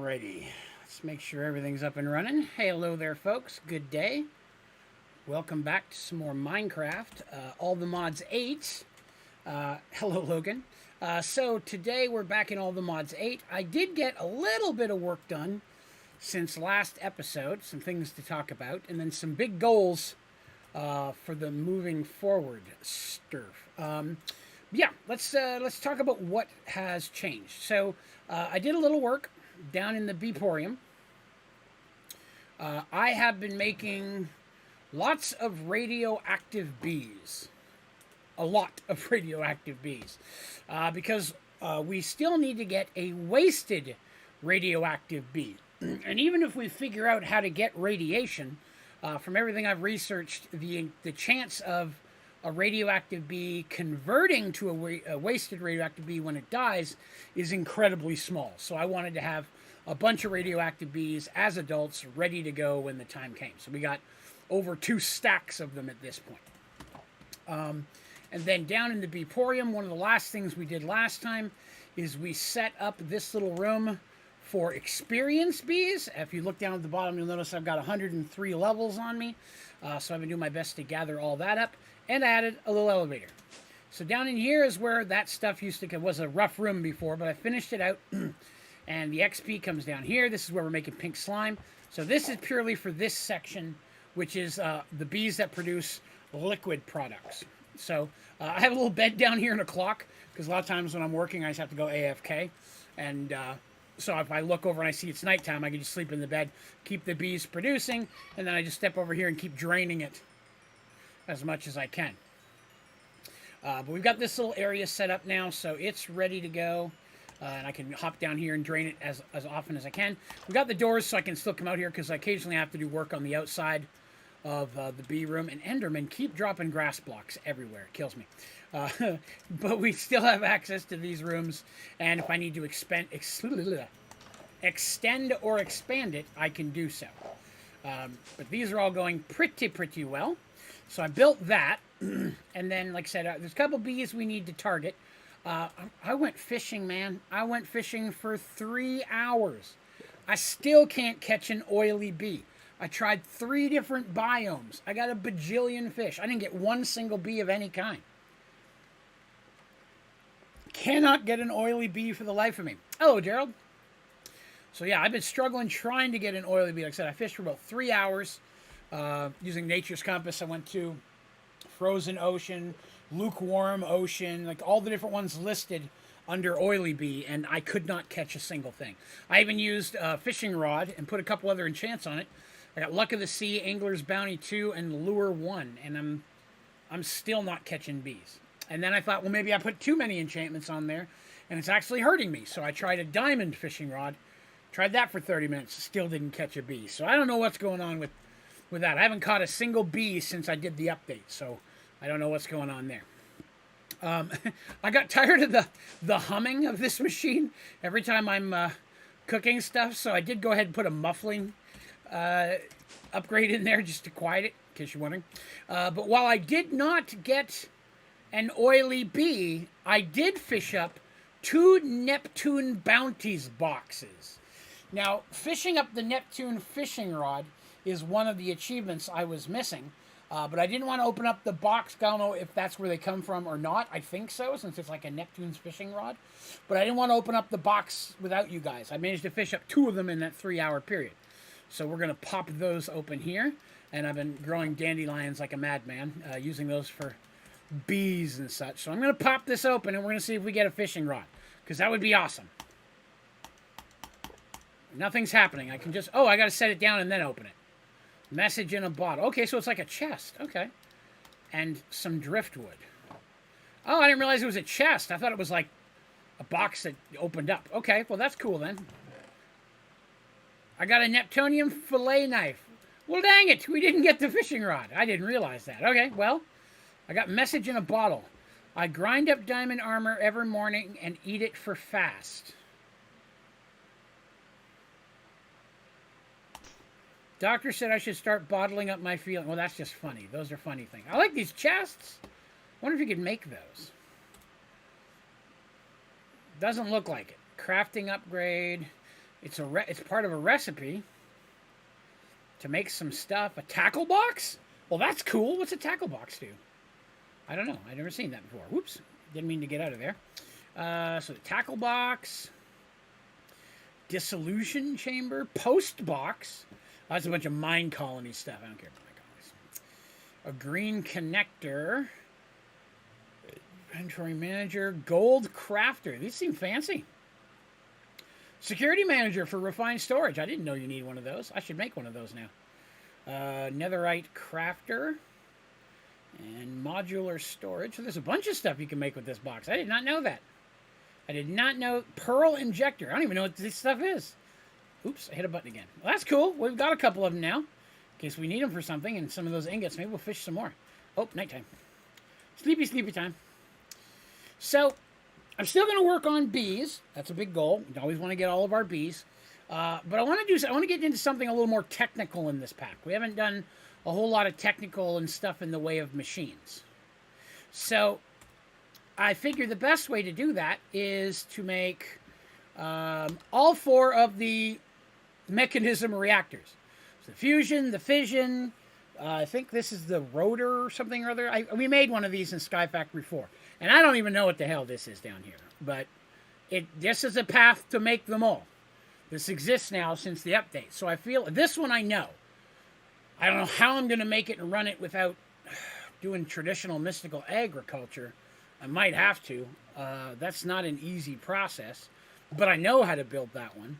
Alrighty, let's make sure everything's up and running. Hey, hello there, folks. Good day. Welcome back to some more Minecraft. All the Mods 8. Hello, Logan. So today we're back in All the Mods 8. I did get a little bit of work done since last episode. Some things to talk about, and then some big goals for the moving forward stuff. Yeah, let's talk about what has changed. So I did a little work down in the Beeporium. I have been making lots of radioactive bees. A lot of radioactive bees. Because we still need to get a wasted radioactive bee. And even if we figure out how to get radiation, from everything I've researched, the chance of a radioactive bee converting to a wasted radioactive bee when it dies is incredibly small. So I wanted to have a bunch of radioactive bees as adults ready to go when the time came. So we got over 2 stacks of them at this point. And then down in the Beeporium, one of the last things we did last time is we set up this little room for experienced bees. If you look down at the bottom, you'll notice I've got 103 levels on me. So I've been doing my best to gather all that up. And added a little elevator. So down in here is where that stuff used to come. It was a rough room before, but I finished it out. And the XP comes down here. This is where we're making pink slime. So this is purely for this section, which is the bees that produce liquid products. So I have a little bed down here and a clock, because a lot of times when I'm working, I just have to go AFK. And so if I look over and I see it's nighttime, I can just sleep in the bed, keep the bees producing, and then I just step over here and keep draining it as much as I can. But we've got this little area set up now, so it's ready to go. And I can hop down here and drain it as often as I can. We've got the doors so I can still come out here because I occasionally have to do work on the outside of the bee room. And Endermen keep dropping grass blocks everywhere. It kills me. But we still have access to these rooms. And if I need to extend or expand it, I can do so. But these are all going pretty well. So I built that, and then, like I said, there's a couple bees we need to target. I went fishing, man. I went fishing for 3 hours. I still can't catch an oily bee. I tried 3 different biomes. I got a bajillion fish. I didn't get one single bee of any kind. Cannot get an oily bee for the life of me. Hello, Gerald. So yeah, I've been struggling trying to get an oily bee. Like I said, I fished for about 3 hours. Using Nature's Compass, I went to Frozen Ocean, Lukewarm Ocean, like all the different ones listed under Oily Bee, and I could not catch a single thing. I even used a fishing rod and put a couple other enchants on it. I got Luck of the Sea, Angler's Bounty 2, and Lure 1, and I'm still not catching bees. And then I thought, well, maybe I put too many enchantments on there, and it's actually hurting me. So I tried a diamond fishing rod, tried that for 30 minutes, still didn't catch a bee. So I don't know what's going on with that. I haven't caught a single bee since I did the update, so I don't know what's going on there. I got tired of the humming of this machine every time I'm cooking stuff, so I did go ahead and put a muffling upgrade in there just to quiet it, in case you're wondering. But while I did not get an oily bee, I did fish up 2 Neptune Bounties boxes. Now, fishing up the Neptune fishing rod is one of the achievements I was missing. But I didn't want to open up the box. I don't know if that's where they come from or not. I think so, since it's like a Neptune's fishing rod. But I didn't want to open up the box without you guys. I managed to fish up 2 of them in that 3-hour period. So we're going to pop those open here. And I've been growing dandelions like a madman, using those for bees and such. So I'm going to pop this open and we're going to see if we get a fishing rod. Because that would be awesome. Nothing's happening. I can just... Oh, I got to set it down and then open it. Message in a bottle. Okay, so it's like a chest. Okay. And some driftwood. Oh, I didn't realize it was a chest. I thought it was like a box that opened up. Okay, well, that's cool then. I got a Neptunium fillet knife. Well, dang it. We didn't get the fishing rod. I didn't realize that. Okay, well, I got message in a bottle. I grind up diamond armor every morning and eat it for fast. Doctor said I should start bottling up my feeling. Well, that's just funny. Those are funny things. I like these chests. I wonder if you could make those. Doesn't look like it. Crafting upgrade. It's part of a recipe to make some stuff. A tackle box? Well, that's cool. What's a tackle box do? I don't know. I've never seen that before. Whoops. Didn't mean to get out of there. So the tackle box, dissolution chamber, post box. Oh, that's a bunch of mine colony stuff. I don't care about mine colonies. A green connector. Inventory manager, gold crafter. These seem fancy. Security manager for refined storage. I didn't know you need one of those. I should make one of those now. Netherite crafter. And modular storage. So there's a bunch of stuff you can make with this box. I did not know that. I did not know. Pearl injector. I don't even know what this stuff is. Oops, I hit a button again. Well, that's cool. We've got a couple of them now. In case we need them for something. And some of those ingots. Maybe we'll fish some more. Oh, nighttime. Sleepy, sleepy time. So, I'm still going to work on bees. That's a big goal. We always want to get all of our bees. But I want to get into something a little more technical in this pack. We haven't done a whole lot of technical and stuff in the way of machines. So, I figure the best way to do that is to make all 4 of the mechanism reactors. So the fusion, the fission, I think this is the rotor or something or other. We made one of these in Sky Factory 4. And I don't even know what the hell this is down here. But this is a path to make them all. This exists now since the update. So I feel, this one I know. I don't know how I'm going to make it and run it without doing traditional mystical agriculture. I might have to. That's not an easy process. But I know how to build that one.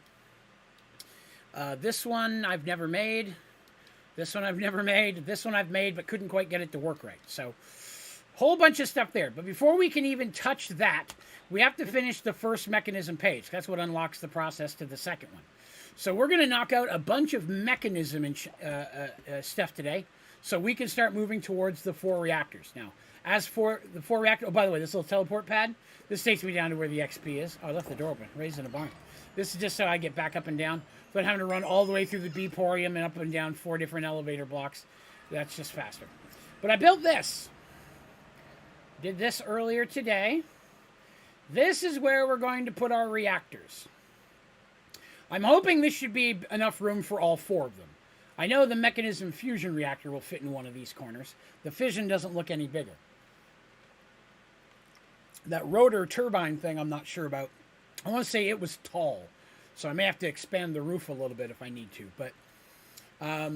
This one I've never made. This one I've never made. This one I've made but couldn't quite get it to work right. So, whole bunch of stuff there. But before we can even touch that, we have to finish the first mechanism page. That's what unlocks the process to the second one. So we're going to knock out a bunch of mechanism and stuff today so we can start moving towards the 4 reactors. Now, as for the 4 reactors... Oh, by the way, this little teleport pad, this takes me down to where the XP is. Oh, I left the door open. Raised in a barn. This is just so I get back up and down. But having to run all the way through the Beeporium and up and down 4 different elevator blocks. That's just faster. But I built this. Did this earlier today. This is where we're going to put our reactors. I'm hoping this should be enough room for all 4 of them. I know the mechanism fusion reactor will fit in one of these corners. The fission doesn't look any bigger. That rotor turbine thing I'm not sure about. I want to say it was tall. So I may have to expand the roof a little bit if I need to. But I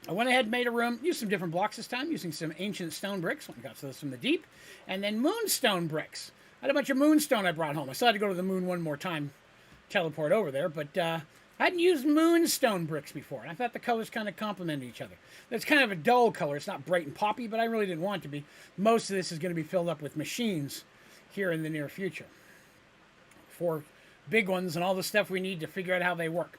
went ahead and made a room. Used some different blocks this time. Using some ancient stone bricks. I got those from the deep. And then moonstone bricks. I had a bunch of moonstone I brought home. I still had to go to the moon one more time. Teleport over there. But I hadn't used moonstone bricks before. And I thought the colors kind of complemented each other. It's kind of a dull color. It's not bright and poppy. But I really didn't want it to be. Most of this is going to be filled up with machines here in the near future. 4 big ones and all the stuff we need to figure out how they work.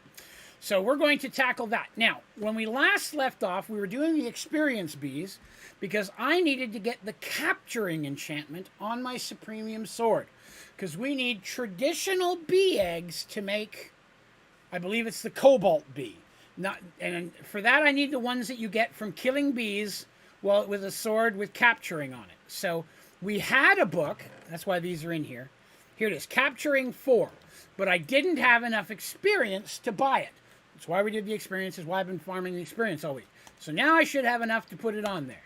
So we're going to tackle that. Now, when we last left off, we were doing the experience bees because I needed to get the capturing enchantment on my Supremium sword. Because we need traditional bee eggs to make, I believe it's the cobalt bee. And for that I need the ones that you get from killing bees with a sword with capturing on it. So we had a book, that's why these are in here. Here it is, Capturing 4. But I didn't have enough experience to buy it. That's why we did the experience, is why I've been farming the experience all week. So now I should have enough to put it on there.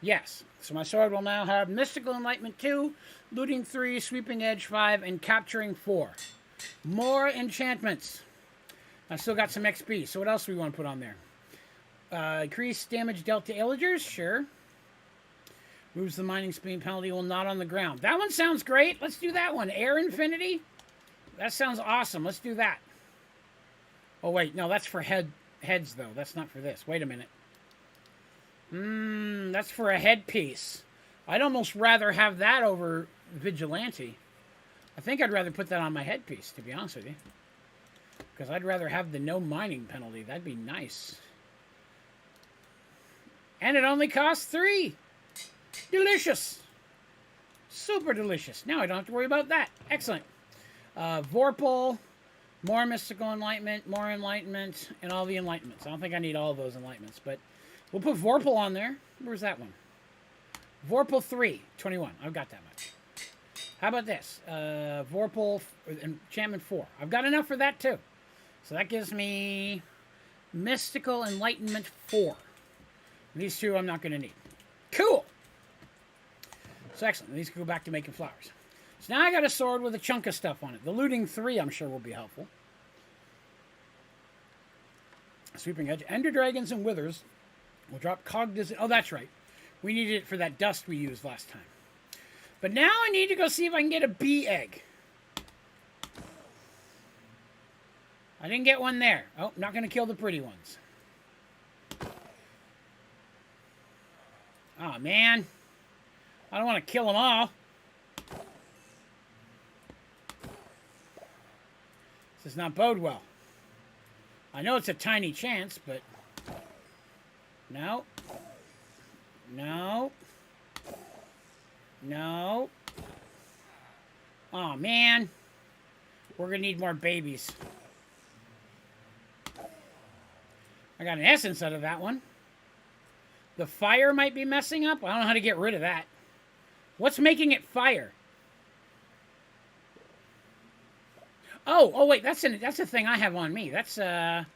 Yes, so my sword will now have Mystical Enlightenment 2, Looting 3, Sweeping Edge 5, and Capturing 4. More enchantments. I've still got some XP, so what else do we want to put on there? Increase damage dealt to illagers? Sure. Moves the mining speed penalty while not on the ground. That one sounds great. Let's do that one. Air Infinity? That sounds awesome. Let's do that. Oh, wait. No, that's for heads, though. That's not for this. Wait a minute. That's for a headpiece. I'd almost rather have that over Vigilante. I think I'd rather put that on my headpiece, to be honest with you. Because I'd rather have the no mining penalty. That'd be nice. And it only costs 3. Delicious. Super delicious. Now I don't have to worry about that. Excellent. Vorpal, more Mystical Enlightenment, more Enlightenment, and all the Enlightenments. I don't think I need all of those Enlightenments, but we'll put Vorpal on there. Where's that one? Vorpal 3, 21. I've got that much. How about this? Vorpal Enchantment 4. I've got enough for that, too. So that gives me Mystical Enlightenment 4. These two I'm not going to need. Cool! So excellent. These can go back to making flowers. So now I got a sword with a chunk of stuff on it. The looting 3 I'm sure will be helpful. Sweeping Edge. Ender Dragons and Withers will drop cognizant. Oh, that's right. We needed it for that dust we used last time. But now I need to go see if I can get a bee egg. I didn't get one there. Oh, not going to kill the pretty ones. Oh, man. I don't want to kill them all. This does not bode well. I know it's a tiny chance, but... No. No. No. Oh, man. We're going to need more babies. I got an essence out of that one. The fire might be messing up. I don't know how to get rid of that. What's making it fire? Oh, wait, that's a thing I have on me. That's the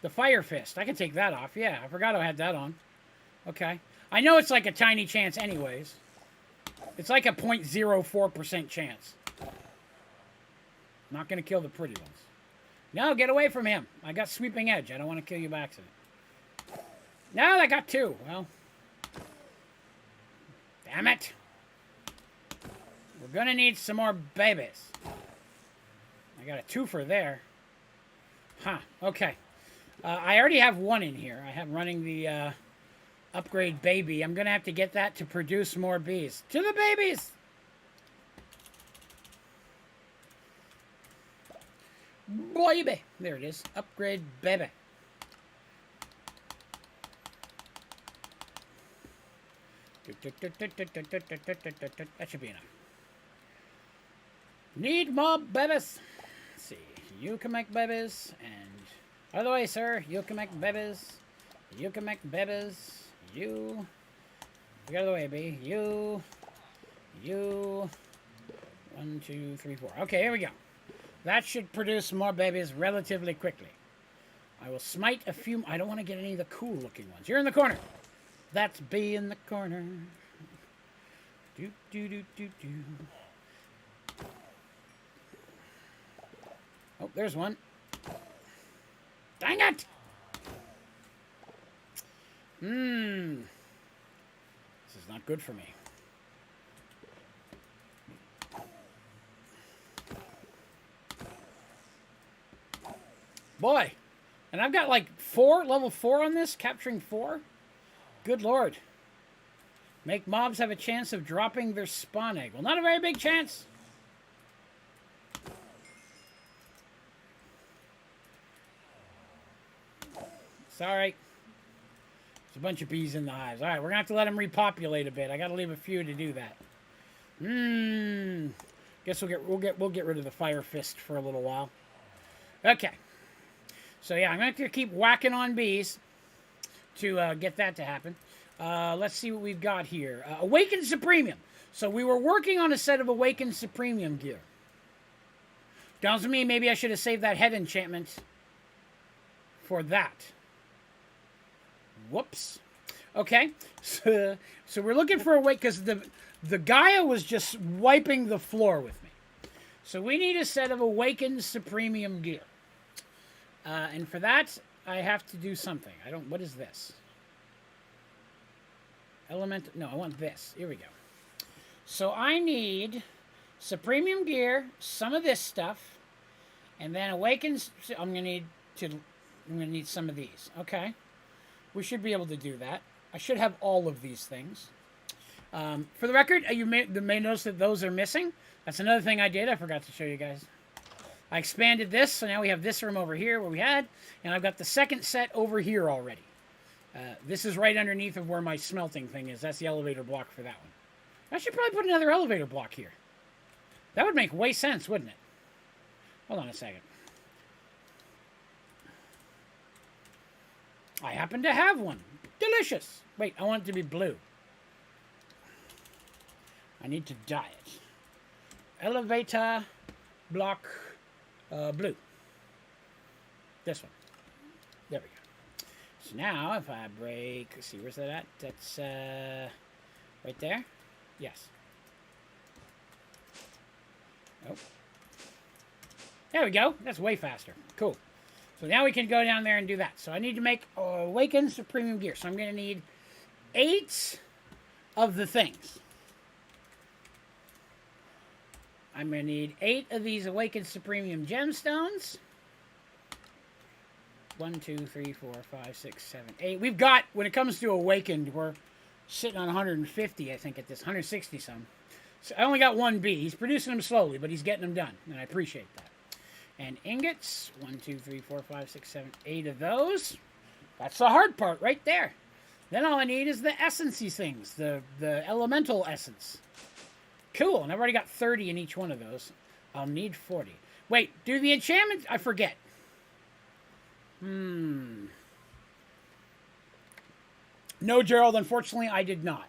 Fire Fist. I can take that off. Yeah, I forgot I had that on. Okay. I know it's like a tiny chance anyways. It's like a 0.04% chance. Not going to kill the pretty ones. No, get away from him. I got Sweeping Edge. I don't want to kill you by accident. No, I got 2. Well. Damn it. We're going to need some more babies. I got a 2-fer there. Huh. Okay. I already have 1 in here. I have running the upgrade baby. I'm going to have to get that to produce more bees. To the babies! Baby! There it is. Upgrade baby. That should be enough. Need more babies. Let's see. You can make babies. And by the way, sir, you can make babies. You can make babies. You. Get out of the way, B. You. 1, 2, 3, 4. Okay, here we go. That should produce more babies relatively quickly. I will smite a few. I don't want to get any of the cool looking ones. You're in the corner. That's B in the corner. Do, do, do, do, do. Oh, there's one. Dang it! This is not good for me. Boy. And I've got like level 4 on this, capturing 4. Good lord. Make mobs have a chance of dropping their spawn egg. Well, not a very big chance. Sorry. There's a bunch of bees in the hives. All right, we're going to have to let them repopulate a bit. I got to leave a few to do that. Guess we'll get rid of the Fire Fist for a little while. Okay. So yeah, I'm going to have to keep whacking on bees to get that to happen. Let's see what we've got here. Awakened Supremium. So we were working on a set of Awakened Supremium gear. Sounds to me maybe I should have saved that head enchantment for that. Whoops. Okay. So we're looking for a way, because the Gaia was just wiping the floor with me. So we need a set of Awakened Supremium gear. And for that, I have to do something. What is this? No, I want this. Here we go. So I need Supremium gear, some of this stuff, and then Awakens. I'm gonna need some of these. Okay. We should be able to do that. I should have all of these things. For the record, you may notice that those are missing. That's another thing I did. I forgot to show you guys. I expanded this, so now we have this room over here where we had, and I've got the second set over here already. This is right underneath of where my smelting thing is. That's the elevator block for that one. I should probably put another elevator block here. That would make way sense, wouldn't it? Hold on a second. I happen to have one. Delicious. Wait, I want it to be blue. I need to dye it. Elevator block blue. This one. There we go. So now, if I break... Let's see, where's that at? That's, right there? Yes. Oh. There we go. That's way faster. Cool. So now we can go down there and do that. So I need to make Awakens to Premium Gear. So I'm going to need 8 of the things. I'm going to need 8 of these Awakens to Premium Gemstones. 1, 2, 3, 4, 5, 6, 7, 8. We've got, when it comes to Awakened, we're sitting on 150, I think, at this. 160 some. So I only got 1 bee. He's producing them slowly, but he's getting them done. And I appreciate that. And ingots. 1, 2, 3, 4, 5, 6, 7, 8 of those. That's the hard part right there. Then all I need is the essencey things. The elemental essence. Cool. And I've already got 30 in each one of those. I'll need 40. Wait, do the enchantment? I forget. No, Gerald, unfortunately, I did not.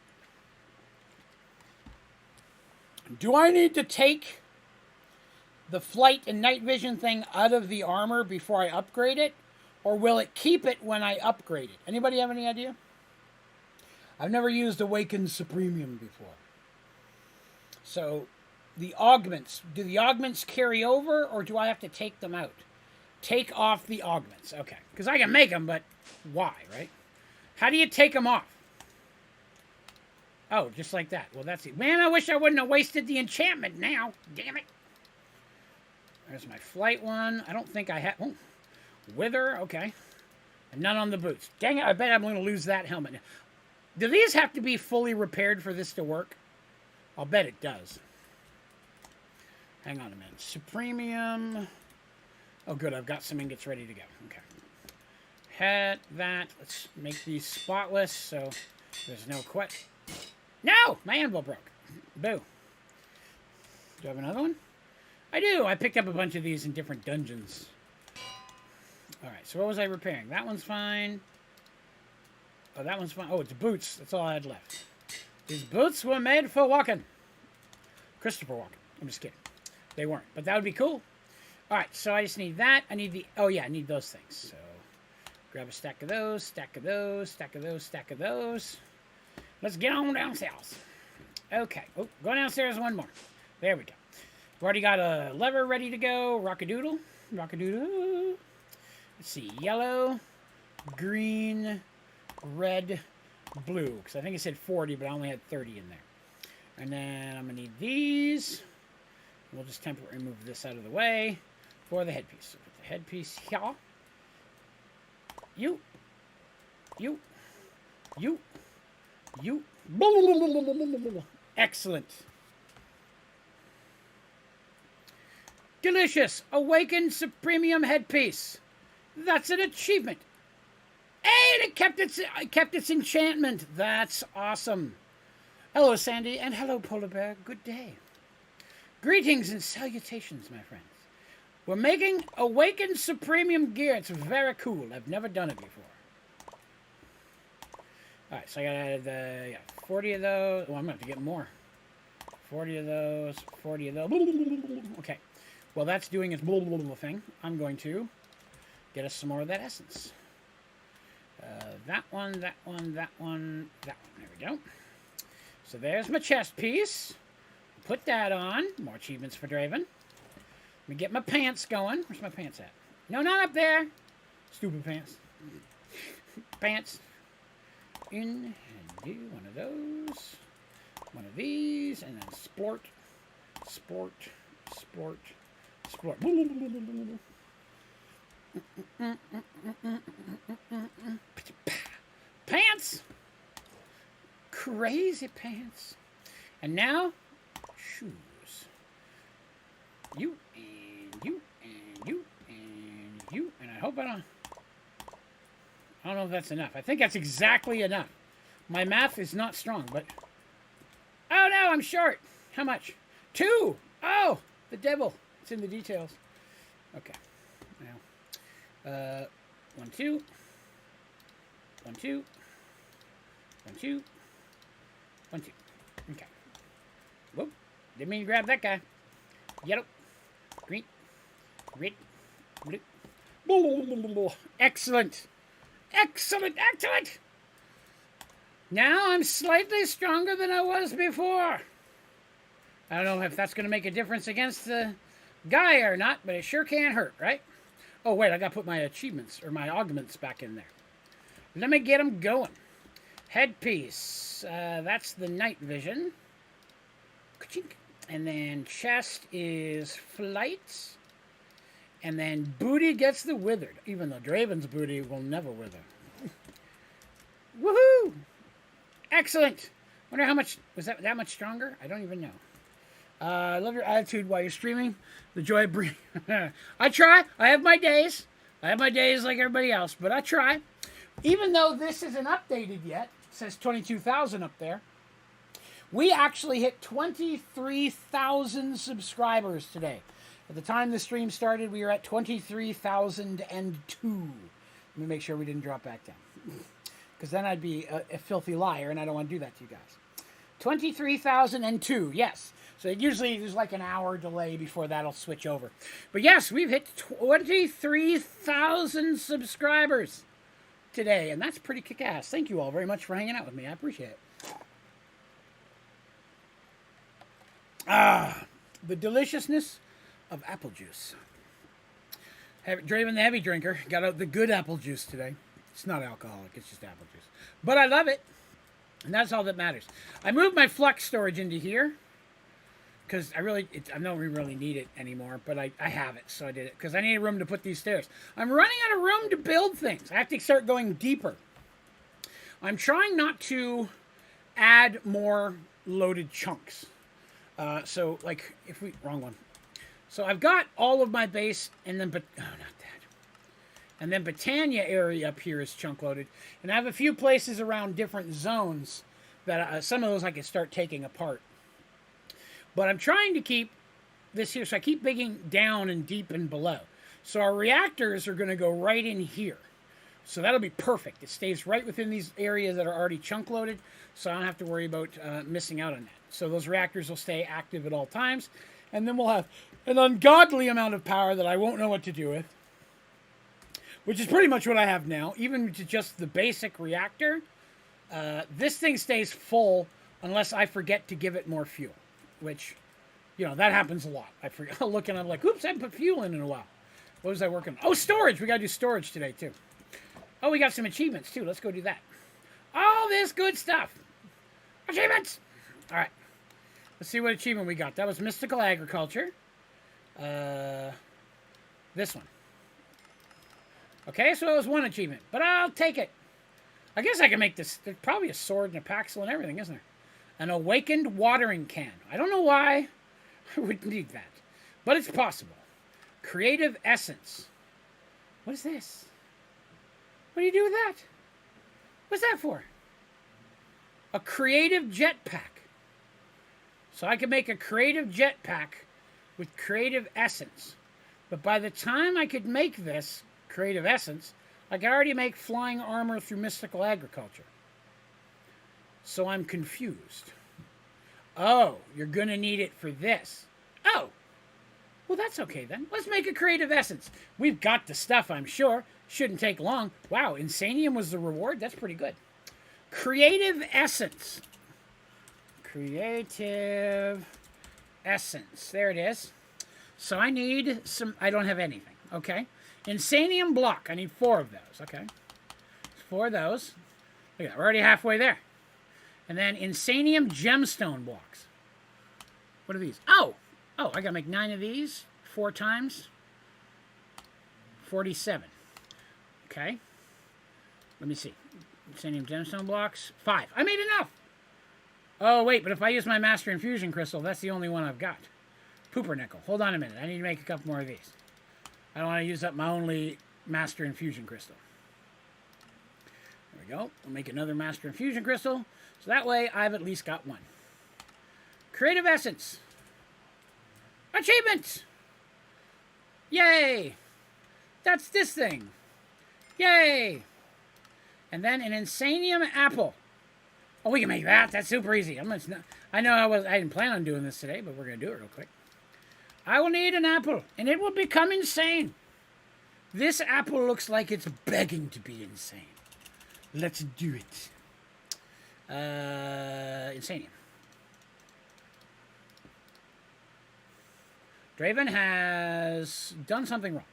Do I need to take the flight and night vision thing out of the armor before I upgrade it? Or will it keep it when I upgrade it? Anybody have any idea? I've never used Awakened Supremium before. So, the augments. Do the augments carry over, or do I have to take them out? Take off the augments. Okay. Because I can make them, but why, right? How do you take them off? Oh, just like that. Well, that's it. Man, I wish I wouldn't have wasted the enchantment now. Damn it. There's my flight one. I don't think I have... Oh, wither. Okay. And none on the boots. Dang it, I bet I'm going to lose that helmet. Do these have to be fully repaired for this to work? I'll bet it does. Hang on a minute. Supremium... Oh, good. I've got some ingots ready to go. Okay. Hat that. Let's make these spotless so there's no question. No! My anvil broke. Boo. Do I have another one? I do. I picked up a bunch of these in different dungeons. Alright, so what was I repairing? That one's fine. Oh, that one's fine. Oh, it's boots. That's all I had left. These boots were made for walking. Christopher Walken. I'm just kidding. They weren't. But that would be cool. Alright, so I just need that. I need the... Oh, yeah, I need those things. So, grab a stack of those, stack of those, stack of those, stack of those. Let's get on downstairs. Okay. Oh, go downstairs one more. There we go. We've already got a lever ready to go. Rockadoodle. Rockadoodle. Let's see. Yellow, green, red, blue. Because I think it said 40, but I only had 30 in there. And then I'm going to need these. We'll just temporarily move this out of the way for the headpiece. So put the headpiece here. You. Excellent. Delicious. Awakened Supremium headpiece. That's an achievement. And it kept its enchantment. That's awesome. Hello, Sandy, and hello, Polar Bear. Good day. Greetings and salutations, my friends. We're making Awakened Supremium gear. It's very cool. I've never done it before. Alright, so I got 40 of those. Well, I'm going to have to get more. 40 of those, 40 of those. Okay. Well, that's doing its thing. I'm going to get us some more of that essence. That one, that one, that one, that one. There we go. So there's my chest piece. Put that on. More achievements for Draven. Let me get my pants going. Where's my pants at? No, not up there. Stupid pants. Pants. In and do one of those. One of these. And then sport. Sport. Sport. Sport. Pants. Crazy pants. And now... shoes. You and you and you and you. And I hope I don't know if that's enough. I think that's exactly enough. My math is not strong, but... Oh no, I'm short. How much? 2! Oh! The devil. It's in the details. Okay. Now. 1, 2. 1, 2. 1, 2. 1, 2. Okay. Whoop. Didn't mean to grab that guy. Yellow. Green. Red. Blue. Excellent. Excellent, excellent. Now I'm slightly stronger than I was before. I don't know if that's going to make a difference against the guy or not, but it sure can't hurt, right? Oh, wait, I got to put my achievements or my augments back in there. Let me get them going. Headpiece. That's the night vision. And then chest is flight. And then booty gets the withered. Even though Draven's booty will never wither. Woohoo! Excellent. Wonder how much... Was that much stronger? I don't even know. I love your attitude while you're streaming. The joy of breathing. I try. I have my days. I have my days like everybody else. But I try. Even though this isn't updated yet. It says 22,000 up there. We actually hit 23,000 subscribers today. At the time the stream started, we were at 23,002. Let me make sure we didn't drop back down. Because then I'd be a filthy liar, and I don't want to do that to you guys. 23,002, yes. So usually there's like an hour delay before that'll switch over. But yes, we've hit 23,000 subscribers today, and that's pretty kick-ass. Thank you all very much for hanging out with me. I appreciate it. Ah, the deliciousness of apple juice. Draven the heavy drinker got out the good apple juice today. It's not alcoholic, it's just apple juice. But I love it, and that's all that matters. I moved my flux storage into here, because I don't really need it anymore, but I have it, so I did it, because I need room to put these stairs. I'm running out of room to build things. I have to start going deeper. I'm trying not to add more loaded chunks. So, like, wrong one. So I've got all of my base, and then, not that. And then Britannia area up here is chunk loaded. And I have a few places around different zones that some of those I can start taking apart. But I'm trying to keep this here, so I keep digging down and deep and below. So our reactors are going to go right in here. So that'll be perfect. It stays right within these areas that are already chunk loaded, so I don't have to worry about missing out on that. So those reactors will stay active at all times, and then we'll have an ungodly amount of power that I won't know what to do with, which is pretty much what I have now. Even to just the basic reactor, this thing stays full unless I forget to give it more fuel, which, that happens a lot. I forget. I'll look and I'm like, oops, I haven't put fuel in a while. What was I working on? Oh, storage. We got to do storage today, too. Oh, we got some achievements, too. Let's go do that. All this good stuff. Achievements! All right. Let's see what achievement we got. That was Mystical Agriculture. This one. Okay, so it was one achievement, but I'll take it. I guess I can make this. There's probably a sword and a paxil and everything, isn't there? An awakened watering can. I don't know why I would need that, but it's possible. Creative essence. What is this? What do you do with that? What's that for? A creative jetpack. So I can make a creative jetpack with creative essence. But by the time I could make this creative essence, I could already make flying armor through mystical agriculture. So I'm confused. Oh, you're going to need it for this. Oh, well, that's okay then. Let's make a creative essence. We've got the stuff, I'm sure. Shouldn't take long. Wow, Insanium was the reward? That's pretty good. Creative essence. Creative essence. There it is. So I need some... I don't have anything. Okay. Insanium block. I need 4 of those. Okay. 4 of those. Look at that. We're already halfway there. And then Insanium gemstone blocks. What are these? Oh, I gotta make 9 of these. 4 times. 47. Okay. Let me see. Insanium gemstone blocks. 5. I made enough. Oh, wait, but if I use my Master Infusion Crystal, that's the only one I've got. Pumpernickel. Hold on a minute. I need to make a couple more of these. I don't want to use up my only Master Infusion Crystal. There we go. I'll make another Master Infusion Crystal. So that way, I've at least got 1. Creative Essence. Achievement! Yay! That's this thing. Yay! And then an Insanium apple. Oh, we can make that. That's super easy. I know I didn't plan on doing this today, but we're going to do it real quick. I will need an apple, and it will become insane. This apple looks like it's begging to be insane. Let's do it. Insanium. Draven has done something wrong.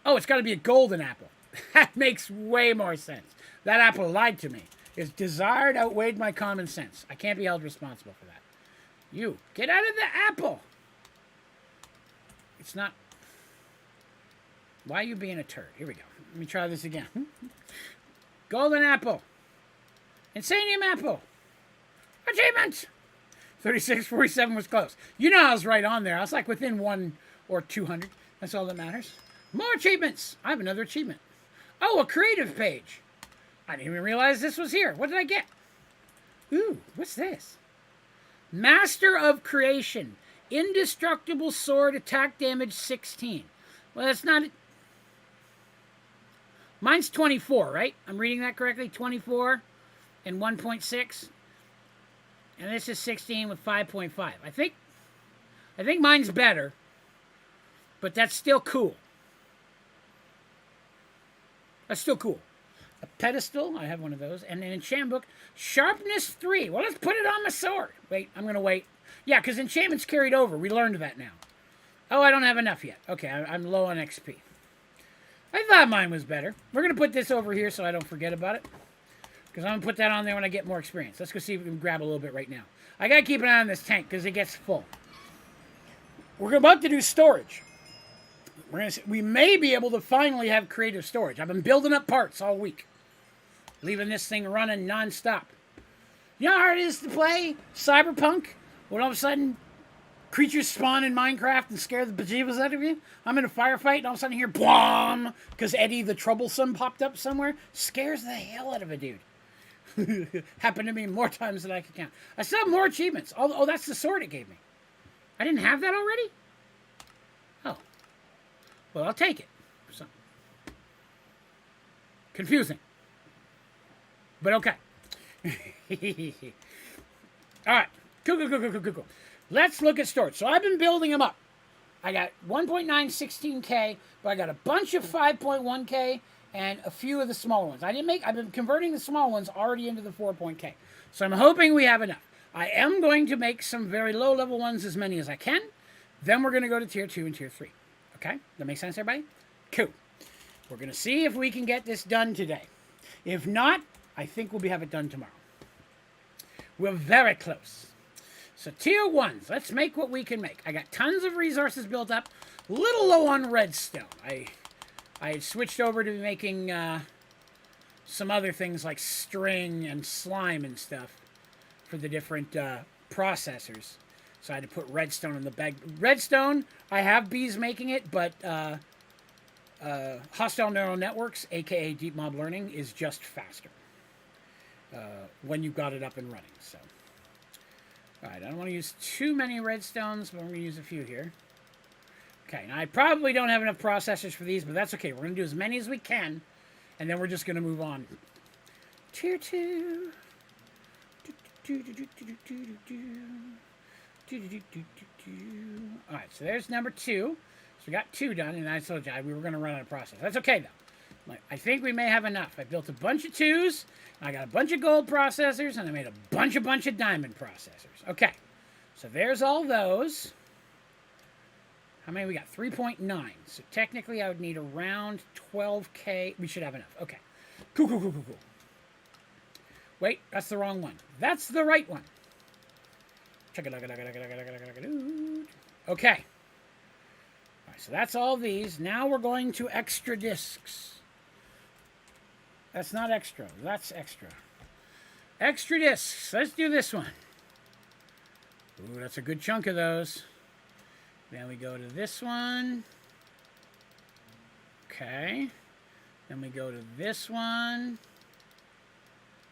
Oh, it's got to be a golden apple. That makes way more sense. That apple lied to me. Its desire outweighed my common sense. I can't be held responsible for that. You, get out of the apple. It's not... Why are you being a turd? Here we go. Let me try this again. Golden apple. Insanium apple. Achievement! 3647 was close. You know I was right on there. I was like within 1 or 200. That's all that matters. More achievements. I have another achievement. Oh, a creative page. I didn't even realize this was here. What did I get? Ooh, what's this? Master of Creation. Indestructible sword, attack damage 16. Well, that's not... Mine's 24, right? I'm reading that correctly? 24 and 1.6. And this is 16 with 5.5. I think mine's better, but that's still cool. That's still cool. A pedestal, I have one of those, and an enchantment book. Sharpness 3. Well, let's put it on my sword. Wait, I'm going to wait. Yeah, because enchantment's carried over. We learned that now. Oh, I don't have enough yet. Okay, I'm low on XP. I thought mine was better. We're going to put this over here so I don't forget about it. Because I'm going to put that on there when I get more experience. Let's go see if we can grab a little bit right now. I got to keep an eye on this tank because it gets full. We're about to do storage. We may be able to finally have creative storage. I've been building up parts all week. Leaving this thing running non-stop. You know how hard it is to play Cyberpunk? When all of a sudden, creatures spawn in Minecraft and scare the bejeebus out of you? I'm in a firefight and all of a sudden I hear BWOM! Because Eddie the Troublesome popped up somewhere. Scares the hell out of a dude. Happened to me more times than I could count. I still have more achievements. Oh, that's the sword it gave me. I didn't have that already? Oh. Well, I'll take it. Confusing. But okay. Alright. Cool. Let's look at storage. So I've been building them up. I got 1.916K, but I got a bunch of 5.1K and a few of the small ones. I've been converting the small ones already into the 4.K. So I'm hoping we have enough. I am going to make some very low level ones, as many as I can. Then we're going to go to tier 2 and tier 3. Okay? That makes sense, everybody? Cool. We're going to see if we can get this done today. If not, I think we'll have it done tomorrow. We're very close. So tier 1s, let's make what we can make. I got tons of resources built up. A little low on redstone. I had switched over to making some other things like string and slime and stuff for the different processors. So I had to put redstone in the bag. Redstone, I have bees making it, but hostile neural networks, aka deep mob learning, is just faster when you've got it up and running. So, all right, I don't want to use too many redstones, but I'm going to use a few here. Okay, now I probably don't have enough processors for these, but that's okay. We're going to do as many as we can, and then we're just going to move on. Tier 2. Alright, so there's number 2. So we got 2 done, and I told you we were going to run out of process. That's okay, though. I think we may have enough. I built a bunch of 2s, I got a bunch of gold processors, and I made a bunch of diamond processors. Okay, so there's all those. How many we got? 3.9. So technically I would need around 12K. We should have enough. Okay. Cool. Wait, that's the wrong one. That's the right one. Okay. All right, so that's all these. Now we're going to extra discs. That's not extra. That's extra. Extra discs. Let's do this one. Ooh, that's a good chunk of those. Then we go to this one. Okay. Then we go to this one.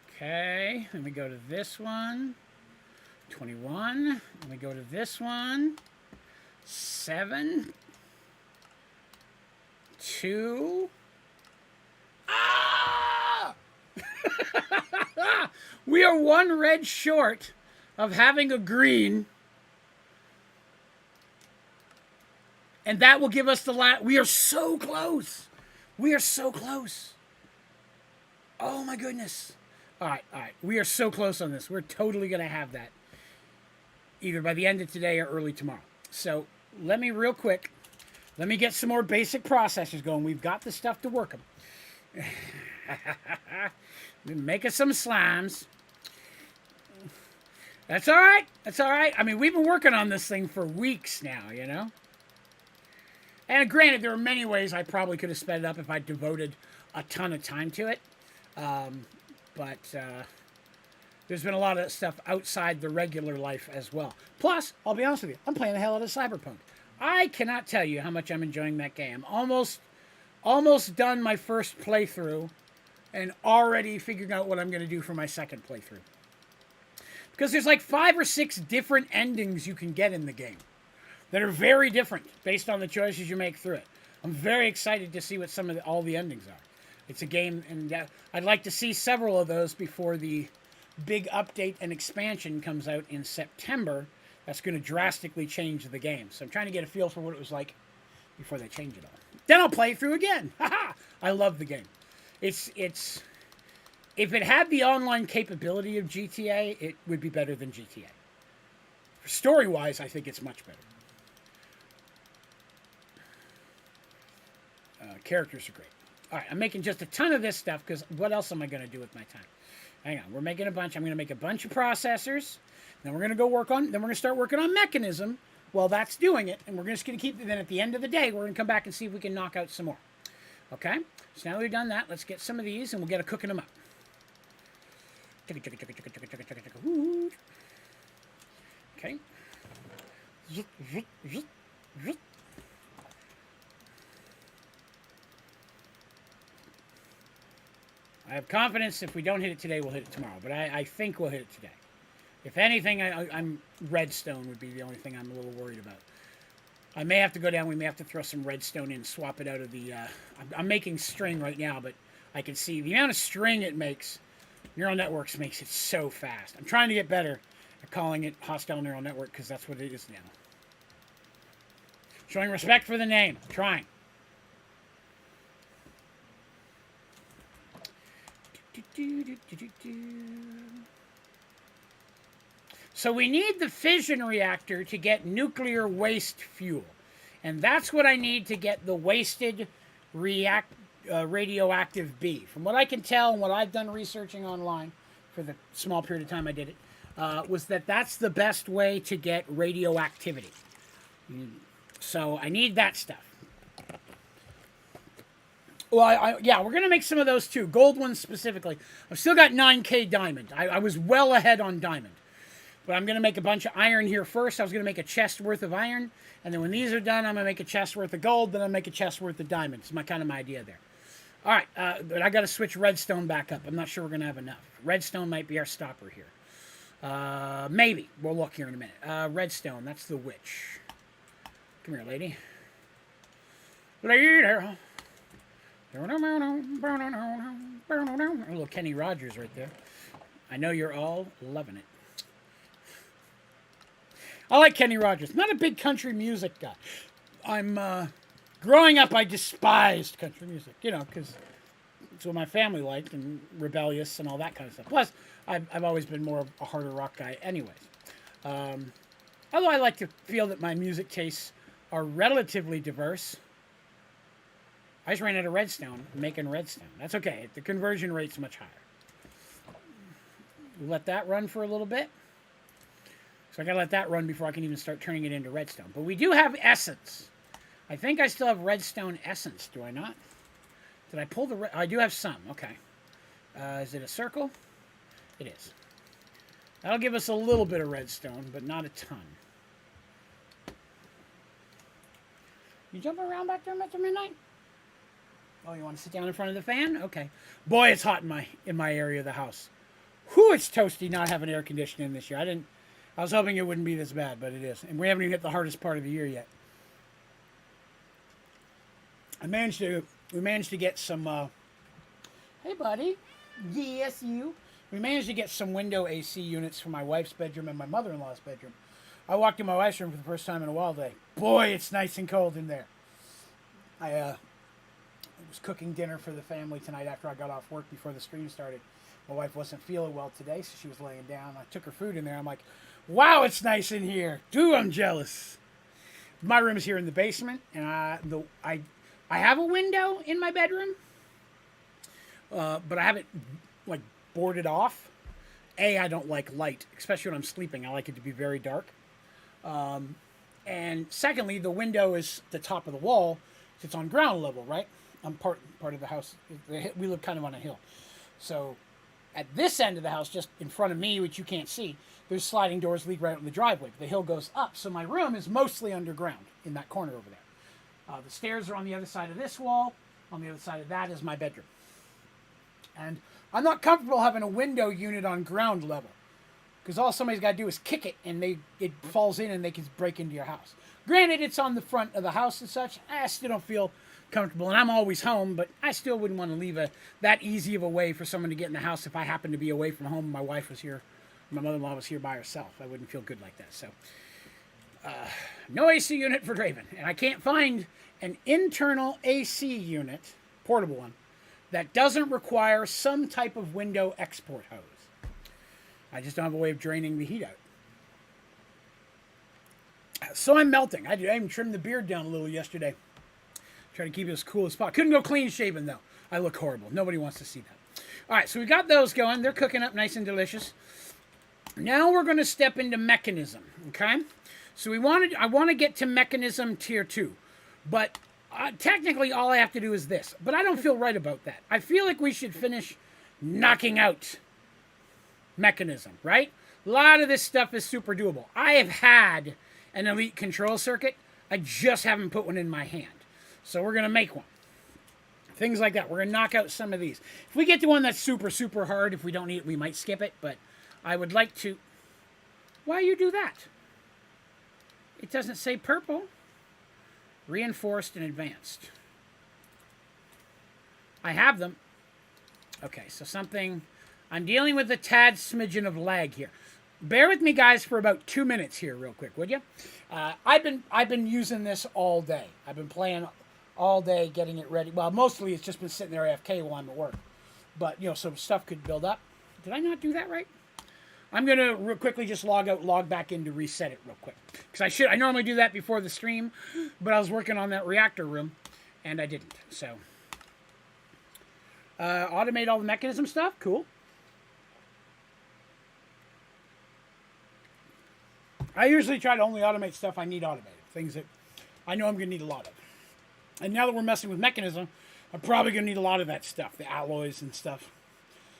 Okay. Then we go to this one. 21. Then we go to this one. 7. 2. Ah! We are 1 red short of having a green. And that will give us the last. We are so close. We are so close. Oh my goodness. All right. We are so close on this. We're totally going to have that either by the end of today or early tomorrow. So let me get some more basic processors going. We've got the stuff to work them. Make us some slimes. That's all right. That's all right. I mean, we've been working on this thing for weeks now, you know? And granted, there are many ways I probably could have sped it up if I devoted a ton of time to it. But there's been a lot of stuff outside the regular life as well. Plus, I'll be honest with you, I'm playing the hell out of Cyberpunk. I cannot tell you how much I'm enjoying that game. Almost done my first playthrough and already figuring out what I'm going to do for my second playthrough. Because there's like 5 or 6 different endings you can get in the game that are very different based on the choices you make through it. I'm very excited to see what all the endings are. It's a game, and I'd like to see several of those before the big update and expansion comes out in September. That's going to drastically change the game. So I'm trying to get a feel for what it was like before they change it all. Then I'll play it through again. Haha! I love the game. It's if it had the online capability of GTA, it would be better than GTA. Story-wise, I think it's much better. Characters are great. All right, I'm making just a ton of this stuff because what else am I going to do with my time? Hang on, we're making a bunch. I'm going to make a bunch of processors. Then we're going to then we're going to start working on mechanism while that's doing it. And we're just going to keep, then at the end of the day, we're going to come back and see if we can knock out some more. Okay? So now we've done that, let's get some of these and we'll get to cooking them up. Okay. I have confidence if we don't hit it today, we'll hit it tomorrow. But I think we'll hit it today. If anything, I'm redstone would be the only thing I'm a little worried about. I may have to go down. We may have to throw some redstone in, swap it out of the... I'm making string right now, but I can see the amount of string it makes. Neural networks makes it so fast. I'm trying to get better at calling it hostile neural network because that's what it is now. Showing respect for the name. Trying. So we need the fission reactor to get nuclear waste fuel. And that's what I need to get the wasted radioactive B. From what I can tell and what I've done researching online for the small period of time I did it, was that's the best way to get radioactivity. So I need that stuff. Well, yeah, we're going to make some of those too. Gold ones specifically. I've still got 9K diamond. I was well ahead on diamond. But I'm going to make a bunch of iron here first. I was going to make a chest worth of iron. And then when these are done, I'm going to make a chest worth of gold. Then I'll make a chest worth of diamond. It's my idea there. All right, but I got to switch redstone back up. I'm not sure we're going to have enough. Redstone might be our stopper here. Maybe. We'll look here in a minute. Redstone, that's the witch. Come here, lady. Lady. A little Kenny Rogers right there. I know you're all loving it. I like Kenny Rogers. Not a big country music guy. Growing up, I despised country music, because it's what my family liked and rebellious and all that kind of stuff. Plus, I've always been more of a harder rock guy anyways. Although I like to feel that my music tastes are relatively diverse. I just ran out of redstone, making redstone. That's okay. The conversion rate's much higher. We'll let that run for a little bit. So I gotta let that run before I can even start turning it into redstone. But we do have essence. I think I still have redstone essence, do I not? Did I pull the... I do have some, okay. Is it a circle? It is. That'll give us a little bit of redstone, but not a ton. You jumping around back there, Mr. Midnight? Oh, you want to sit down in front of the fan? Okay. Boy, it's hot in my area of the house. Whew, it's toasty not having air conditioning this year. I was hoping it wouldn't be this bad, but it is. And we haven't even hit the hardest part of the year yet. We managed to get some, hey buddy. Yes, you. We managed to get some window AC units for my wife's bedroom and my mother-in-law's bedroom. I walked in my wife's room for the first time in a while today. Boy, it's nice and cold in there. I was cooking dinner for the family tonight after I got off work before the stream started. My wife wasn't feeling well today, so she was laying down. I took her food in there. I'm like, wow, it's nice in here. Dude, I'm jealous. My room is here in the basement, and I have a window in my bedroom, but I have it like boarded off. I don't like light, especially when I'm sleeping. I like it to be very dark. And secondly, the window is the top of the wall. So it's on ground level, right? I'm part of the house. We live kind of on a hill. So at this end of the house, just in front of me, which you can't see, there's sliding doors lead right out in the driveway. The hill goes up, so my room is mostly underground in that corner over there. The stairs are on the other side of this wall. On the other side of that is my bedroom. And I'm not comfortable having a window unit on ground level, because all somebody's got to do is kick it, and it falls in, and they can break into your house. Granted, it's on the front of the house and such. I still don't feel comfortable, and I'm always home, but I still wouldn't want to leave that easy of a way for someone to get in the house if I happened to be away from home and my wife was here, my mother-in-law was here by herself. I wouldn't feel good like that. So, no AC unit for Draven, and I can't find an internal AC unit, portable one, that doesn't require some type of window export hose. I just don't have a way of draining the heat out. So I'm melting. I even trimmed the beard down a little yesterday. Try to keep it as cool as possible. Couldn't go clean shaven, though. I look horrible. Nobody wants to see that. All right, so we got those going. They're cooking up nice and delicious. Now we're going to step into mechanism, okay? So I want to get to mechanism tier 2. But technically all I have to do is this. But I don't feel right about that. I feel like we should finish knocking out mechanism, right? A lot of this stuff is super doable. I have had an elite control circuit. I just haven't put one in my hand. So we're going to make one. Things like that. We're going to knock out some of these. If we get to one that's super, super hard, if we don't need it, we might skip it. But I would like to... Why you do that? It doesn't say purple. Reinforced and advanced. I have them. Okay, so something... I'm dealing with a tad smidgen of lag here. Bear with me, guys, for about 2 minutes here real quick, would you? I've been using this all day. I've been playing all day, getting it ready. Well, mostly it's just been sitting there AFK while I'm at work. But, you know, so stuff could build up. Did I not do that right? I'm going to real quickly just log out, log back in to reset it real quick. Because I normally do that before the stream, but I was working on that reactor room, and I didn't. So, automate all the mechanism stuff. Cool. I usually try to only automate stuff I need automated. Things that I know I'm going to need a lot of. And now that we're messing with mechanism, I'm probably going to need a lot of that stuff. The alloys and stuff.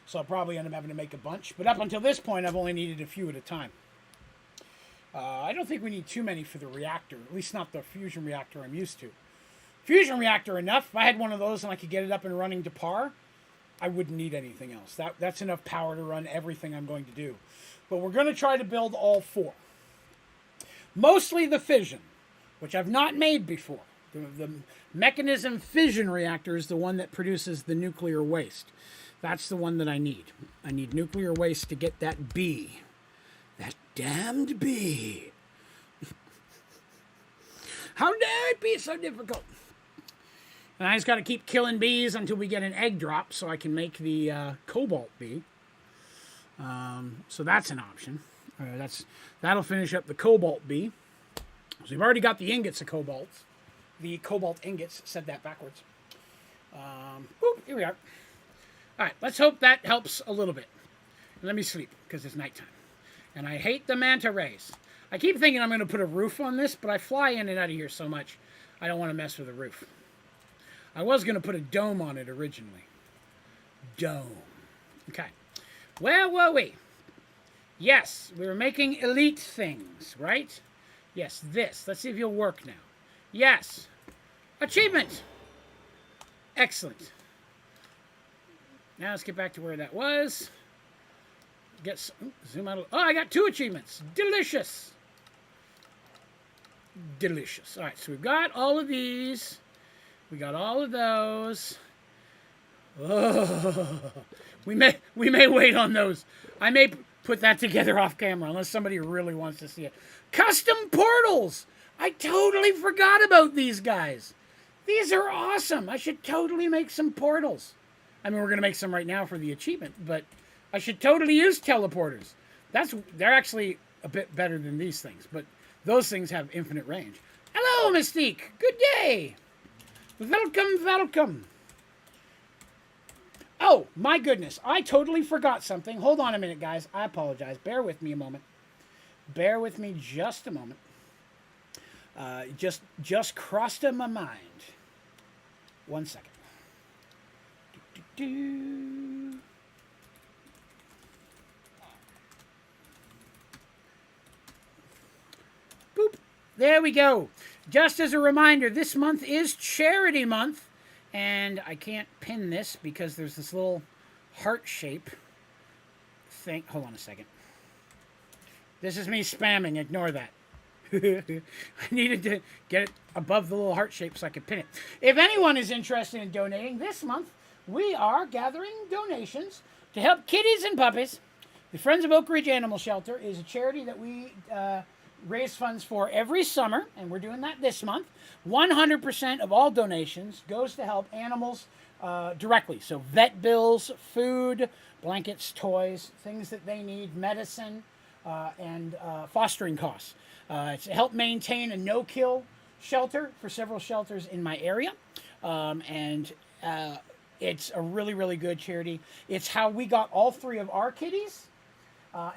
So I'll probably end up having to make a bunch. But up until this point, I've only needed a few at a time. I don't think we need too many for the reactor. At least not the fusion reactor I'm used to. Fusion reactor enough. If I had one of those and I could get it up and running to par, I wouldn't need anything else. That's enough power to run everything I'm going to do. But we're going to try to build all 4. Mostly the fission, which I've not made before. The mechanism fission reactor is the one that produces the nuclear waste. That's the one that I need. I need nuclear waste to get that bee. That damned bee. How dare it be so difficult? And I just got to keep killing bees until we get an egg drop so I can make the cobalt bee. So that's an option. That'll finish up the cobalt bee. So we've already got the ingots of cobalt. The cobalt ingots. Said that backwards. Here we are. All right, let's hope that helps a little bit. Let me sleep, because it's nighttime. And I hate the manta rays. I keep thinking I'm going to put a roof on this, but I fly in and out of here so much, I don't want to mess with the roof. I was going to put a dome on it originally. Dome. Okay. Where were we? Yes, we were making elite things, right? Yes, this. Let's see if you'll work now. Yes. Achievement. Excellent. Now let's get back to where that was. Zoom out. Oh, I got 2 achievements. Delicious. Delicious. All right, so we've got all of these. We got all of those. Oh, we may wait on those. put that together off camera unless somebody really wants to see it. Custom portals! I totally forgot about these guys. These are awesome. I should totally make some portals. I mean, we're going to make some right now for the achievement, but I should totally use teleporters. They're actually a bit better than these things, but those things have infinite range. Hello, Mystique. Good day. Welcome, welcome. Oh, my goodness. I totally forgot something. Hold on a minute, guys. I apologize. Bear with me a moment. Bear with me just a moment. Just crossed in my mind. 1 second. Boop. There we go. Just as a reminder, this month is Charity Month. And I can't pin this because there's this little heart shape thing. Hold on a second. This is me spamming. Ignore that. I needed to get it above the little heart shape so I could pin it. If anyone is interested in donating this month, we are gathering donations to help kitties and puppies. The Friends of Oak Ridge Animal Shelter is a charity that we raise funds for every summer, and we're doing that this month. 100% of all donations goes to help animals directly. So vet bills, food, blankets, toys, things that they need, medicine, and fostering costs. It's to help maintain a no-kill shelter for several shelters in my area. It's a really, really good charity. It's how we got all 3 of our kitties.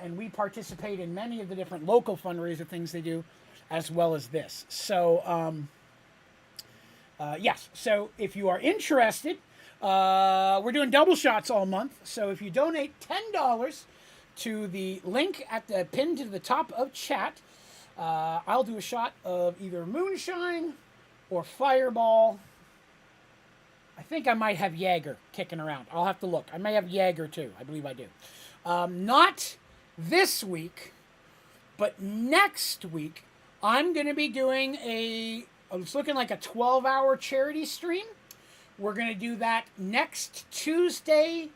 And we participate in many of the different local fundraiser things they do, as well as this. So, yes. So if you are interested, we're doing double shots all month. So if you donate $10 to the link at the pin to the top of chat, I'll do a shot of either moonshine or fireball. I think I might have Jaeger kicking around. I'll have to look. I may have Jaeger too. I believe I do. Not this week, but next week, I'm going to be doing it's looking like a 12-hour charity stream. We're going to do that next Tuesday,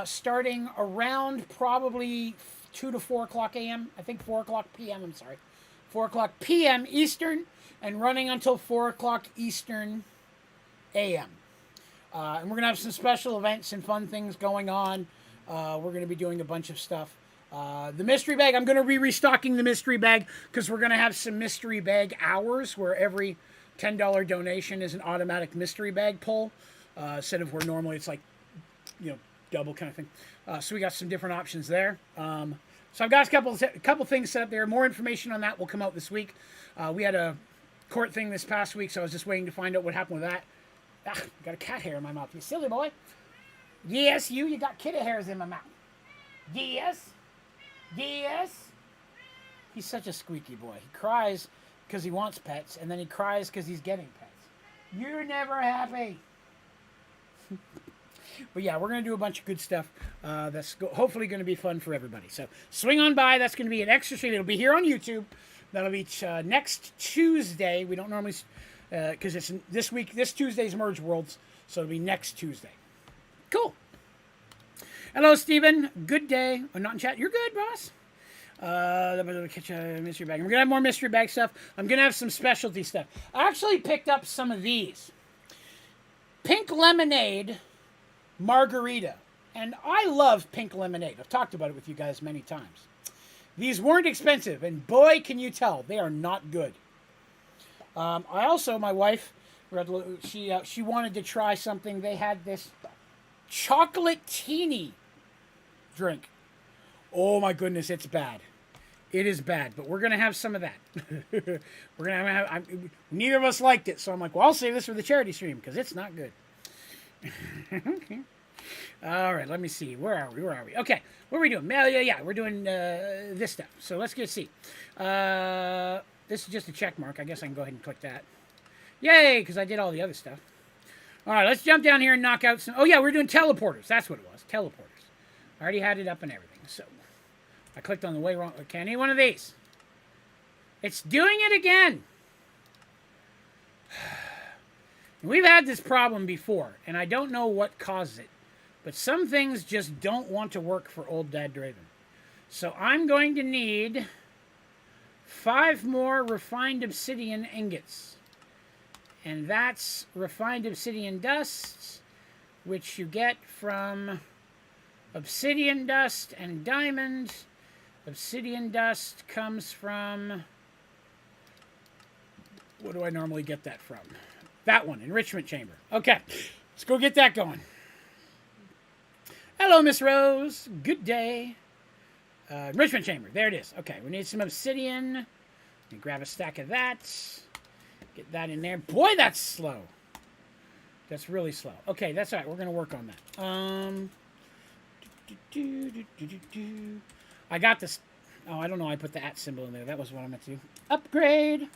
starting around probably 2 to 4 o'clock a.m. I think 4 o'clock p.m., I'm sorry. 4 o'clock p.m. Eastern, and running until 4 o'clock Eastern a.m. And we're going to have some special events and fun things going on. We're going to be doing a bunch of stuff. The mystery bag, I'm going to be restocking the mystery bag because we're going to have some mystery bag hours where every $10 donation is an automatic mystery bag pull instead of where normally it's like, double kind of thing. So we got some different options there. So I've got a couple things set up there. More information on that will come out this week. We had a court thing this past week, so I was just waiting to find out what happened with that. Got a cat hair in my mouth. You silly boy. Yes, you got kitty hairs in my mouth. Yes. He's such a squeaky boy. He cries because he wants pets, and then he cries because he's getting pets. You're never happy. But yeah, we're going to do a bunch of good stuff that's hopefully going to be fun for everybody. So swing on by. That's going to be an extra stream. It'll be here on YouTube. That'll be next Tuesday. We don't normally, because it's this Tuesday's Merge Worlds, so it'll be next Tuesday. Cool. Hello, Steven. Good day. Oh, not in chat. You're good, boss. Catch a mystery bag. We're going to have more mystery bag stuff. I'm going to have some specialty stuff. I actually picked up some of these. Pink lemonade margarita. And I love pink lemonade. I've talked about it with you guys many times. These weren't expensive, and boy, can you tell, they are not good. My wife, she wanted to try something. They had this chocolate teeny drink. Oh my goodness, it's bad. It is bad, but we're gonna have some of that. We're gonna have. Neither of us liked it, so I'm like, well, I'll save this for the charity stream because it's not good. Okay. All right, let me see. Where are we? Okay, what are we doing? Yeah, we're doing this stuff. So let's get see. This is just a check mark. I guess I can go ahead and click that. Yay, because I did all the other stuff. All right, let's jump down here and knock out some... Oh, yeah, we're doing teleporters. That's what it was, teleporters. I already had it up and everything, so... I clicked on the way wrong... Okay, I need one of these. It's doing it again! We've had this problem before, and I don't know what caused it, but some things just don't want to work for Old Dad Draven. So I'm going to need 5 more refined obsidian ingots. And that's refined obsidian dust, which you get from obsidian dust and diamond. Obsidian dust comes from... What do I normally get that from? That one, enrichment chamber. Okay, let's go get that going. Hello, Miss Rose. Good day. Enrichment chamber. There it is. Okay, we need some obsidian. Let me grab a stack of that. Get that in there. Boy, that's slow. That's really slow. Okay, that's all right. We're going to work on that. I got this. Oh, I don't know. I put the @ symbol in there. That was what I meant to do. Upgrade.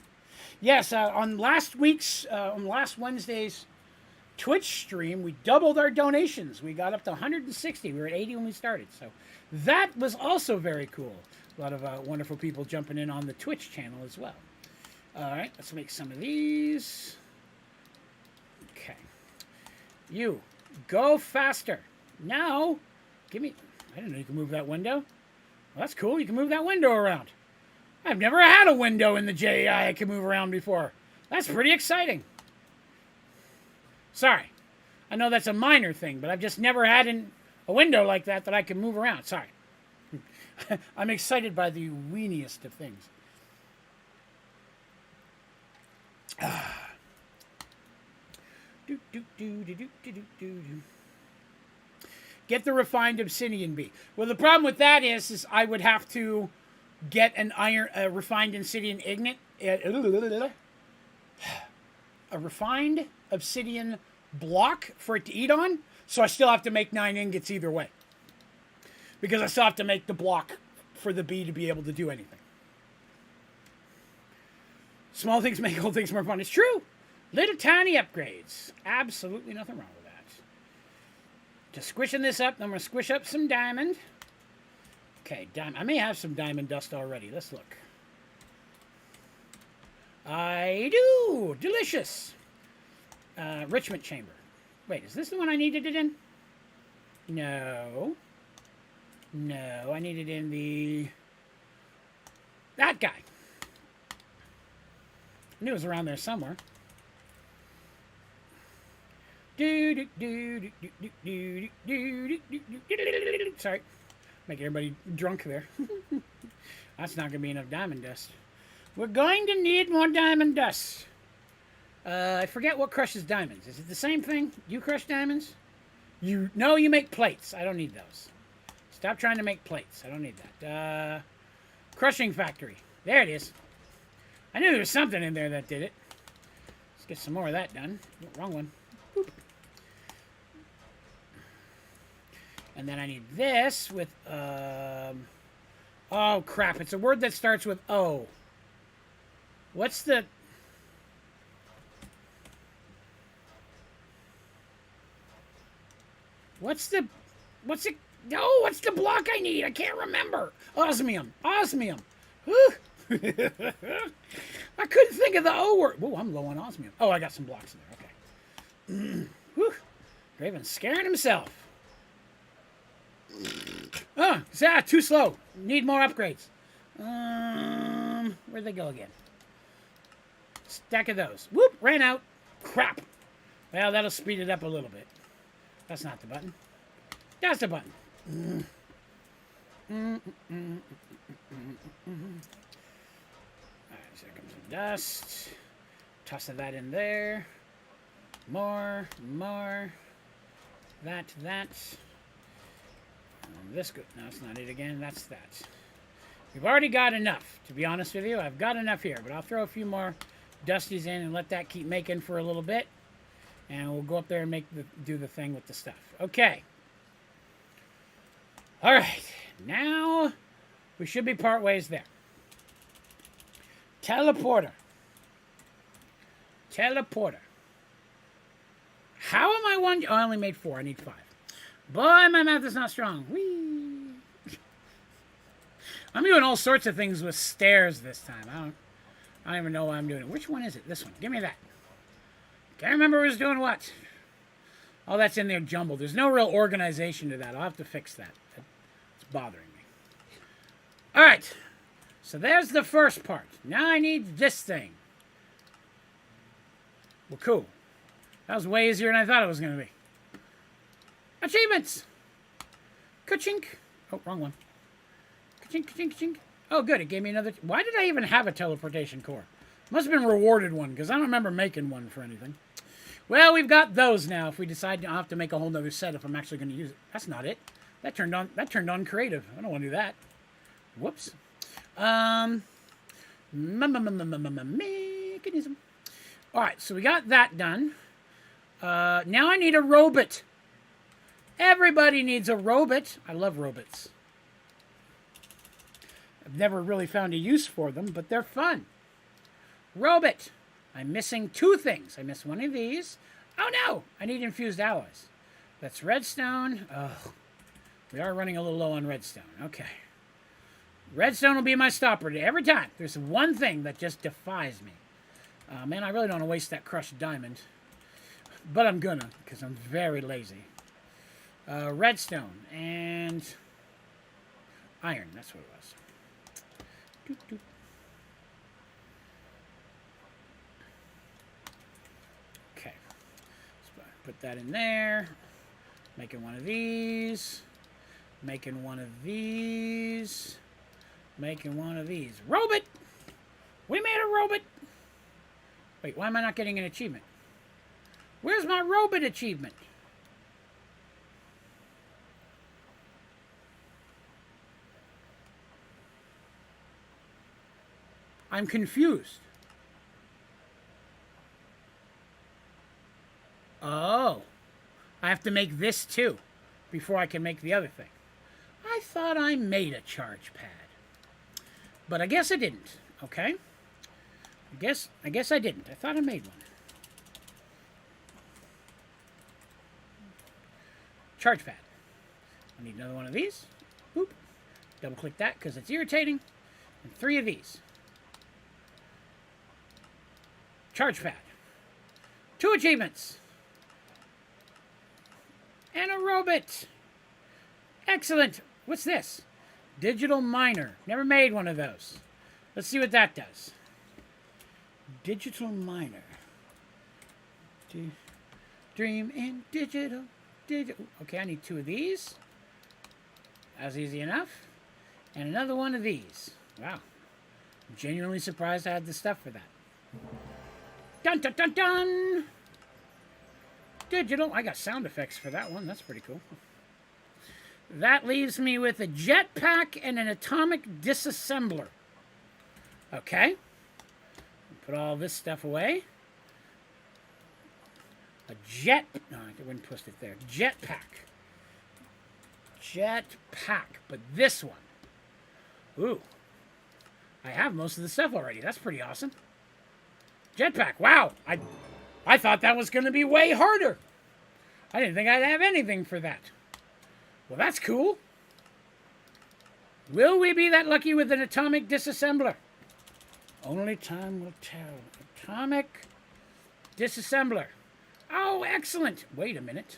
Yes, on last Wednesday's Twitch stream, we doubled our donations. We got up to 160. We were at 80 when we started. So that was also very cool. A lot of wonderful people jumping in on the Twitch channel as well. All right, let's make some of these. Okay. You, go faster. Now, give me... I didn't know you could move that window. Well, that's cool. You can move that window around. I've never had a window in the JEI I can move around before. That's pretty exciting. Sorry. I know that's a minor thing, but I've just never had a window like that I can move around. Sorry. I'm excited by the weeniest of things. Get the refined obsidian bee. Well, the problem with that is I would have to get a refined obsidian ingot, a refined obsidian block for it to eat on. So I still have to make 9 ingots either way, because I still have to make the block for the bee to be able to do anything. Small things make old things more fun. It's true. Little tiny upgrades. Absolutely nothing wrong with that. Just squishing this up. I'm going to squish up some diamond. Okay, I may have some diamond dust already. Let's look. I do. Delicious. Enrichment chamber. Wait, is this the one I needed it in? No. No, I need it in the... That guy. I knew it was around there somewhere. Sorry. Make everybody drunk there. That's not going to be enough diamond dust. We're going to need more diamond dust. I forget what crushes diamonds. Is it the same thing? You crush diamonds? No, you make plates. I don't need those. Stop trying to make plates. I don't need that. Crushing factory. There it is. I knew there was something in there that did it. Let's get some more of that done. Oh, wrong one. Boop. And then I need this with, oh, crap. It's a word that starts with O. What's the... What's the block I need? I can't remember. Osmium. Osmium. Whew. I couldn't think of the O word. Oh, I'm low on osmium. Oh, I got some blocks in there. Okay. Whew. Raven's scaring himself. Oh, too slow. Need more upgrades. Where'd they go again? Stack of those. Whoop, ran out. Crap. Well, that'll speed it up a little bit. That's not the button. That's the button. Alright, so here comes some dust. Toss that in there. More. That. This good. No, it's not it again. That's that. We've already got enough. To be honest with you, I've got enough here, but I'll throw a few more dusties in and let that keep making for a little bit. And we'll go up there and do the thing with the stuff. Okay. All right. Now we should be part ways there. Teleporter. How am I one? Oh, I only made 4. I need 5. Boy, my math is not strong. Whee! I'm doing all sorts of things with stairs this time. I don't even know why I'm doing it. Which one is it? This one. Give me that. Can't remember who's doing what. All that's in there jumbled. There's no real organization to that. I'll have to fix that. It's bothering me. All right. So there's the first part. Now I need this thing. Well, cool. That was way easier than I thought it was going to be. Achievements! Ka-chink. Oh, wrong one. Ka-chink, ka-chink, ka-chink. Oh, good. It gave me another... Why did I even have a teleportation core? Must have been rewarded one, because I don't remember making one for anything. Well, we've got those now. If we decide I'll have to make a whole nother set if I'm actually going to use it. That's not it. That turned on creative. I don't want to do that. Whoops. Mechanism. All right, so we got that done. Now I need a robot. Everybody needs a robot. I love robots. I've never really found a use for them, but they're fun. Robot. I'm missing two things. I missed one of these. Oh no! I need infused alloys. That's redstone. Oh, we are running a little low on redstone. Okay. Redstone will be my stopper every time. There's one thing that just defies me. Man, I really don't want to waste that crushed diamond. But I'm gonna, because I'm very lazy. Redstone and iron. That's what it was. Doop, doop. Okay. Let's put that in there. Making one of these. Making one of these. Making one of these. Robot! We made a robot! Wait, why am I not getting an achievement? Where's my robot achievement? I'm confused. Oh. I have to make this too before I can make the other thing. I thought I made a charge pad. But I guess I didn't. Okay. I guess I didn't. I thought I made one. Charge pad. I need another one of these. Boop. Double click that because it's irritating. And 3 of these. Charge pad. 2 achievements. And a robot. Excellent. What's this? Digital miner. Never made one of those. Let's see what that does. Digital miner. Dream in digital. Okay, I need 2 of these. That's easy enough. And another one of these. Wow. I'm genuinely surprised I had the stuff for that. Dun dun dun dun! Digital. I got sound effects for that one. That's pretty cool. That leaves me with a jetpack and an atomic disassembler. Okay. Put all this stuff away. A jet... No, I wouldn't twist it there. Jetpack. Jetpack. But this one. Ooh. I have most of the stuff already. That's pretty awesome. Jetpack. Wow. I thought that was going to be way harder. I didn't think I'd have anything for that. Well, that's cool. Will we be that lucky with an atomic disassembler? Only time will tell. Atomic disassembler. Oh, excellent. Wait a minute.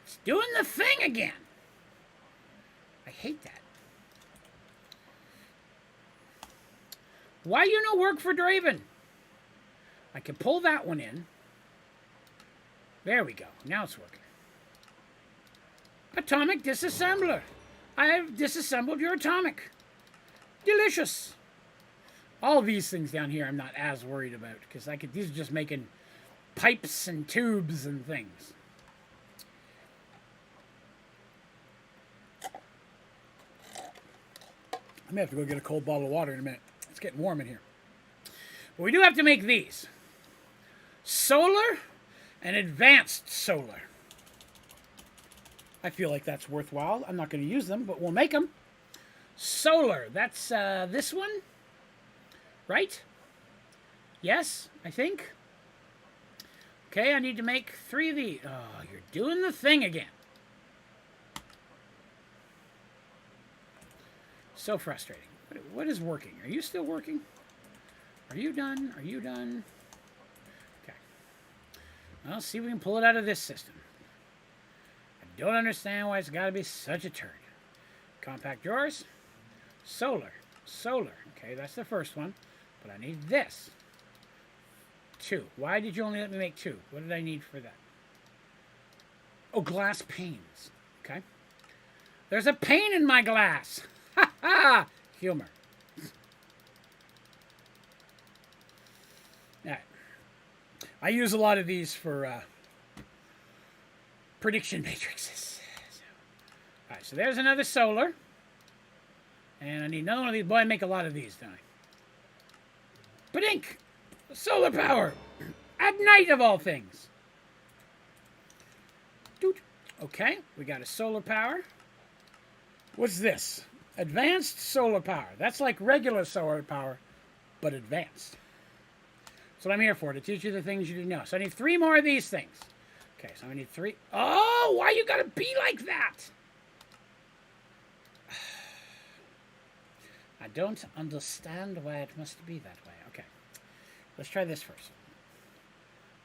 It's doing the thing again. I hate that. Why you no work for Draven? I can pull that one in. There we go. Now it's working. Atomic disassembler. I have disassembled your atomic. Delicious. All these things down here I'm not as worried about because these are just making pipes and tubes and things. I may have to go get a cold bottle of water in a minute. It's getting warm in here. But we do have to make these. Solar and advanced solar. I feel like that's worthwhile. I'm not going to use them, but we'll make them. Solar. That's this one. Right? Yes, I think. Okay, I need to make 3 of these. Oh, you're doing the thing again. So frustrating. What is working? Are you still working? Are you done? Are you done? Okay. Well, see if we can pull it out of this system. don't understand why it's got to be such a turd. Compact drawers. Solar. Solar. Okay, that's the first one. But I need this. 2. Why did you only let me make 2? What did I need for that? Oh, glass panes. Okay. There's a pane in my glass. Ha ha! Humor. Alright. I use a lot of these for prediction matrices. Alright, so there's another solar. And I need another one of these. Boy, I make a lot of these, don't I? But ink! Solar power! At night, of all things. Doot. Okay, we got a solar power. What's this? Advanced solar power. That's like regular solar power, but advanced. That's what I'm here for, to teach you the things you didn't know. So I need 3 more of these things. Okay, so I need 3. Oh, why you gotta be like that? I don't understand why it must be that way. Okay, let's try this first.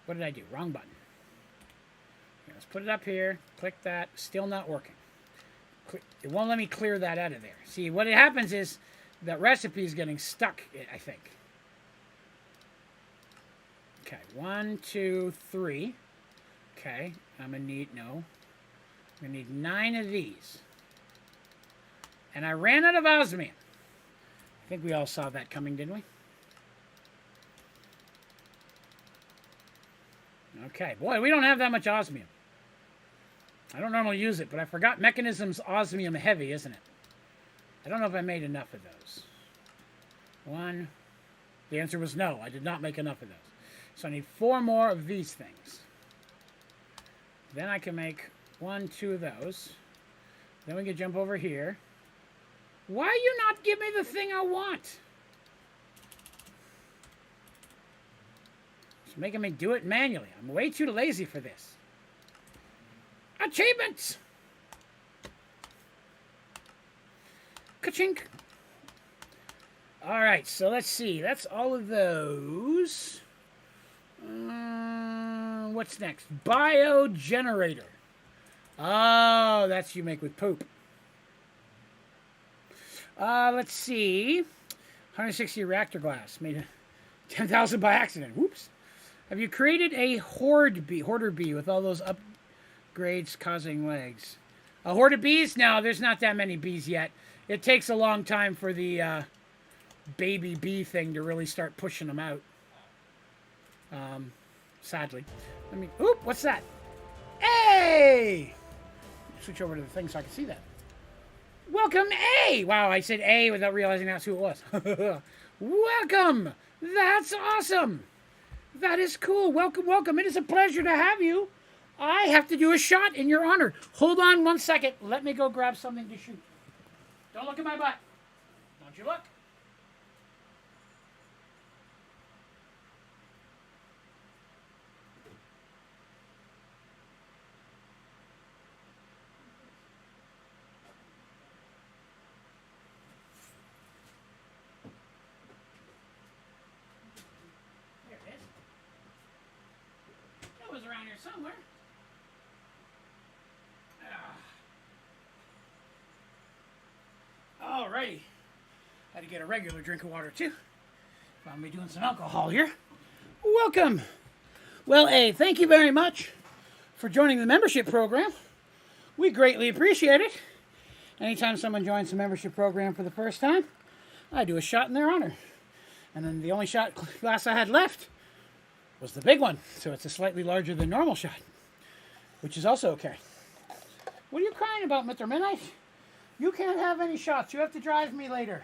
What did I do? Wrong button. Okay, let's put it up here. Click that. Still not working. It won't let me clear that out of there. See, what happens is that recipe is getting stuck, I think. Okay, 1, 2, 3. Okay, I'm going to need, no. I'm going to need 9 of these. And I ran out of osmium. I think we all saw that coming, didn't we? Okay, boy, we don't have that much osmium. I don't normally use it, but I forgot Mechanism's osmium heavy, isn't it? I don't know if I made enough of those. 1. The answer was no. I did not make enough of those. So I need 4 more of these things. Then I can make 1, 2 of those. Then we can jump over here. Why you not give me the thing I want? It's making me do it manually. I'm way too lazy for this. Achievements! Ka-chink! Alright, so let's see. That's all of those. What's next? Biogenerator. Oh, that's you make with poop. Let's see. 160 reactor glass. Made 10,000 by accident. Whoops. Have you created a hoarder bee with all those upgrades causing legs? A horde of bees? No, there's not that many bees yet. It takes a long time for the baby bee thing to really start pushing them out. Sadly. Let me... Oop, what's that? Hey! Switch over to the thing so I can see that. Welcome, A! Wow, I said A without realizing that's who it was. Welcome! That's awesome! That is cool. Welcome, welcome. It is a pleasure to have you. I have to do a shot in your honor. Hold on 1 second. Let me go grab something to shoot. Don't look at my butt. Don't you look. Around here somewhere. Alrighty. Had to get a regular drink of water too. Found me doing some alcohol here. Welcome. Well, A, thank you very much for joining the membership program. We greatly appreciate it. Anytime someone joins the membership program for the first time, I do a shot in their honor. And then the only shot glass I had left was the big one, so it's a slightly larger than normal shot, which is also okay. What are you crying about, Mr. Midnight? You can't have any shots. You have to drive me later.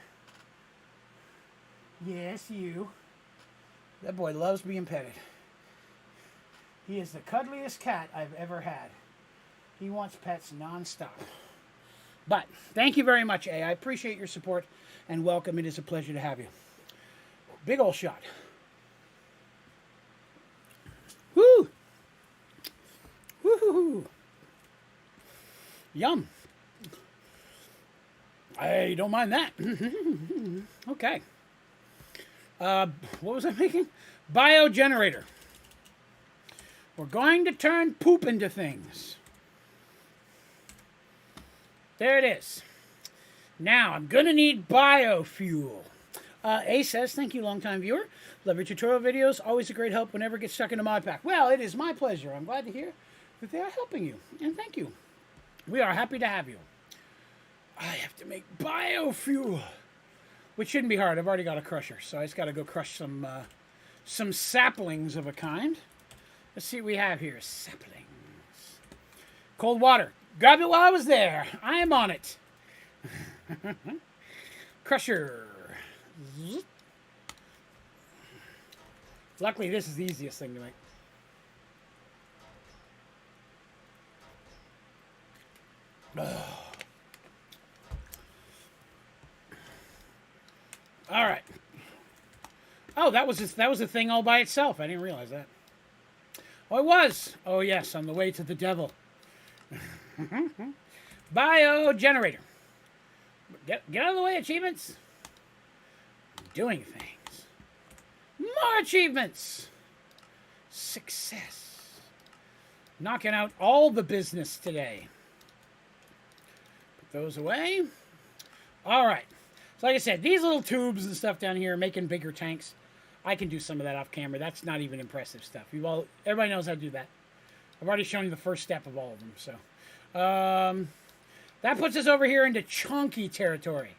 Yes, you. That boy loves being petted. He is the cuddliest cat I've ever had. He wants pets nonstop. But thank you very much, A. I appreciate your support and welcome. It is a pleasure to have you. Big ol' shot. Woo! Woo-hoo-hoo! Yum. I don't mind that. Okay. What was I making? Biogenerator. We're going to turn poop into things. There it is. Now, I'm going to need biofuel. A says, thank you, longtime viewer. Love your tutorial videos. Always a great help whenever it gets stuck into Modpack. Well, it is my pleasure. I'm glad to hear that they are helping you. And thank you. We are happy to have you. I have to make biofuel, which shouldn't be hard. I've already got a crusher, so I just got to go crush some saplings of a kind. Let's see what we have here. Saplings. Cold water. Grabbed it while I was there. I am on it. Crusher. Luckily, this is the easiest thing to make. All right. Oh, that was a thing all by itself. I didn't realize that. Oh, it was. Oh, yes, on the way to the devil. Bio generator. Get out of the way, achievements. Doing things. More achievements. Success. Knocking out all the business today. Put those away. All right. So like I said, these little tubes and stuff down here are making bigger tanks. I can do some of that off camera. That's not even impressive stuff. Everybody knows how to do that. I've already shown you the first step of all of them. So that puts us over here into chunky territory.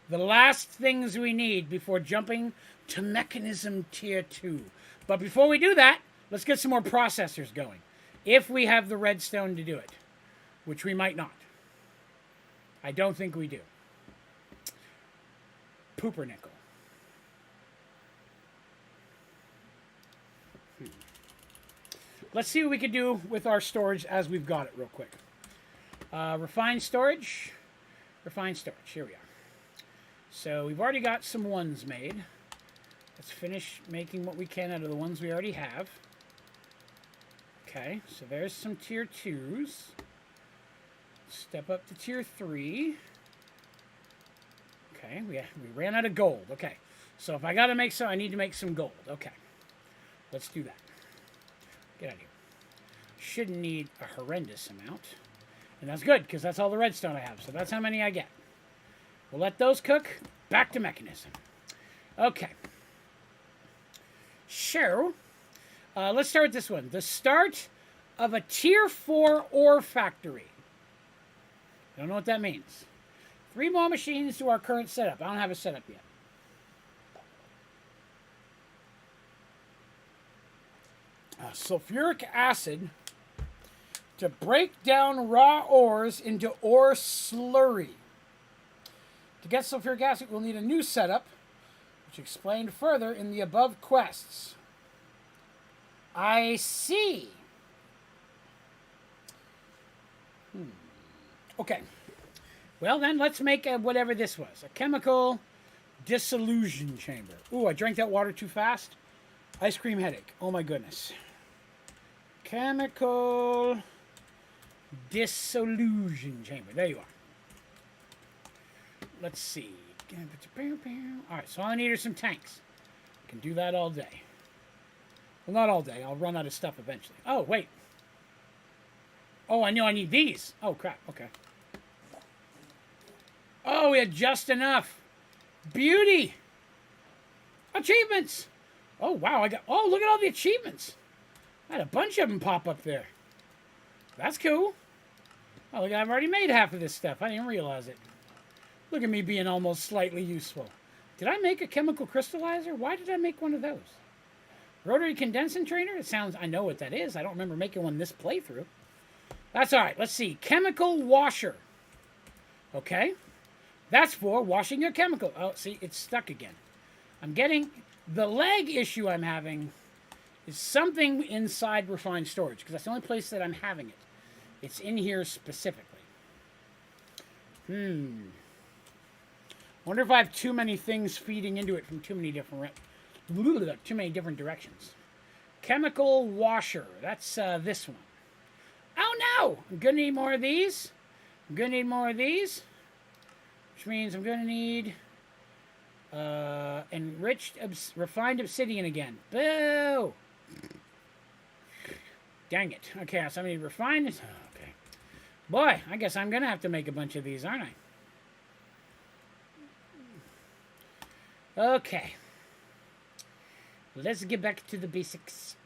The last things we need before jumping to mechanism tier 2. But before we do that, let's get some more processors going. If we have the redstone to do it, which we might not. I don't think we do. Poopernickel. Let's see what we can do with our storage as we've got it real quick. Refined storage. Refined storage. Here we are. So we've already got some ones made. Let's finish making what we can out of the ones we already have. Okay, so there's some tier 2s. Step up to tier 3. Okay, we ran out of gold. Okay, so if I got to make some, I need to make some gold. Okay, let's do that. Get out of here. Shouldn't need a horrendous amount. And that's good, because that's all the redstone I have. So that's how many I get. We'll let those cook. Back to mechanism. Okay. So, let's start with this one. The start of a tier 4 ore factory. I don't know what that means. 3 more machines to our current setup. I don't have a setup yet. Sulfuric acid to break down raw ores into ore slurry. To get sulfuric acid, we'll need a new setup, which explained further in the above quests. I see. Okay. Well, then, let's make whatever this was. A chemical dissolution chamber. Ooh, I drank that water too fast. Ice cream headache. Oh, my goodness. Chemical dissolution chamber. There you are. Let's see. All right, so all I need are some tanks. I can do that all day. Well, not all day. I'll run out of stuff eventually. Oh, wait. Oh, I know I need these. Oh, crap. Okay. Oh, we had just enough. Beauty. Achievements. Oh, wow. Oh, look at all the achievements. I had a bunch of them pop up there. That's cool. Oh, look, I've already made half of this stuff. I didn't realize it. Look at me being almost slightly useful. Did I make a chemical crystallizer? Why did I make one of those? Rotary condensing trainer? It sounds... I know what that is. I don't remember making one this playthrough. That's all right. Let's see. Chemical washer. Okay. That's for washing your chemical. Oh, see, it's stuck again. I'm getting... The leg issue I'm having is something inside refined storage, because that's the only place that I'm having it. It's in here specifically. Wonder if I have too many things feeding into it from too many different directions. Chemical washer. That's this one. Oh no! I'm gonna need more of these. I'm gonna need more of these. Which means I'm gonna need enriched, refined obsidian again. Boo! Dang it. Okay, so I need refined. Okay. Boy, I guess I'm going to have to make a bunch of these, aren't I? Okay. Let's get back to the basics.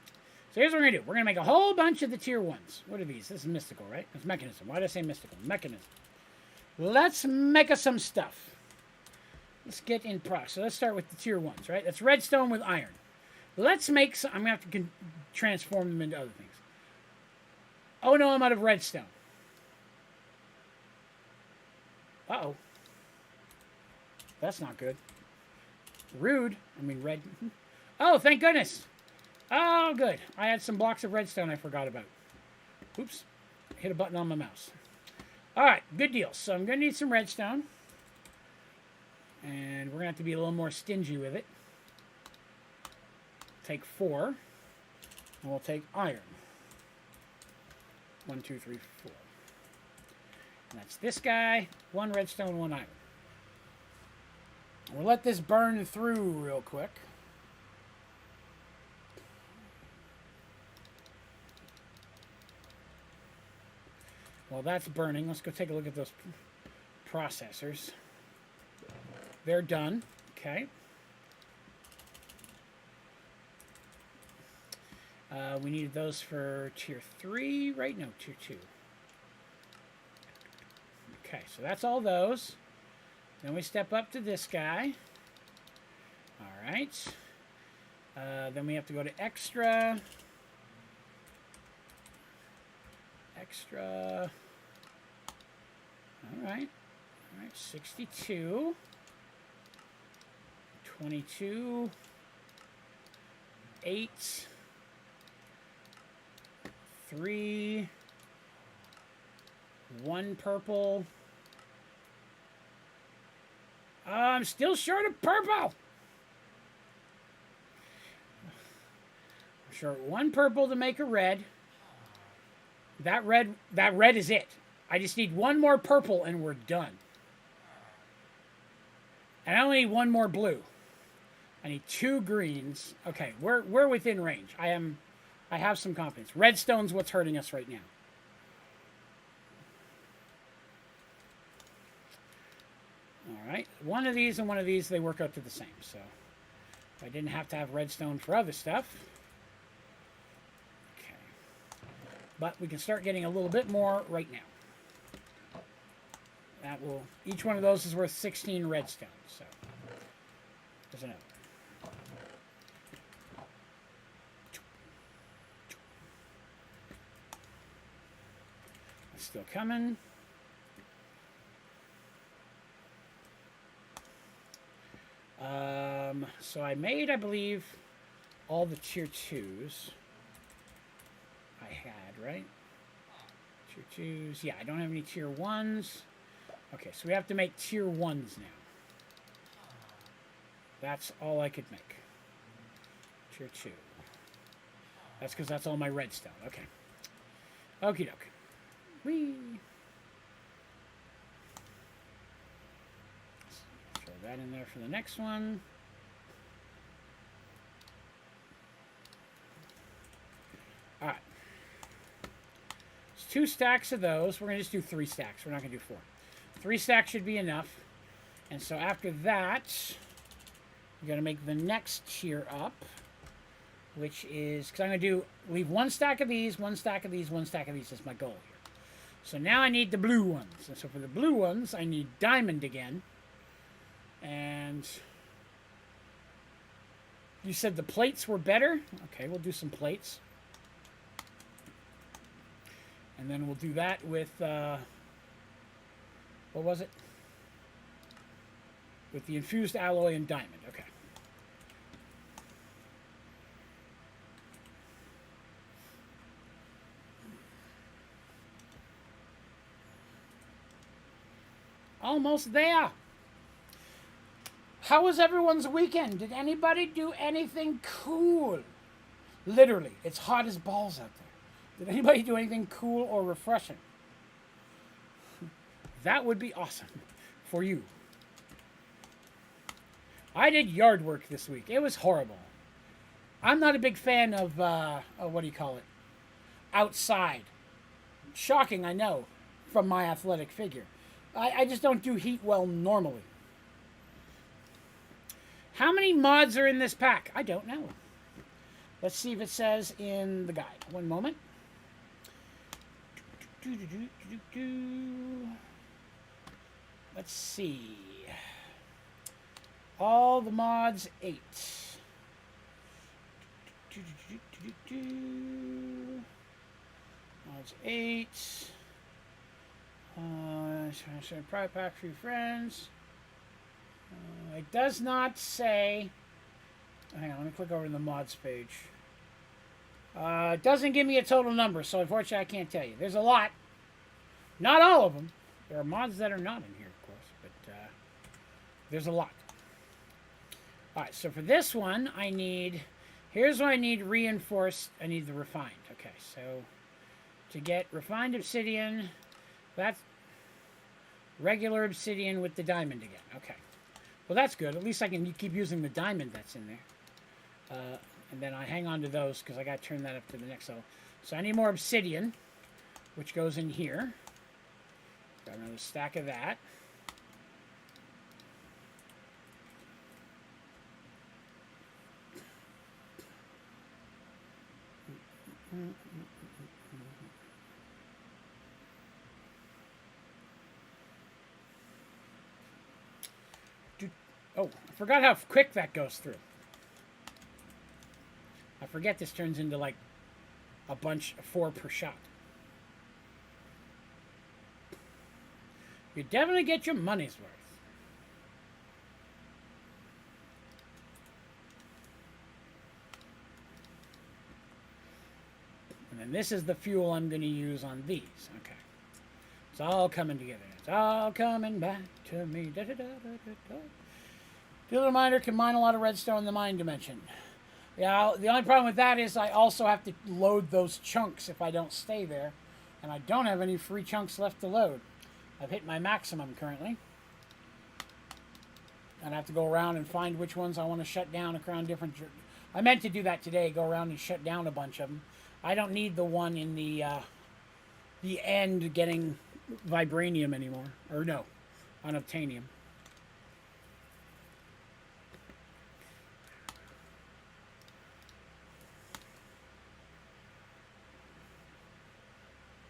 So here's what we're going to do. We're going to make a whole bunch of the tier 1s. What are these? This is mystical, right? It's mechanism. Why did I say mystical? Mechanism. Let's make us some stuff. Let's get in process. So let's start with the tier 1s, right? That's redstone with iron. Let's make some... I'm going to have to transform them into other things. Oh, no, I'm out of redstone. Uh-oh. That's not good. Rude. I mean, red. Oh, thank goodness. Oh, good. I had some blocks of redstone I forgot about. Oops. Hit a button on my mouse. All right, good deal. So I'm going to need some redstone. And we're going to have to be a little more stingy with it. Take 4. And we'll take iron. 1, 2, 3, 4. And that's this guy. 1 redstone, 1 iron. We'll let this burn through real quick. While that's burning, let's go take a look at those processors. They're done. Okay. We needed those for tier 3, right? No, tier 2. Okay, so that's all those. Then we step up to this guy. All right. Then we have to go to extra. Extra. All right. All right, 62. 22. 8. 3. 1 purple. I'm still short of purple. I'm short 1 purple to make a red. That red is it. I just need 1 more purple and we're done. And I only need 1 more blue. I need 2 greens. Okay, we're within range. I have some confidence. Redstone's what's hurting us right now. All right, one of these and one of these, they work out to the same. So I didn't have to have redstone for other stuff. Okay, but we can start getting a little bit more right now. That will, each one of those is worth 16 redstone. So there's another. It's still coming. So I made, I believe, all the tier 2s I had, right? Tier 2s. Yeah, I don't have any tier 1s. Okay, so we have to make tier 1s now. That's all I could make. Tier 2. That's because that's all my redstone. Okay. Okie doke. Whee! Throw that in there for the next one. Alright. It's 2 stacks of those. We're going to just do 3 stacks. We're not going to do 4. 3 stacks should be enough. And so after that, we're going to make the next tier up, which is, because I'm going to leave 1 stack of these, 1 stack of these, 1 stack of these is my goal here. So now I need the blue ones. And so for the blue ones, I need diamond again. And you said the plates were better? Okay, we'll do some plates. And then we'll do that with, what was it? With the infused alloy and diamond. Okay. Almost there. How was everyone's weekend? Did anybody do anything cool? Literally, it's hot as balls out there. Did anybody do anything cool or refreshing? That would be awesome for you. I did yard work this week. It was horrible. I'm not a big fan of, what do you call it? Outside. Shocking, I know. from my athletic figure. I just don't do heat well normally. How many mods are in this pack? I don't know. Let's see if it says in the guide. One moment. Let's see. All the mods, 8. Mods 8. Private pack for your friends. It does not say. Hang on, let me click over to the mods page. It doesn't give me a total number, so unfortunately I can't tell you. There's a lot. Not all of them. There are mods that are not in here, of course, but there's a lot. Alright, so for this one, I need... Here's what I need reinforced. I need the refined. Okay, so to get refined obsidian, that's regular obsidian with the diamond again. Okay. Well, that's good. At least I can keep using the diamond that's in there. And then I hang on to those because I got to turn that up to the next level. So I need more obsidian, which goes in here. Got another stack of that. Oh, I forgot how quick that goes through. I forget this turns into like a bunch of 4 per shot. You definitely get your money's worth. And then this is the fuel I'm going to use on these. Okay. It's all coming together. It's all coming back to me. Da, da, da, da, da, da. The other miner can mine a lot of redstone in the mine dimension. Yeah, the only problem with that is I also have to load those chunks if I don't stay there. And I don't have any free chunks left to load. I've hit my maximum currently. And I have to go around and find which ones I want to shut down around different... I meant to do that today, go around and shut down a bunch of them. I don't need the one in the end getting vibranium anymore. Or no, unobtainium.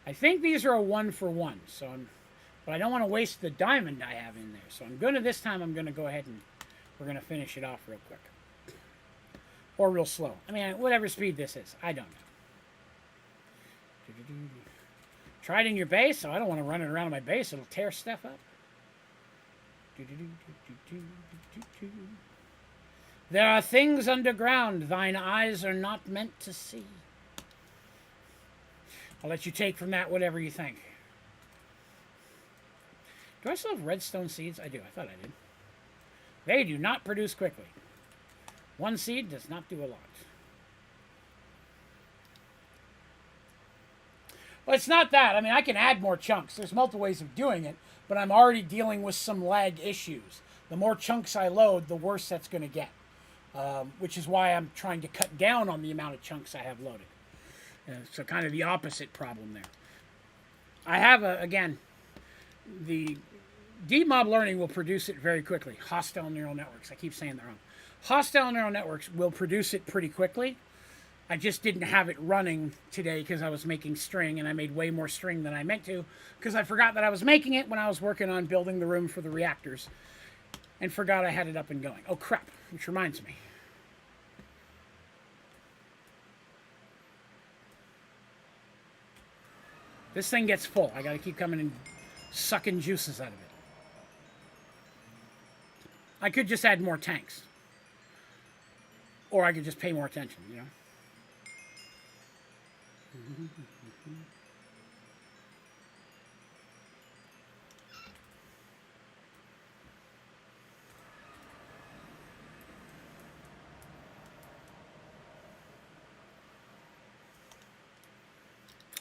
I think these are a 1-for-1, so but I don't want to waste the diamond I have in there. So this time I'm gonna go ahead and we're gonna finish it off real quick. Or real slow. I mean, whatever speed this is, I don't know. Try it in your base, so I don't want to run it around my base, it'll tear stuff up. There are things underground thine eyes are not meant to see. I'll let you take from that whatever you think. Do I still have redstone seeds? I do. I thought I did. They do not produce quickly. 1 seed does not do a lot. Well, it's not that. I mean, I can add more chunks. There's multiple ways of doing it, but I'm already dealing with some lag issues. The more chunks I load, the worse that's going to get, which is why I'm trying to cut down on the amount of chunks I have loaded. So kind of the opposite problem there. I have, again, the deep mob learning will produce it very quickly. Hostile neural networks. I keep saying that wrong. Hostile neural networks will produce it pretty quickly. I just didn't have it running today because I was making string, and I made way more string than I meant to because I forgot that I was making it when I was working on building the room for the reactors and forgot I had it up and going. Oh, crap, which reminds me. This thing gets full. I got to keep coming and sucking juices out of it. I could just add more tanks. Or I could just pay more attention, you know.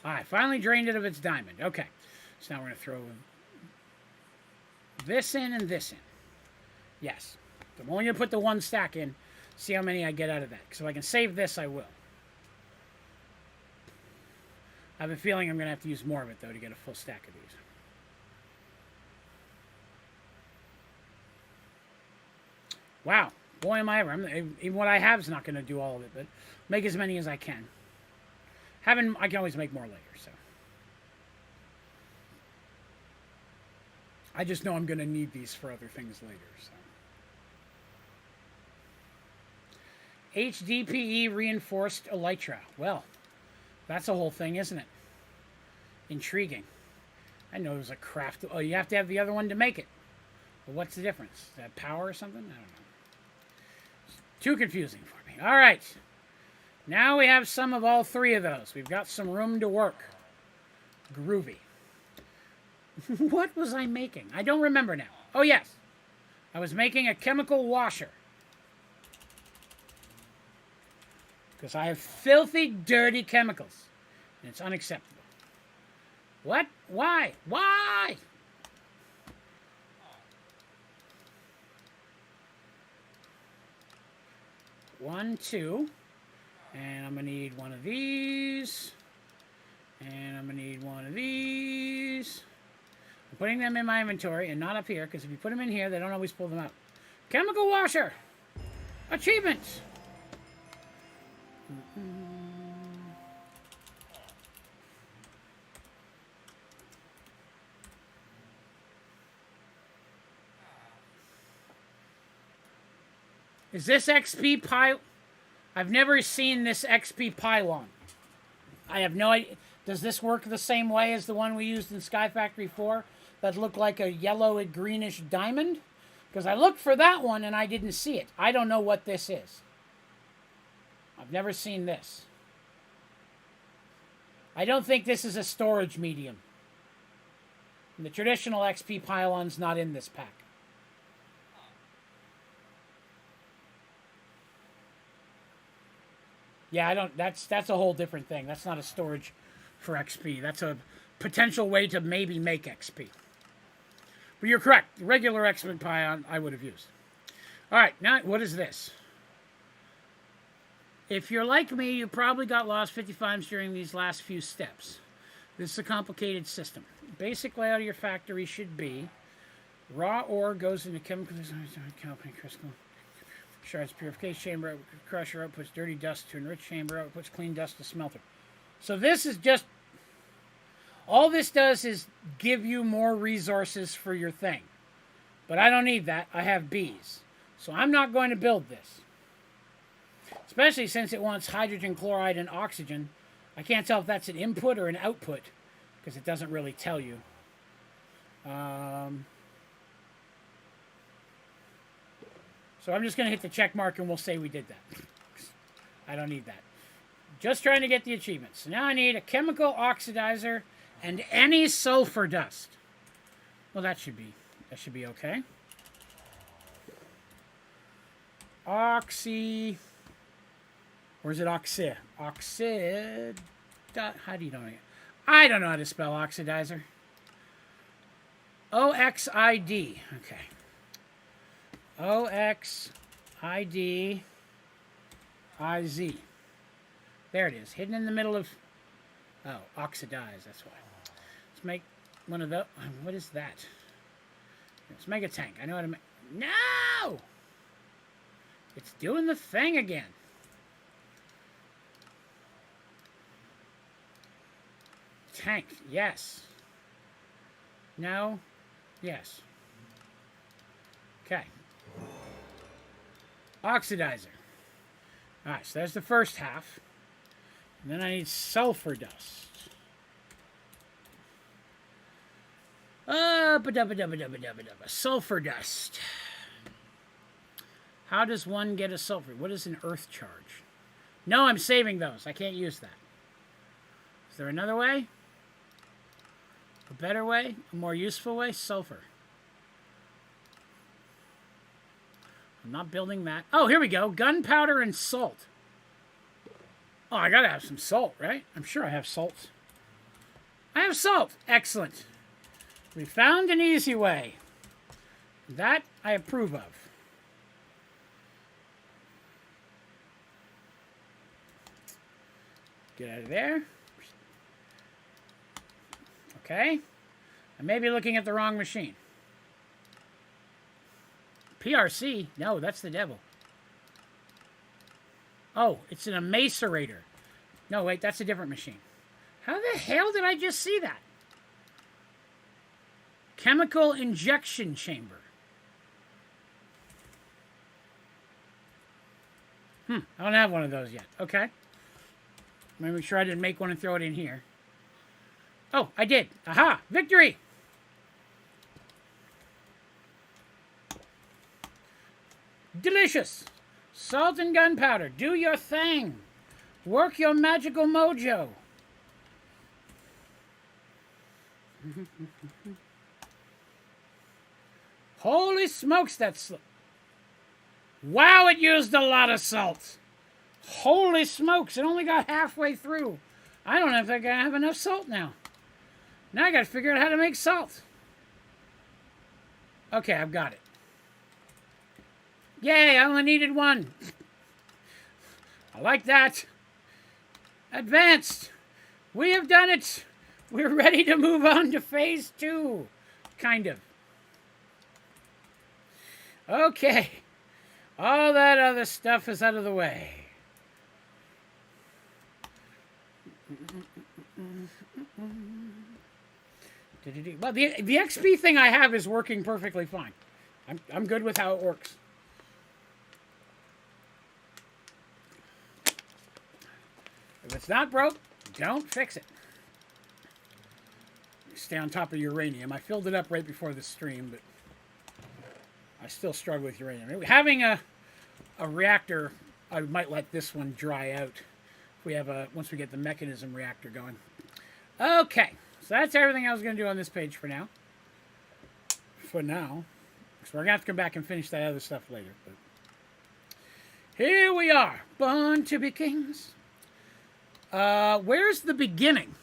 Alright, finally drained it of its diamond. Okay. So now we're going to throw this in and this in. Yes. I'm only going to put the 1 stack in. See how many I get out of that. So if I can save this, I will. I have a feeling I'm going to have to use more of it, though, to get a full stack of these. Wow. Boy, am I ever. Even what I have is not going to do all of it, but make as many as I can. I can always make more later, so. I just know I'm going to need these for other things later, so. HDPE reinforced elytra. Well, that's a whole thing, isn't it? Intriguing. I know there's a craft. Oh, you have to have the other one to make it. But what's the difference? Is that power or something? I don't know. It's too confusing for me. All right. Now we have some of all three of those. We've got some room to work. Groovy. What was I making? I don't remember now. Oh, yes. I was making a chemical washer. Because I have filthy, dirty chemicals. And it's unacceptable. What? Why? Why? One, two. And I'm going to need one of these. And I'm going to need one of these. I'm putting them in my inventory and not up here, because if you put them in here, they don't always pull them out. Chemical washer! Achievements! Is this XP pile? I've never seen this XP pylon. I have no idea. Does this work the same way as the one we used in Sky Factory 4 that looked like a yellow greenish diamond? Because I looked for that one and I didn't see it. I don't know what this is. I've never seen this. I don't think this is a storage medium. And the traditional XP pylon's not in this pack. Yeah, I don't. That's a whole different thing. That's not a storage for XP. That's a potential way to maybe make XP. But you're correct. The regular XP pylon I would have used. All right, now what is this? If you're like me, you probably got lost 50 times during these last few steps. This is a complicated system. Basic layout of your factory should be raw ore goes into chemical crystal. Shards purification chamber, crusher outputs dirty dust to enrich chamber, outputs clean dust to smelter. So this is just, all this does is give you more resources for your thing. But I don't need that. I have bees. So I'm not going to build this. Especially since it wants hydrogen, chloride, and oxygen. I can't tell if that's an input or an output, because it doesn't really tell you. So I'm just going to hit the check mark and we'll say we did that. I don't need that. Just trying to get the achievements. So now I need a chemical oxidizer and any sulfur dust. Well, that should be okay. Oxy. Or is it oxy? Oxid. How do you know it? I don't know how to spell oxidizer. O-X-I-D. Okay. O-X-I-D-I-Z. There it is. Hidden in the middle of... Oh, oxidize. That's why. Let's make one of those. What is that? Let's make a tank. I know how to make... No! It's doing the thing again. Tank. Yes. No. Yes. Okay. Oxidizer. Alright, so there's the first half. And then I need sulfur dust. Sulfur dust. How does one get a sulfur? What is an earth charge? No, I'm saving those. I can't use that. Is there another way? A better way? A more useful way? Sulfur. I'm not building that. Oh, here we go. Gunpowder and salt. Oh, I gotta have some salt, right? I'm sure I have salt. I have salt. Excellent. We found an easy way. That I approve of. Get out of there. Okay. I may be looking at the wrong machine. PRC? No, that's the devil. Oh, it's an emacerator. No, wait, that's a different machine. How the hell did I just see that? Chemical injection chamber. I don't have one of those yet. Okay. Let me make sure I didn't make one and throw it in here. Oh, I did. Aha! Victory! Delicious! Salt and gunpowder. Do your thing. Work your magical mojo. Holy smokes, that's... Wow, it used a lot of salt. Holy smokes, it only got halfway through. I don't know if I have enough salt now. Now I gotta figure out how to make salt. Okay, I've got it. Yay, I only needed one. I like that. Advanced. We have done it. We're ready to move on to phase 2. Kind of. Okay. All that other stuff is out of the way. Well, the XP thing I have is working perfectly fine. I'm good with how it works. If it's not broke, don't fix it. Stay on top of uranium. I filled it up right before the stream, but I still struggle with uranium. Having a reactor, I might let this one dry out. If we have once we get the mechanism reactor going. Okay, so that's everything I was going to do on this page for now. For now, because we're going to have to come back and finish that other stuff later. But here we are, born to be kings. Where's the beginning?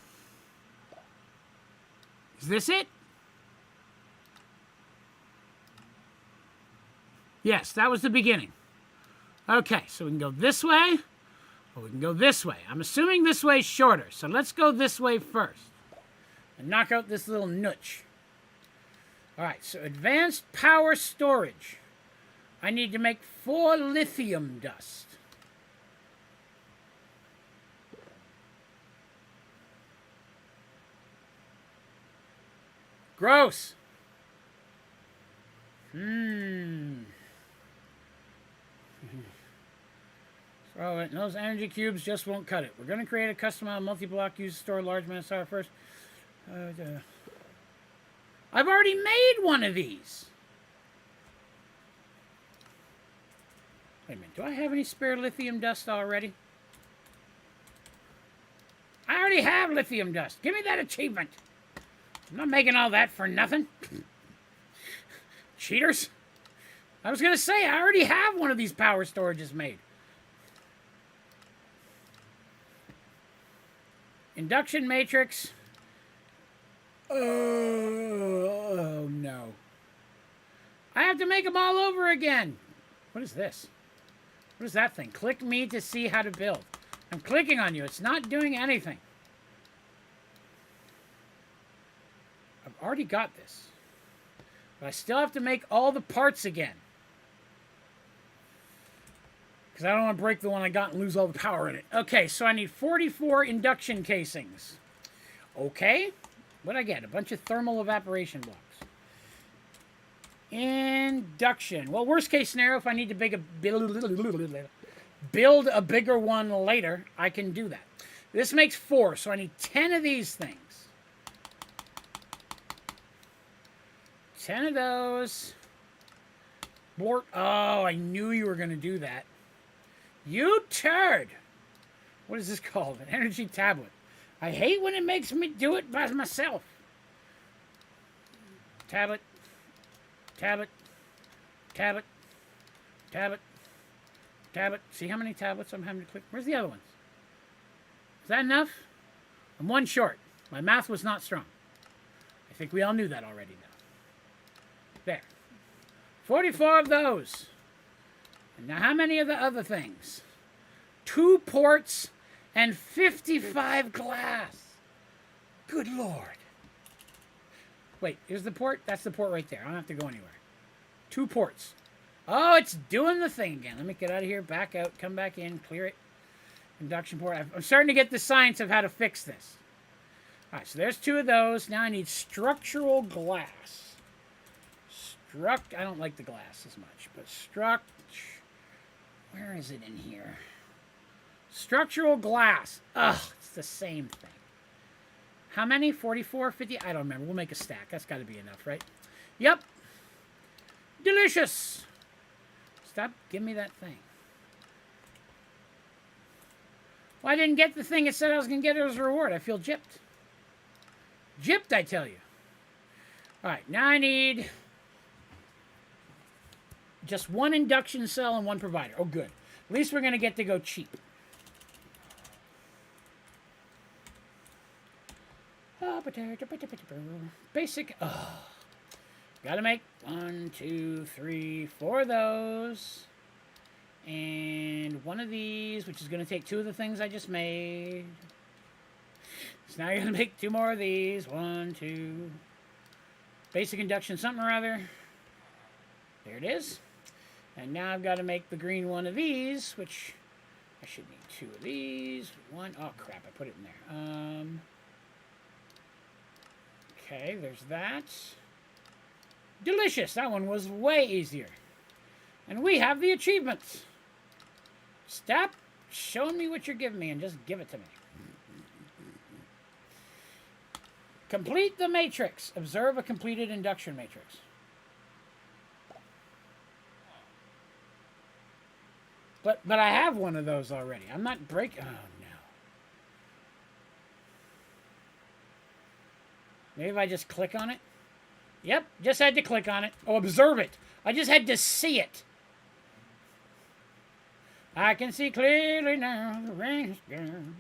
Is this it? Yes, that was the beginning. Okay, so we can go this way, or we can go this way. I'm assuming this way is shorter, so let's go this way first. And knock out this little nooch. Alright, so advanced power storage. I need to make 4 lithium dust. Gross. Throw it. Those energy cubes just won't cut it. We're going to create a custom multi-block used to store a large amount of power first. I've already made one of these. Wait a minute. Do I have any spare lithium dust already? I already have lithium dust. Give me that achievement. I'm not making all that for nothing. Cheaters. I was going to say, I already have one of these power storages made. Induction matrix. Oh, no. I have to make them all over again. What is this? What is that thing? Click me to see how to build. I'm clicking on you. It's not doing anything. I've already got this. But I still have to make all the parts again. Because I don't want to break the one I got and lose all the power in it. Okay, so I need 44 induction casings. Okay. What'd I get? A bunch of thermal evaporation blocks. Induction. Well, worst case scenario, if I need to build a bigger one later, I can do that. This makes 4, so I need 10 of these things. 10 of those. Oh, I knew you were going to do that. You turd! What is this called? An energy tablet. I hate when it makes me do it by myself. Tablet. Tablet. Tablet. Tablet. Tablet. See how many tablets I'm having to click? Where's the other ones? Is that enough? I'm 1 short. My math was not strong. I think we all knew that already, though. There. 44 of those. And now how many of the other things? 2 ports and 55 glass. Good Lord. Wait, here's the port? That's the port right there. I don't have to go anywhere. 2 ports. Oh, it's doing the thing again. Let me get out of here, back out, come back in, clear it. Induction port. I'm starting to get the science of how to fix this. All right, so there's 2 of those. Now I need structural glass. I don't like the glass as much, but where is it in here? Structural glass. Ugh, it's the same thing. How many? 44, 50? I don't remember. We'll make a stack. That's got to be enough, right? Yep. Delicious. Stop. Give me that thing. Well, I didn't get the thing it said I was going to get as a reward. I feel gypped. Gypped, I tell you. All right, now I need just 1 induction cell and 1 provider. Oh, good. At least we're going to get to go cheap. Basic. Oh. Gotta make 1, 2, 3, 4 of those. And 1 of these, which is going to take 2 of the things I just made. So now you're going to make 2 more of these. 1, 2. Basic induction something or other. There it is. And now I've got to make the green 1 of these, which I should need 2 of these. 1. Oh, crap. I put it in there. Okay, there's that. Delicious. That one was way easier. And we have the achievements. Stop showing me what you're giving me and just give it to me. Complete the matrix. Observe a completed induction matrix. But I have 1 of those already. I'm not breaking... Oh, no. Maybe if I just click on it? Yep, just had to click on it. Oh, observe it. I just had to see it. I can see clearly now. The rain is gone.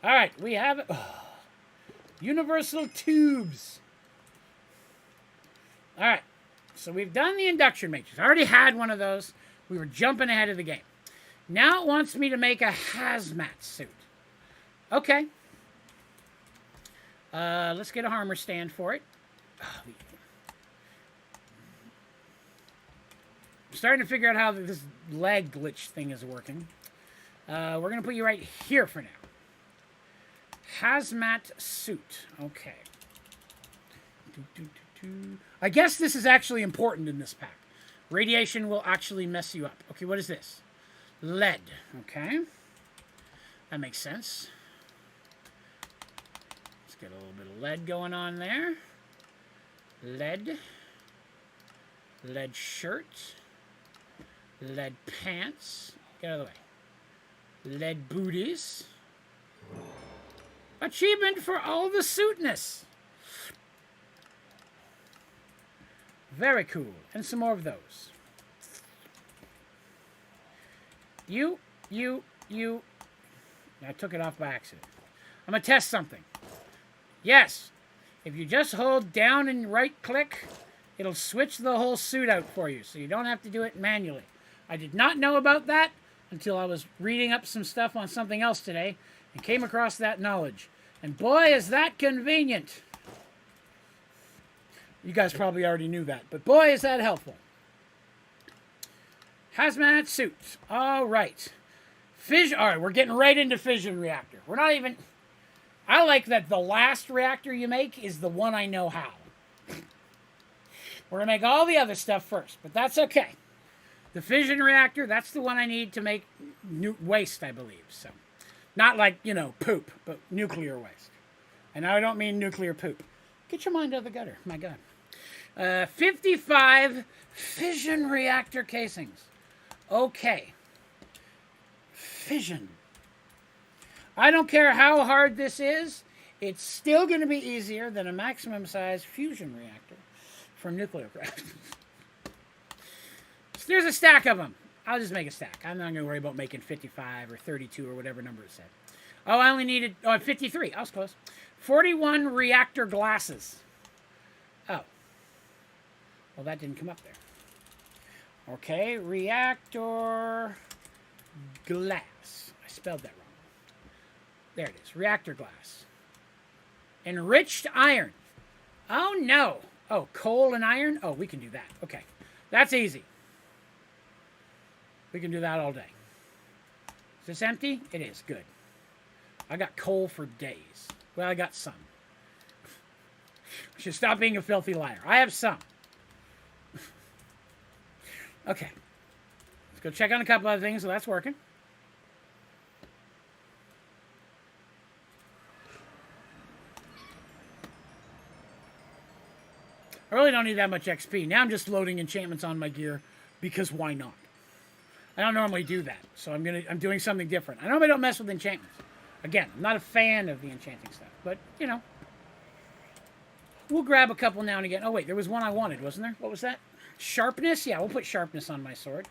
All right, we have it. Oh, universal tubes. All right, so we've done the induction matrix. I already had 1 of those. We were jumping ahead of the game. Now it wants me to make a hazmat suit. Okay. Let's get a armor stand for it. Oh, I'm starting to figure out how this lag glitch thing is working. We're going to put you right here for now. Hazmat suit. Okay. I guess this is actually important in this pack. Radiation will actually mess you up. Okay, what is this? Lead. Okay. That makes sense. Let's get a little bit of lead going on there. Lead. Lead shirt. Lead pants. Get out of the way. Lead booties. Achievement for all the suitness. Very cool. And some more of those. You. I took it off by accident. I'm going to test something. Yes. If you just hold down and right click, it'll switch the whole suit out for you, so you don't have to do it manually. I did not know about that until I was reading up some stuff on something else today and came across that knowledge. And boy, is that convenient. You guys probably already knew that, but boy, is that helpful. Hazmat suits. All right. Fission. All right, we're getting right into fission reactor. We're not even... I like that the last reactor you make is the one I know how. We're going to make all the other stuff first, but that's okay. The fission reactor, that's the one I need to make waste, I believe. So, not like, poop, but nuclear waste. And I don't mean nuclear poop. Get your mind out of the gutter. My God. 55 fission reactor casings. Okay. Fission. I don't care how hard this is. It's still going to be easier than a maximum size fusion reactor from nuclear craft. So there's a stack of them. I'll just make a stack. I'm not going to worry about making 55 or 32 or whatever number it said. Oh, I only needed 53. I was close. 41 reactor glasses. Oh. Well, that didn't come up there. Okay, reactor glass. I spelled that wrong. There it is. Reactor glass. Enriched iron. Oh, no. Oh, coal and iron? Oh, we can do that. Okay. That's easy. We can do that all day. Is this empty? It is. Good. I got coal for days. Well, I got some. I should stop being a filthy liar. I have some. Okay. Let's go check on a couple other things, so that's working. I really don't need that much XP. Now I'm just loading enchantments on my gear because why not? I don't normally do that, so I'm doing something different. I normally don't mess with enchantments. Again, I'm not a fan of the enchanting stuff, but you know, we'll grab a couple now and again. Oh wait, there was one I wanted, wasn't there? What was that? Sharpness? Yeah, we'll put sharpness on my sword.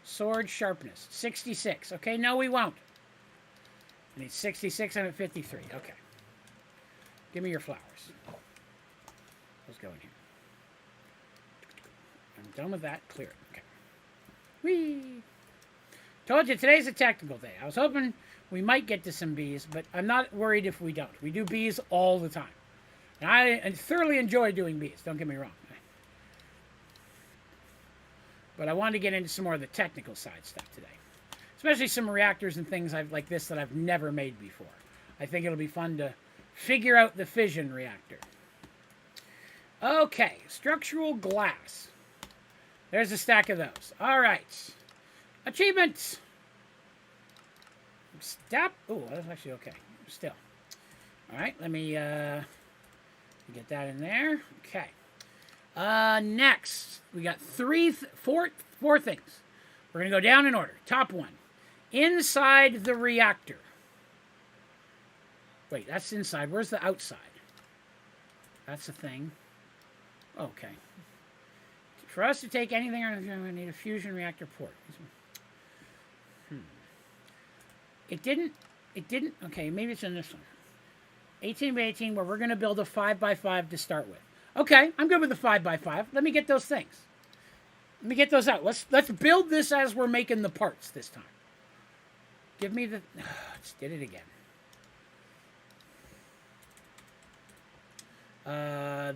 Sword sharpness, 66. Okay, no, we won't. I need 66. I'm at 53. Okay. Give me your flowers. Let's go in here. I'm done with that. Clear it. Okay. Whee! Told you, today's a technical day. I was hoping we might get to some bees, but I'm not worried if we don't. We do bees all the time. And I thoroughly enjoy doing bees, don't get me wrong. But I wanted to get into some more of the technical side stuff today. Especially some reactors and things like this that I've never made before. I think it'll be fun to figure out the fission reactor. Okay, structural glass. There's a stack of those. All right. Achievements. Stop. Oh, that's actually okay. Still. All right, let me get that in there. Okay. Next, we got four things. We're going to go down in order. Top one. Inside the reactor. Wait, that's inside. Where's the outside? That's the thing. Okay. For us to take anything, we need a fusion reactor port. It didn't, okay, maybe it's in this one. 18 by 18, where we're going to build a 5 by 5 to start with. Okay, I'm good with the 5 by 5. Let me get those things. Let me get those out. Let's build this as we're making the parts this time. Give me the... Just did it again.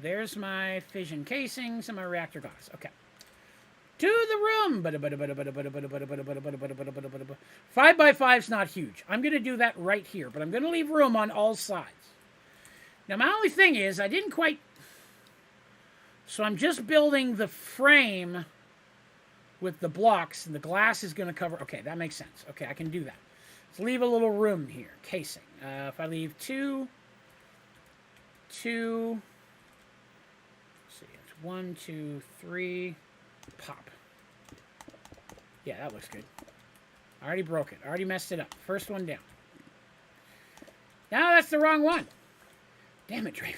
There's my fission casings and my reactor glass. Okay. To the room. 5 by 5's not huge. I'm going to do that right here, but I'm going to leave room on all sides. Now, my only thing is, I didn't quite... So I'm just building the frame with the blocks, and the glass is going to cover... Okay, that makes sense. Okay, I can do that. Let's leave a little room here. Casing. If I leave two... Let's see, it's 1, 2, 3... Pop. Yeah, that looks good. I already broke it. I already messed it up. First one down. Now that's the wrong one. Damn it, Draven.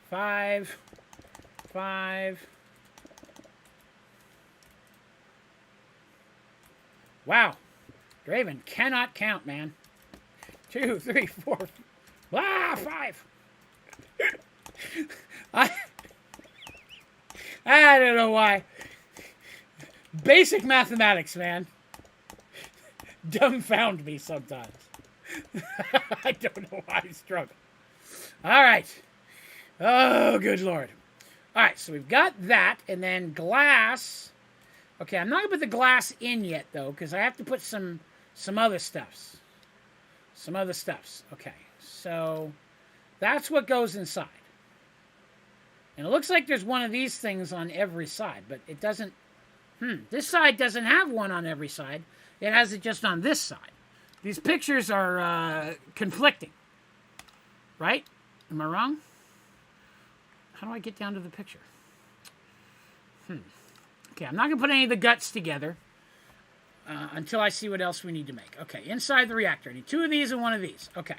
5... 5. Wow. Draven cannot count, man. 2, 3, 4. 5. I don't know why. Basic mathematics, man. Dumbfound me sometimes. I don't know why I struggle. All right. Oh, good Lord. All right, so we've got that, and then glass. Okay, I'm not going to put the glass in yet, though, because I have to put some other stuffs. Some other stuffs. Okay, so that's what goes inside. And it looks like there's one of these things on every side, but it doesn't... This side doesn't have one on every side. It has it just on this side. These pictures are conflicting. Right? Am I wrong? How do I get down to the picture? Okay, I'm not going to put any of the guts together until I see what else we need to make. Okay, inside the reactor. I need 2 of these and 1 of these. Okay.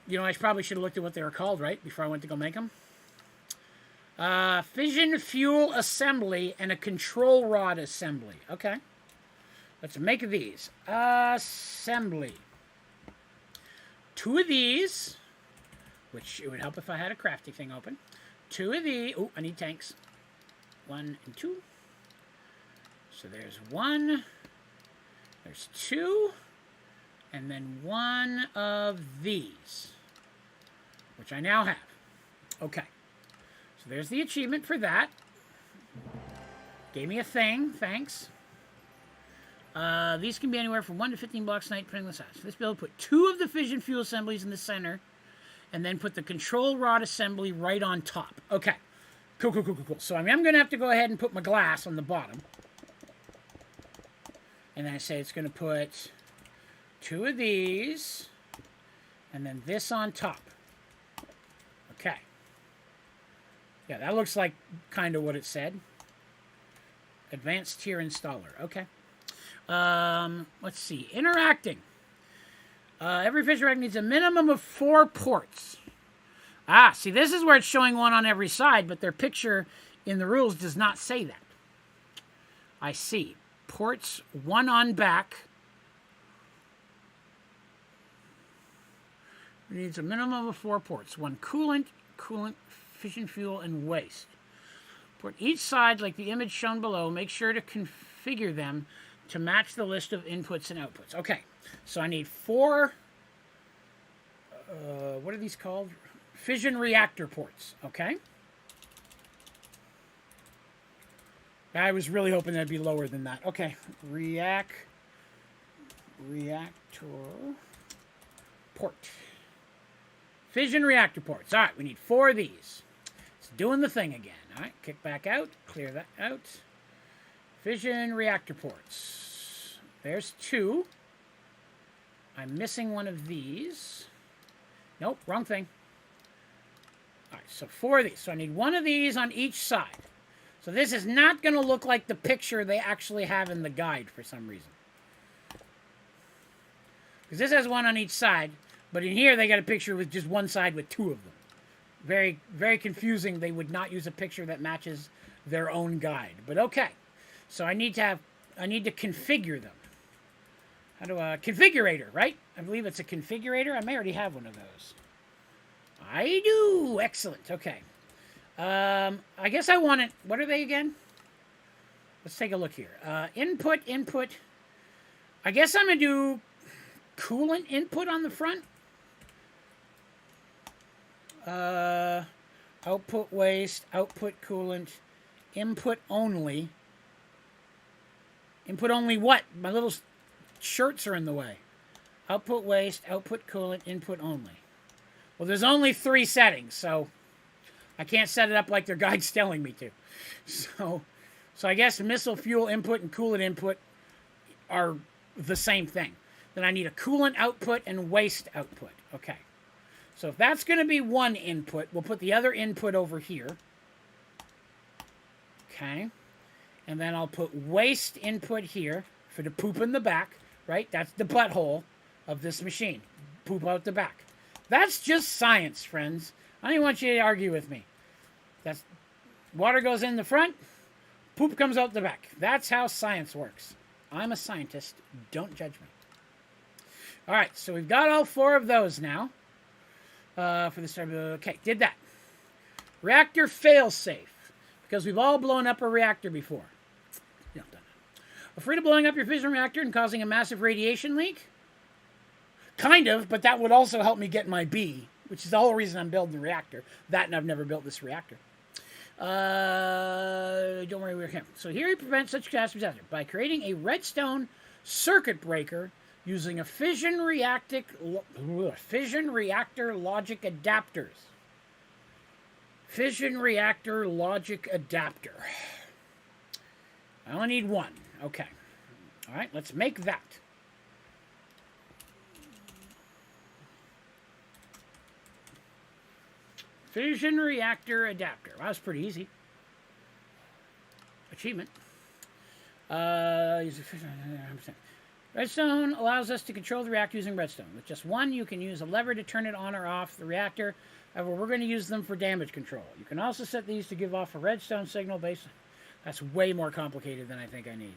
You know, I probably should have looked at what they were called, right? Before I went to go make them. Fission fuel assembly and a control rod assembly. Okay. Let's make these. Assembly. 2 of these... Which it would help if I had a crafty thing open. 2 of these. Oh, I need tanks. 1 and 2. So there's 1. There's 2. And then 1 of these. Which I now have. Okay. So there's the achievement for that. Gave me a thing. Thanks. These can be anywhere from 1 to 15 blocks a night, depending on the size. This build put 2 of the fission fuel assemblies in the center, and then put the control rod assembly right on top. Okay. Cool. So I'm going to have to go ahead and put my glass on the bottom. And then I say it's going to put 2 of these, and then this on top. Okay. Yeah, that looks like kind of what it said. Advanced tier installer. Okay. Let's see. Interacting. Every Fission rack needs a minimum of 4 ports. Ah, see, this is where it's showing 1 on every side, but their picture in the rules does not say that. I see. Ports 1 on back. It needs a minimum of 4 ports. 1 coolant, fission fuel, and waste. Port each side like the image shown below. Make sure to configure them to match the list of inputs and outputs. Okay, so I need 4, what are these called? Fission reactor ports, okay? I was really hoping that'd be lower than that. Okay, reactor port. Fission reactor ports. All right, we need 4 of these. It's doing the thing again. All right, kick back out, clear that out. Fission reactor ports. There's 2. I'm missing 1 of these. Nope, wrong thing. All right, so 4 of these. So I need 1 of these on each side. So this is not going to look like the picture they actually have in the guide for some reason. Because this has 1 on each side, but in here they got a picture with just 1 side with 2 of them. Very, very confusing. They would not use a picture that matches their own guide. But okay. So I need to configure them. How do I... Configurator, right? I believe it's a configurator. I may already have 1 of those. I do. Excellent. Okay. I guess I want it. What are they again? Let's take a look here. Input. I guess I'm going to do coolant input on the front. Output waste, output coolant, input only. Input only what? My little shirts are in the way. Output waste, output coolant, input only. Well, there's only 3 settings, so I can't set it up like their guide's telling me to. So I guess missile fuel input and coolant input are the same thing. Then I need a coolant output and waste output. Okay. So if that's going to be 1 input, we'll put the other input over here. Okay. And then I'll put waste input here for the poop in the back, right? That's the butthole of this machine. Poop out the back. That's just science, friends. I don't even want you to argue with me. That's water goes in the front, poop comes out the back. That's how science works. I'm a scientist. Don't judge me. All right, so we've got all 4 of those now. For this time, okay, did that. Reactor failsafe, because we've all blown up a reactor before. You know, done that. Afraid of blowing up your fission reactor and causing a massive radiation leak? Kind of, but that would also help me get my B, which is the whole reason I'm building the reactor. That and I've never built this reactor. Don't worry, we're here. So here you prevent such catastrophes disaster by creating a redstone circuit breaker using a fission reactor logic adapters. Fission reactor logic adapter. I only need 1. Okay. All right, let's make that. Fission reactor adapter. Well, that was pretty easy. Achievement. Use a fission. Redstone allows us to control the reactor using redstone. With just 1, you can use a lever to turn it on or off the reactor. However, we're going to use them for damage control. You can also set these to give off a redstone signal based... That's way more complicated than I think I need.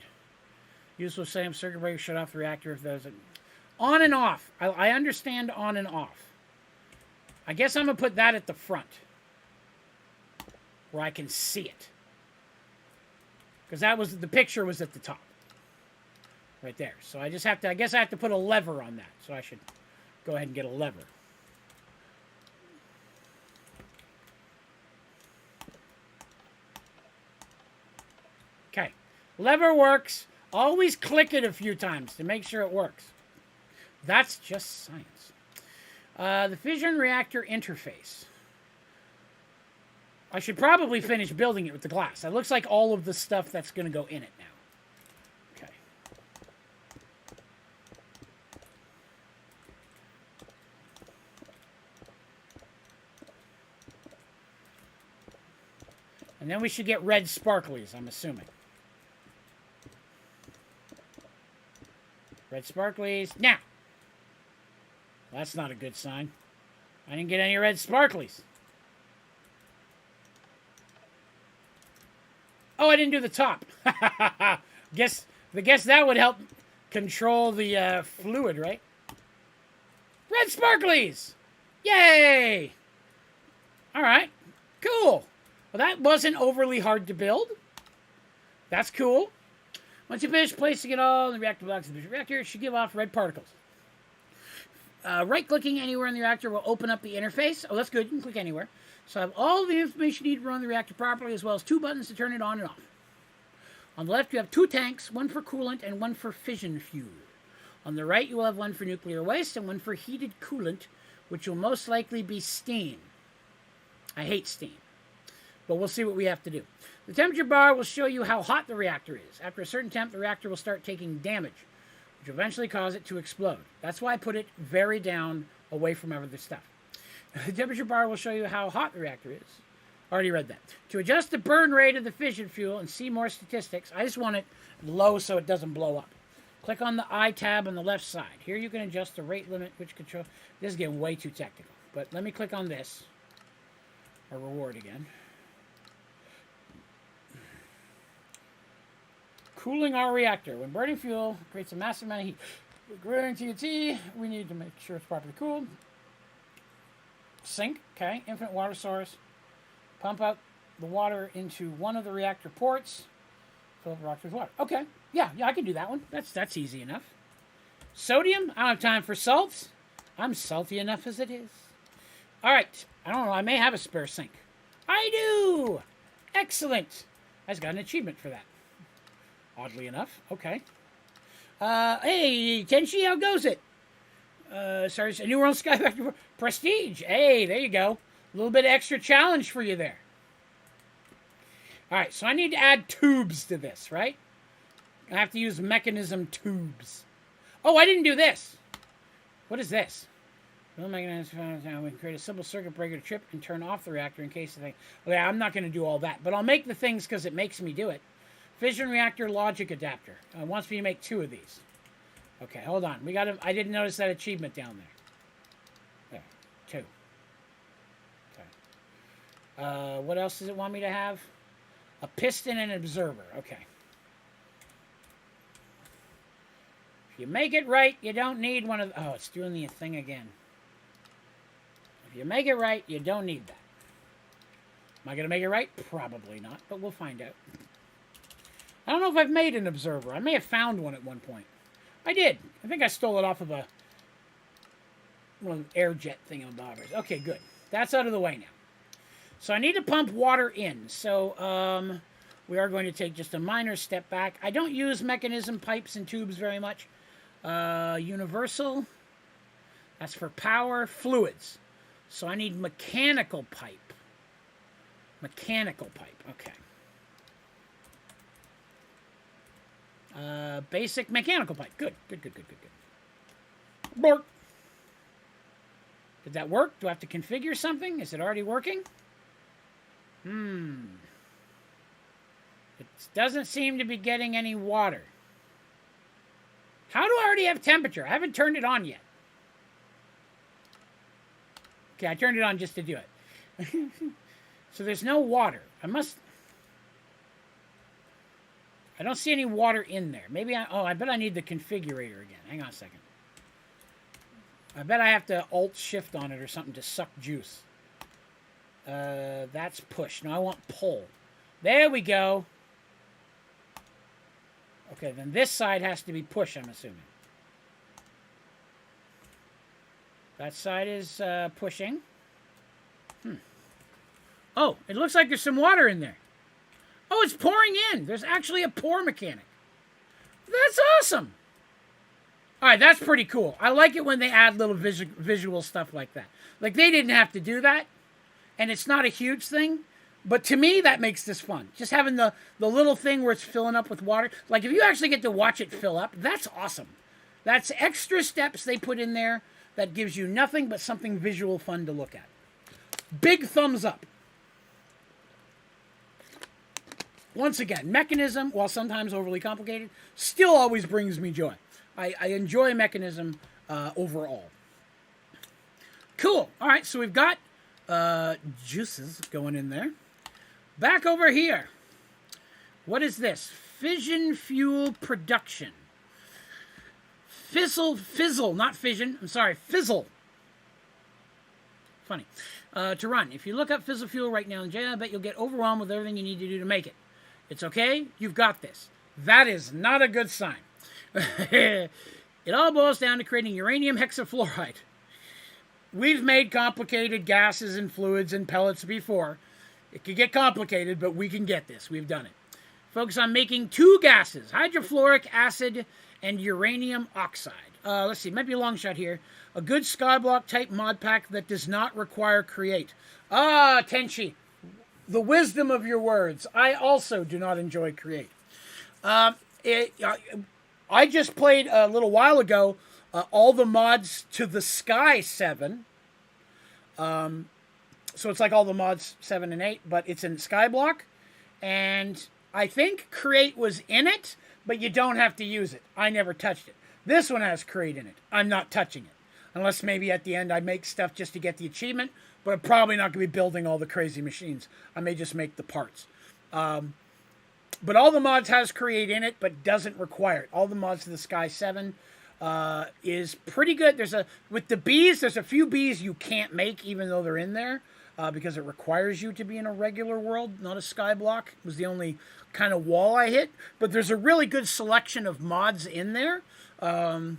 Useful same circuit breaker shut off the reactor if there's a... On and off. I understand on and off. I guess I'm going to put that at the front. Where I can see it. Because that was... The picture was at the top. Right there. So I just have to... I guess I have to put a lever on that. So I should go ahead and get a lever. Okay. Lever works. Always click it a few times to make sure it works. That's just science. The fission reactor interface. I should probably finish building it with the glass. It looks like all of the stuff that's going to go in it now. Okay. And then we should get red sparklies, I'm assuming. Red sparklies. Now! Well, that's not a good sign. I didn't get any red sparklies. Oh, I didn't do the top. guess that would help control the fluid, right? Red sparklies! Yay! All right. Cool. Well, that wasn't overly hard to build. That's cool. Once you finish placing it all in the reactor blocks of the reactor, it should give off red particles. Right-clicking anywhere in the reactor will open up the interface. Oh, that's good. You can click anywhere. So I have all the information you need to run the reactor properly, as well as 2 buttons to turn it on and off. On the left, you have 2 tanks, one for coolant and one for fission fuel. On the right, you will have one for nuclear waste and one for heated coolant, which will most likely be steam. I hate steam, but we'll see what we have to do. The temperature bar will show you how hot the reactor is. After a certain temp, the reactor will start taking damage, which will eventually cause it to explode. That's why I put it very down away from other stuff. The temperature bar will show you how hot the reactor is. Already read that. To adjust the burn rate of the fission fuel and see more statistics, I just want it low so it doesn't blow up. Click on the I tab on the left side. Here you can adjust the rate limit, which control... This is getting way too technical. But let me click on this. Or reward again. Cooling our reactor. When burning fuel creates a massive amount of heat. With growing TNT, we need to make sure it's properly cooled. Sink, okay. Infinite water source. Pump out the water into one of the reactor ports. Fill up the reactor with water. Okay. Yeah, I can do that one. That's easy enough. Sodium, I don't have time for salts. I'm salty enough as it is. All right. I don't know. I may have a spare sink. I do! Excellent. I just got an achievement for that. Oddly enough. Okay. Hey, Tenshi, how goes it? Sorry, a New World Sky Factor Prestige. Hey, there you go. A little bit of extra challenge for you there. All right, so I need to add tubes to this, right? I have to use mechanism tubes. Oh, I didn't do this. What is this? We can create a simple circuit breaker to trip and turn off the reactor in case of thing. Okay, I'm not going to do all that, but I'll make the things because it makes me do it. Fission reactor logic adapter. It wants me to make 2 of these. Okay, hold on. I didn't notice that achievement down there. There, 2. Okay. What else does it want me to have? A piston and an observer. Okay. If you make it right, you don't need one of... Oh, it's doing the thing again. If you make it right, you don't need that. Am I going to make it right? Probably not, but we'll find out. I don't know if I've made an observer. I may have found one at one point. I did. I think I stole it off of one of the air jet thingamabobbers. Okay, good. That's out of the way now. So I need to pump water in. So we are going to take just a minor step back. I don't use mechanism pipes and tubes very much. Universal. That's for power. Fluids. So I need mechanical pipe. Mechanical pipe. Okay. Basic mechanical pipe. Good. Bork. Did that work? Do I have to configure something? Is it already working? It doesn't seem to be getting any water. How do I already have temperature? I haven't turned it on yet. Okay, I turned it on just to do it. So there's no water. I don't see any water in there. Maybe I bet I need the configurator again. Hang on a second. I bet I have to Alt-Shift on it or something to suck juice. That's push. No, I want pull. There we go. Okay, then this side has to be push, I'm assuming. That side is pushing. Oh, it looks like there's some water in there. Oh, it's pouring in. There's actually a pour mechanic. That's awesome. All right, that's pretty cool. I like it when they add little visual stuff like that. Like, they didn't have to do that, and it's not a huge thing, but to me, that makes this fun. Just having the little thing where it's filling up with water. Like, if you actually get to watch it fill up, that's awesome. That's extra steps they put in there that gives you nothing but something visual fun to look at. Big thumbs up. Once again, mechanism, while sometimes overly complicated, still always brings me joy. I enjoy mechanism overall. Cool. All right, so we've got juices going in there. Back over here. What is this? Fission fuel production. Fizzle, not fission. I'm sorry, fizzle. Funny. To run. If you look up fizzle fuel right now in jail, I bet you'll get overwhelmed with everything you need to do to make it. It's okay. You've got this. That is not a good sign. It all boils down to creating uranium hexafluoride. We've made complicated gases and fluids and pellets before. It can get complicated, but we can get this. We've done it. Focus on making two gases, hydrofluoric acid and uranium oxide. Let's see, might be a long shot here. A good skyblock type mod pack that does not require create. Ah, Tenchi, the wisdom of your words. I also do not enjoy create. I just played a little while ago all the mods to the Sky 7. So it's like all the mods 7 and 8, but it's in Skyblock. And I think Create was in it, but you don't have to use it. I never touched it. This one has Create in it. I'm not touching it. Unless maybe at the end I make stuff just to get the achievement, but I'm probably not going to be building all the crazy machines. I may just make the parts. But all the mods has Create in it, but doesn't require it. All the mods to the Sky 7 is pretty good. With the bees, there's a few bees you can't make even though they're in there because it requires you to be in a regular world, not a sky block. It was the only kind of wall I hit. But there's a really good selection of mods in there. A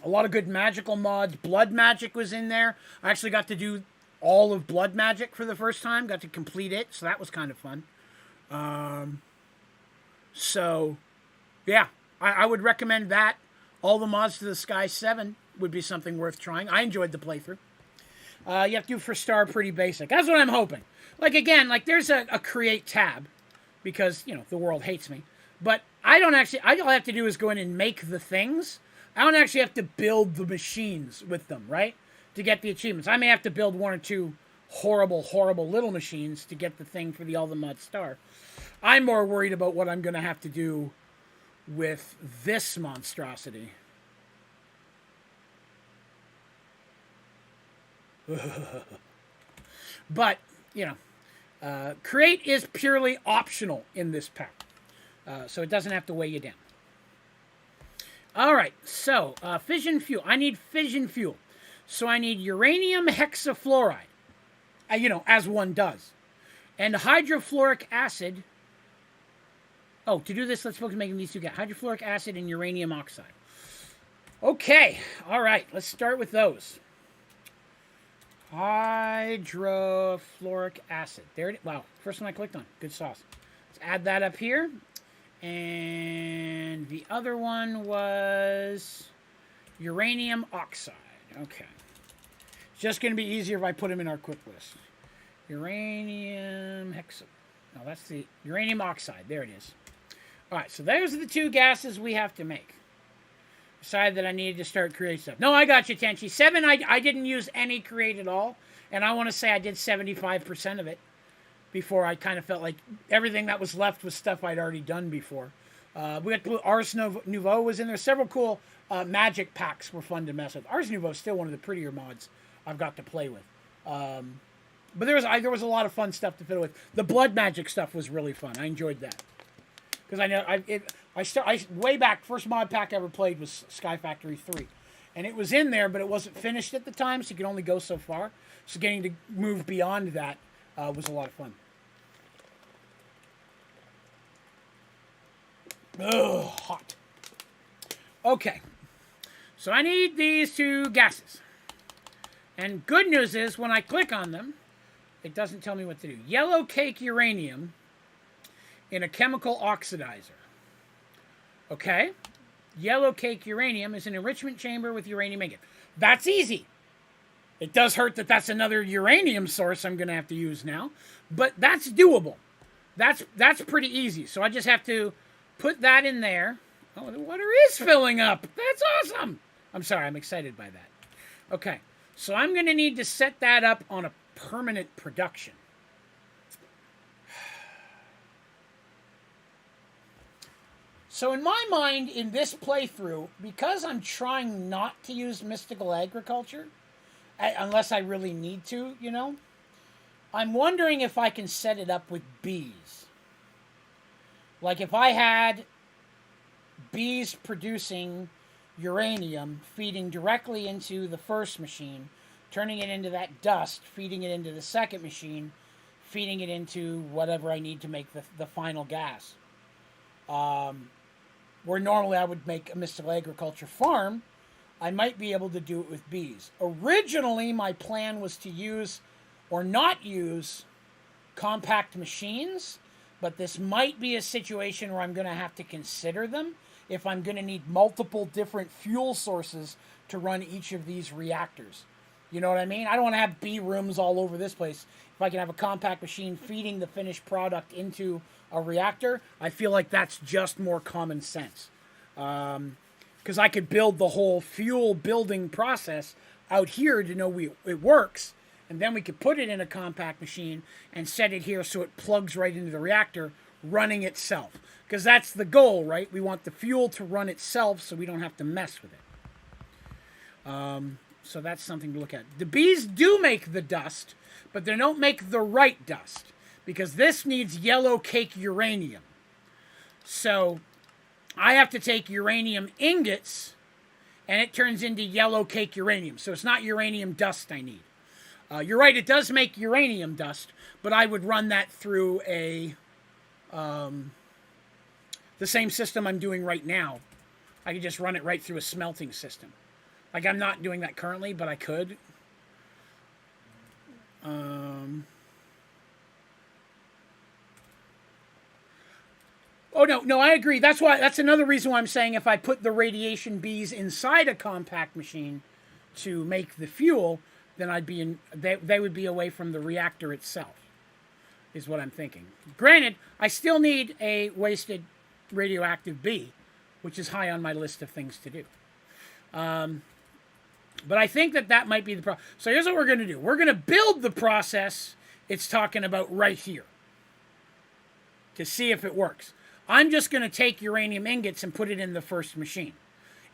lot of good magical mods. Blood magic was in there. I actually got to do all of blood magic for the first time. Got to complete it, so that was kind of fun. So, yeah, I would recommend that. All the mods to the Sky 7 would be something worth trying. I enjoyed the playthrough. You have to do for Star pretty basic. That's what I'm hoping. Like, again, like there's a Create tab because, you know, the world hates me. But all I have to do is go in and make the things. I don't actually have to build the machines with them, right? To get the achievements. I may have to build one or two horrible, horrible little machines to get the thing for the All the Mod Star. I'm more worried about what I'm going to have to do with this monstrosity. But, you know, Create is purely optional in this pack. So it doesn't have to weigh you down. All right, so fission fuel. I need fission fuel. So I need uranium hexafluoride, you know, as one does. And hydrofluoric acid. Oh, to do this, let's focus on making these two gas. Hydrofluoric acid and uranium oxide. Okay, all right, let's start with those. Hydrofluoric acid. There it is. Wow, first one I clicked on. Good sauce. Let's add that up here. And the other one was uranium oxide. Okay. It's just going to be easier if I put them in our quick list. Uranium hexa. No, that's the uranium oxide. There it is. All right, so those are the two gases we have to make. Decided that I needed to start creating stuff. No, I got you, Tenchi. 7, I didn't use any Create at all. And I want to say I did 75% of it before I kind of felt like everything that was left was stuff I'd already done before. We got Ars Nouveau was in there. Several cool magic packs were fun to mess with. Ars Nouveau is still one of the prettier mods I've got to play with. But there was a lot of fun stuff to fiddle with. The blood magic stuff was really fun. I enjoyed that. Because I know way back, first mod pack I ever played was Sky Factory 3. And it was in there, but it wasn't finished at the time, so you could only go so far. So getting to move beyond that was a lot of fun. Ugh, hot. Okay. So I need these two gases. And good news is, when I click on them, it doesn't tell me what to do. Yellow cake uranium in a chemical oxidizer. Okay? Yellow cake uranium is an enrichment chamber with uranium ingot. That's easy. It does hurt that that's another uranium source I'm going to have to use now, but that's doable. That's pretty easy. So I just have to put that in there. Oh, the water is filling up. That's awesome. I'm sorry, I'm excited by that. Okay, so I'm going to need to set that up on a permanent production. So in my mind, in this playthrough, because I'm trying not to use mystical agriculture, unless I really need to, you know, I'm wondering if I can set it up with bees. Like if I had bees producing uranium, feeding directly into the first machine, turning it into that dust, feeding it into the second machine, feeding it into whatever I need to make the final gas. Where normally I would make a mystical agriculture farm, I might be able to do it with bees. Originally, my plan was to use or not use compact machines, but this might be a situation where I'm going to have to consider them if I'm going to need multiple different fuel sources to run each of these reactors. You know what I mean? I don't want to have bee rooms all over this place. If I can have a compact machine feeding the finished product into a reactor, I feel like that's just more common sense. Because I could build the whole fuel building process out here to know it works, and then we could put it in a compact machine and set it here so it plugs right into the reactor, running itself. Because that's the goal, right? We want the fuel to run itself so we don't have to mess with it. So that's something to look at. The bees do make the dust, but they don't make the right dust, because this needs yellow cake uranium. So I have to take uranium ingots, and it turns into yellow cake uranium. So it's not uranium dust I need. You're right, it does make uranium dust, but I would run that through the same system I'm doing right now. I could just run it right through a smelting system. Like, I'm not doing that currently, but I could. Oh, no, I agree. That's another reason why I'm saying if I put the radiation bees inside a compact machine to make the fuel, then they would be away from the reactor itself, is what I'm thinking. Granted, I still need a wasted radioactive bee, which is high on my list of things to do. But I think that might be the problem. So here's what we're going to do. We're going to build the process it's talking about right here to see if it works. I'm just going to take uranium ingots and put it in the first machine.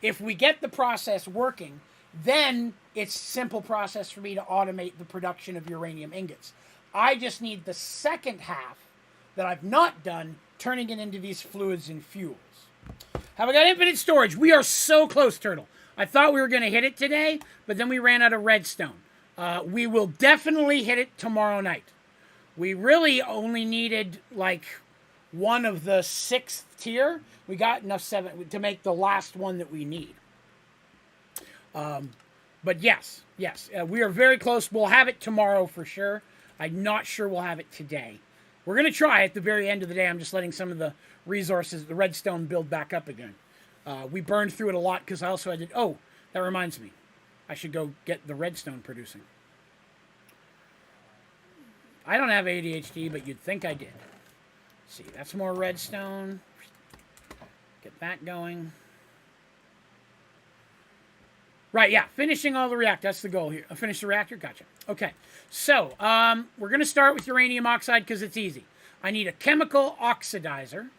If we get the process working, then it's a simple process for me to automate the production of uranium ingots. I just need the second half that I've not done, turning it into these fluids and fuels. Have I got infinite storage? We are so close, Turtle. I thought we were going to hit it today, but then we ran out of redstone. We will definitely hit it tomorrow night. We really only needed like one of the 6th tier. We got enough 7 to make the last one that we need. But yes, we are very close. We'll have it tomorrow for sure. I'm not sure we'll have it today. We're going to try at the very end of the day. I'm just letting some of the resources, the redstone, build back up again. We burned through it a lot because I also had to... Oh, that reminds me. I should go get the redstone producing. I don't have ADHD, but you'd think I did. Let's see, that's more redstone. Get that going. Right, yeah, finishing all the reactor. That's the goal here. Finish the reactor? Gotcha. Okay, so we're going to start with uranium oxide because it's easy. I need a chemical oxidizer,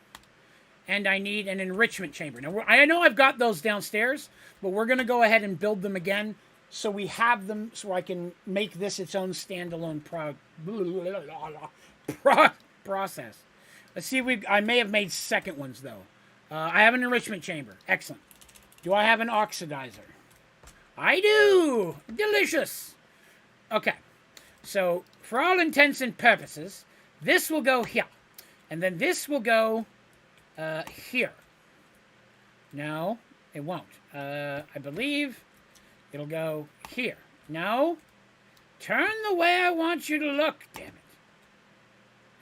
and I need an enrichment chamber. Now, I know I've got those downstairs, but we're going to go ahead and build them again so we have them so I can make this its own standalone process. Let's see if I may have made second ones, though. I have an enrichment chamber. Excellent. Do I have an oxidizer? I do! Delicious! Okay. So, for all intents and purposes, this will go here. And then this will go here. No, it won't. I believe it'll go here. No. Turn the way I want you to look, damn it.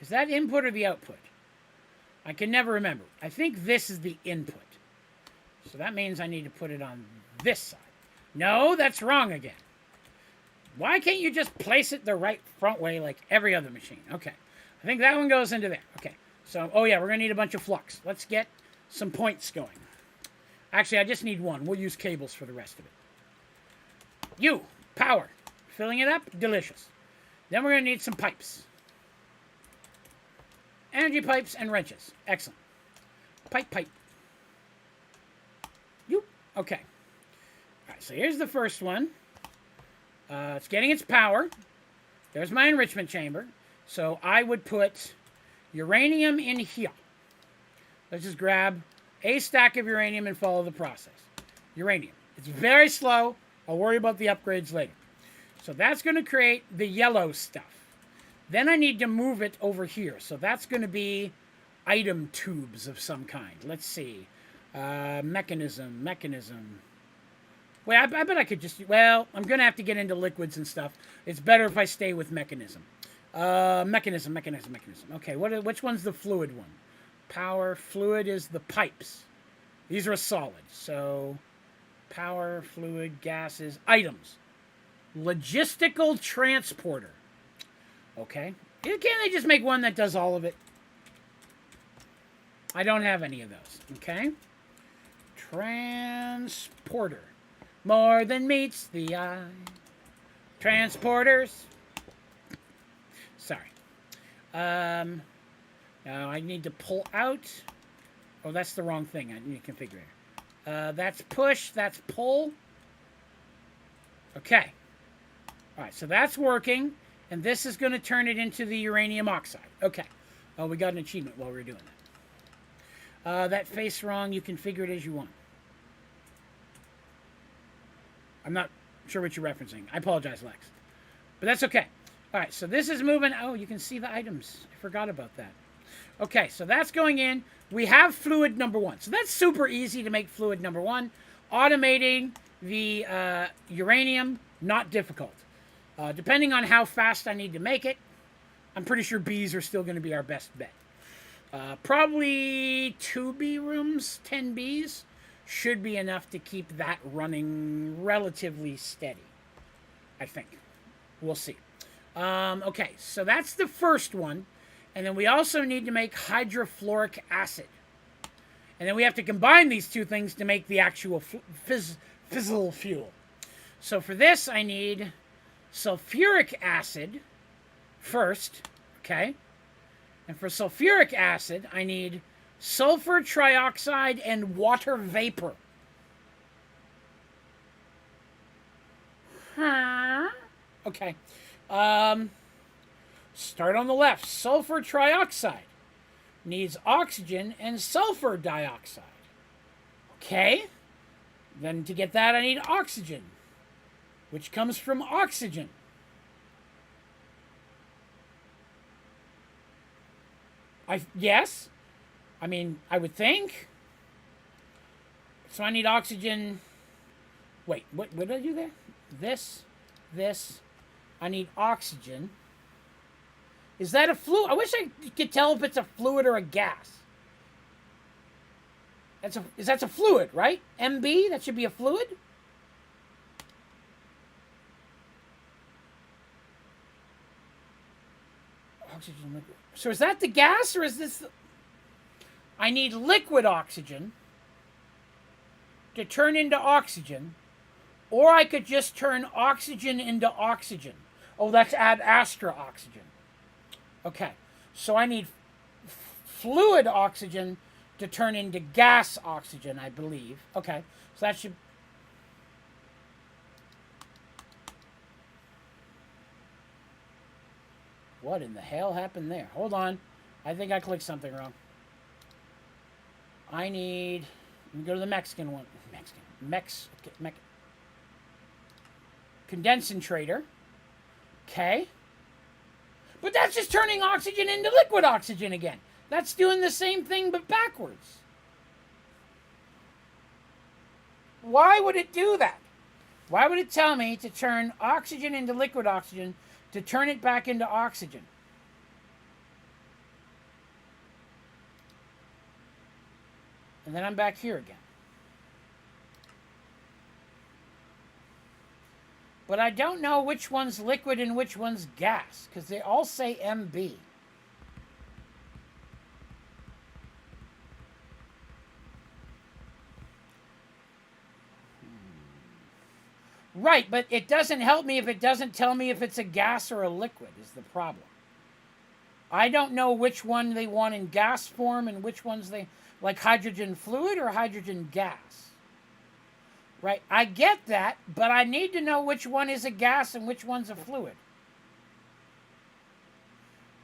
Is that input or the output? I can never remember. I think this is the input. So that means I need to put it on this side. No, that's wrong again. Why can't you just place it the right front way like every other machine? Okay. I think that one goes into there. Okay. So, oh yeah, we're going to need a bunch of flux. Let's get some points going. Actually, I just need one. We'll use cables for the rest of it. Power. Filling it up. Delicious. Then we're going to need some pipes. Energy pipes and wrenches. Excellent. Pipe. Okay. All right, so here's the first one. It's getting its power. There's my enrichment chamber. So I would put uranium in here. Let's just grab a stack of uranium and follow the process. Uranium. It's very slow. I'll worry about the upgrades later. So that's going to create the yellow stuff. Then I need to move it over here. So that's going to be item tubes of some kind. Let's see. Mechanism. Wait, I bet I could just... Well, I'm going to have to get into liquids and stuff. It's better if I stay with mechanism. Mechanism. Okay, which one's the fluid one? Power. Fluid is the pipes. These are a solid. So, power, fluid, gases, items. Logistical transporter. Okay. Can't they just make one that does all of it? I don't have any of those. Okay. Transporter. More than meets the eye. Transporters. Sorry. Now I need to pull out. Oh, that's the wrong thing. I need to configure it. That's push. That's pull. Okay. All right, so that's working. And this is going to turn it into the uranium oxide. Okay. Oh, we got an achievement while we were doing that. That face wrong. You configure it as you want. I'm not sure what you're referencing. I apologize, Lex. But that's okay. All right, so this is moving. Oh, you can see the items. I forgot about that. Okay, so that's going in. We have fluid number 1. So that's super easy to make fluid number 1. Automating the uranium, not difficult. Depending on how fast I need to make it, I'm pretty sure bees are still going to be our best bet. Probably 2 bee rooms, 10 bees, should be enough to keep that running relatively steady, I think. We'll see. Okay, so that's the first one. And then we also need to make hydrofluoric acid. And then we have to combine these two things to make the actual fissile fuel. So for this, I need sulfuric acid first, okay? And for sulfuric acid, I need sulfur trioxide and water vapor. Okay. Start on the left. Sulfur trioxide needs oxygen and sulfur dioxide. Okay. Then to get that, I need oxygen, which comes from oxygen. Yes. I mean, I would think. So I need oxygen. Wait, what did I do there? This. I need oxygen. Is that a fluid? I wish I could tell if it's a fluid or a gas. That's a fluid, right? MB, that should be a fluid. Oxygen liquid. So is that the gas or is this I need liquid oxygen to turn into oxygen, or I could just turn oxygen into oxygen. Oh, that's add Astra oxygen. Okay, so I need fluid oxygen to turn into gas oxygen, I believe. Okay, so that should... What in the hell happened there? Hold on. I think I clicked something wrong. I need... Let me go to the Mexican one. Condensator. Okay. But that's just turning oxygen into liquid oxygen again. That's doing the same thing but backwards. Why would it do that? Why would it tell me to turn oxygen into liquid oxygen to turn it back into oxygen? And then I'm back here again. But I don't know which one's liquid and which one's gas, because they all say MB. Right, but it doesn't help me if it doesn't tell me if it's a gas or a liquid, is the problem. I don't know which one they want in gas form and which ones they... Like hydrogen fluid or hydrogen gas. Right, I get that, but I need to know which one is a gas and which one's a fluid.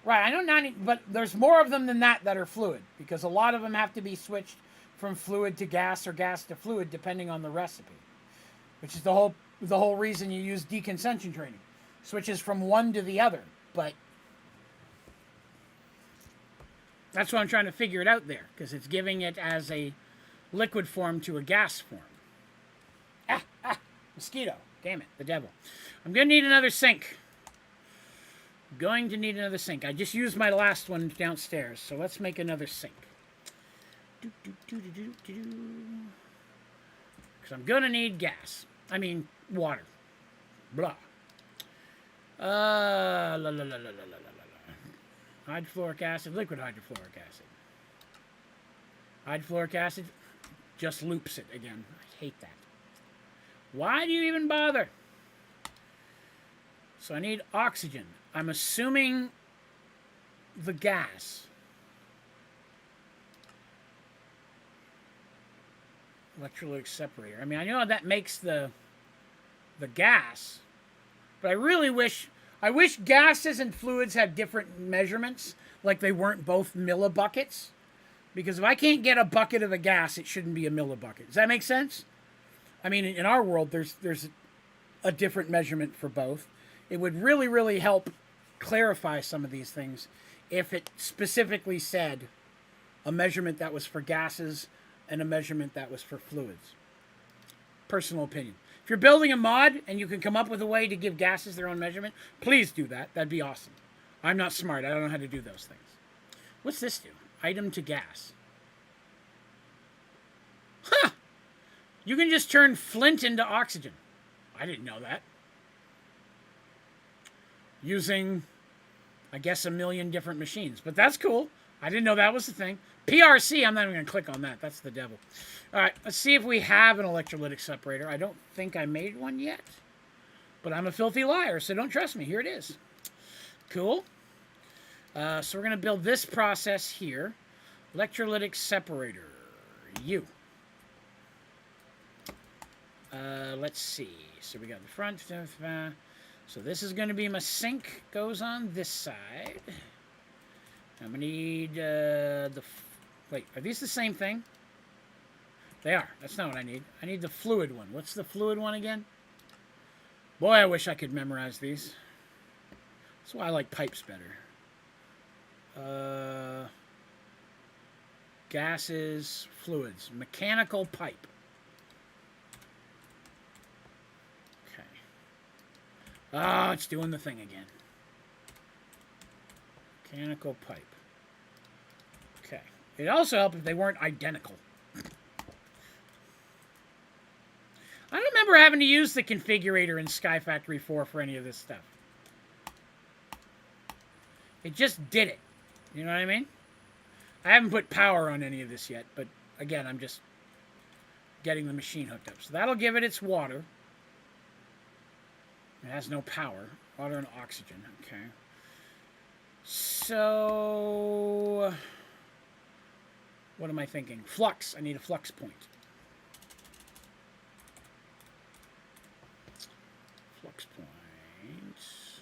Right, I know 90, but there's more of them than that are fluid, because a lot of them have to be switched from fluid to gas or gas to fluid depending on the recipe. Which is the whole reason you use deconcentration training. Switches from one to the other, but that's why I'm trying to figure it out there, because it's giving it as a liquid form to a gas form. Mosquito. Damn it, the devil. I'm going to need another sink. I just used my last one downstairs, so let's make another sink. Because I'm going to need gas. I mean, water. Blah. Hydrofluoric acid, liquid hydrofluoric acid. Hydrofluoric acid just loops it again. I hate that. Why do you even bother? So I need oxygen. I'm assuming the gas. Electrolytic separator. I mean, I know that makes the gas, but I really wish gases and fluids had different measurements, like they weren't both millibuckets. Because if I can't get a bucket of a gas, it shouldn't be a millibucket. Does that make sense? I mean, in our world, there's a different measurement for both. It would really, really help clarify some of these things if it specifically said a measurement that was for gases and a measurement that was for fluids. Personal opinion. If you're building a mod and you can come up with a way to give gases their own measurement, please do that. That'd be awesome. I'm not smart. I don't know how to do those things. What's this do? Item to gas. Huh! You can just turn flint into oxygen. I didn't know that. Using, I guess, 1 million different machines. But that's cool. I didn't know that was the thing. PRC, I'm not even going to click on that. That's the devil. All right, let's see if we have an electrolytic separator. I don't think I made one yet. But I'm a filthy liar, so don't trust me. Here it is. Cool. So we're going to build this process here. Electrolytic separator. U. Let's see. So we got the front. So this is going to be my sink. Goes on this side. I'm going to need wait, are these the same thing? They are. That's not what I need. I need the fluid one. What's the fluid one again? Boy, I wish I could memorize these. That's why I like pipes better. Gases, fluids, mechanical pipe. Okay. Ah, it's doing the thing again. Mechanical pipe. Okay. It'd also help if they weren't identical. I don't remember having to use the configurator in Sky Factory 4 for any of this stuff. It just did it. You know what I mean? I haven't put power on any of this yet, but again, I'm just getting the machine hooked up. So that'll give it its water. It has no power. Water and oxygen. Okay. So, what am I thinking? Flux. I need a flux point. Flux point. Let's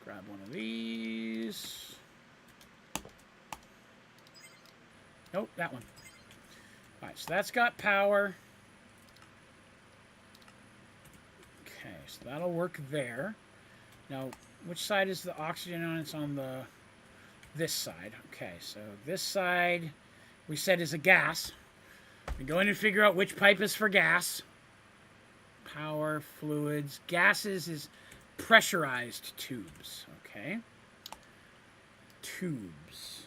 grab one of these. Nope, that one. All right, so that's got power. Okay, so that'll work there. Now, which side is the oxygen on? It's on this side. Okay, so this side we said is a gas. We go in and figure out which pipe is for gas. Power, fluids. Gases is pressurized tubes. Okay. Tubes.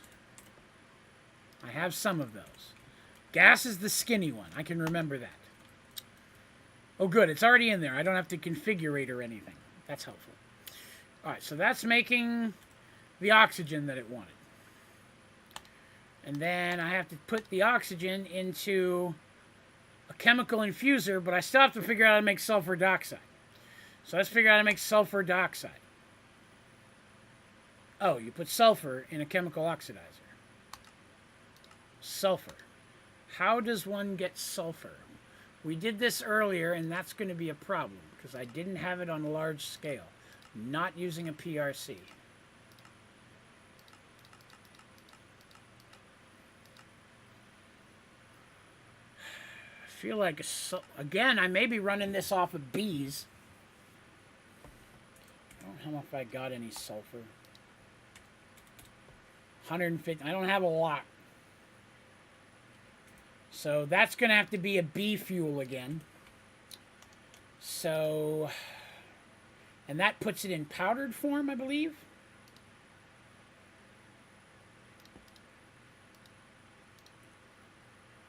I have some of those. Gas is the skinny one. I can remember that. Oh, good. It's already in there. I don't have to configure it or anything. That's helpful. All right, so that's making the oxygen that it wanted. And then I have to put the oxygen into a chemical infuser, but I still have to figure out how to make sulfur dioxide. So let's figure out how to make sulfur dioxide. Oh, you put sulfur in a chemical oxidizer. Sulfur. How does one get sulfur? We did this earlier, and that's going to be a problem, because I didn't have it on a large scale. Not using a PRC. I feel like, again, I may be running this off of bees. I don't know if I got any sulfur. 150. I don't have a lot. So that's going to have to be a bee fuel again. So, and that puts it in powdered form, I believe.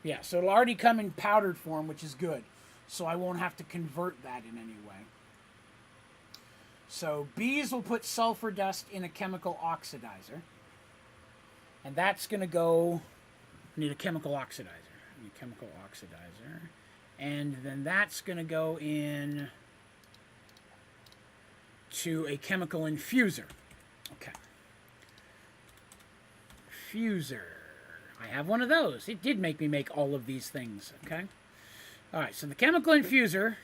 Yeah, so it'll already come in powdered form, which is good. So I won't have to convert that in any way. So bees will put sulfur dust in a chemical oxidizer. And that's going to go, I need a chemical oxidizer. I need a chemical oxidizer. And then that's going to go in to a chemical infuser. Okay. Infuser. I have one of those. It did make me make all of these things, okay? All right, so the chemical infuser...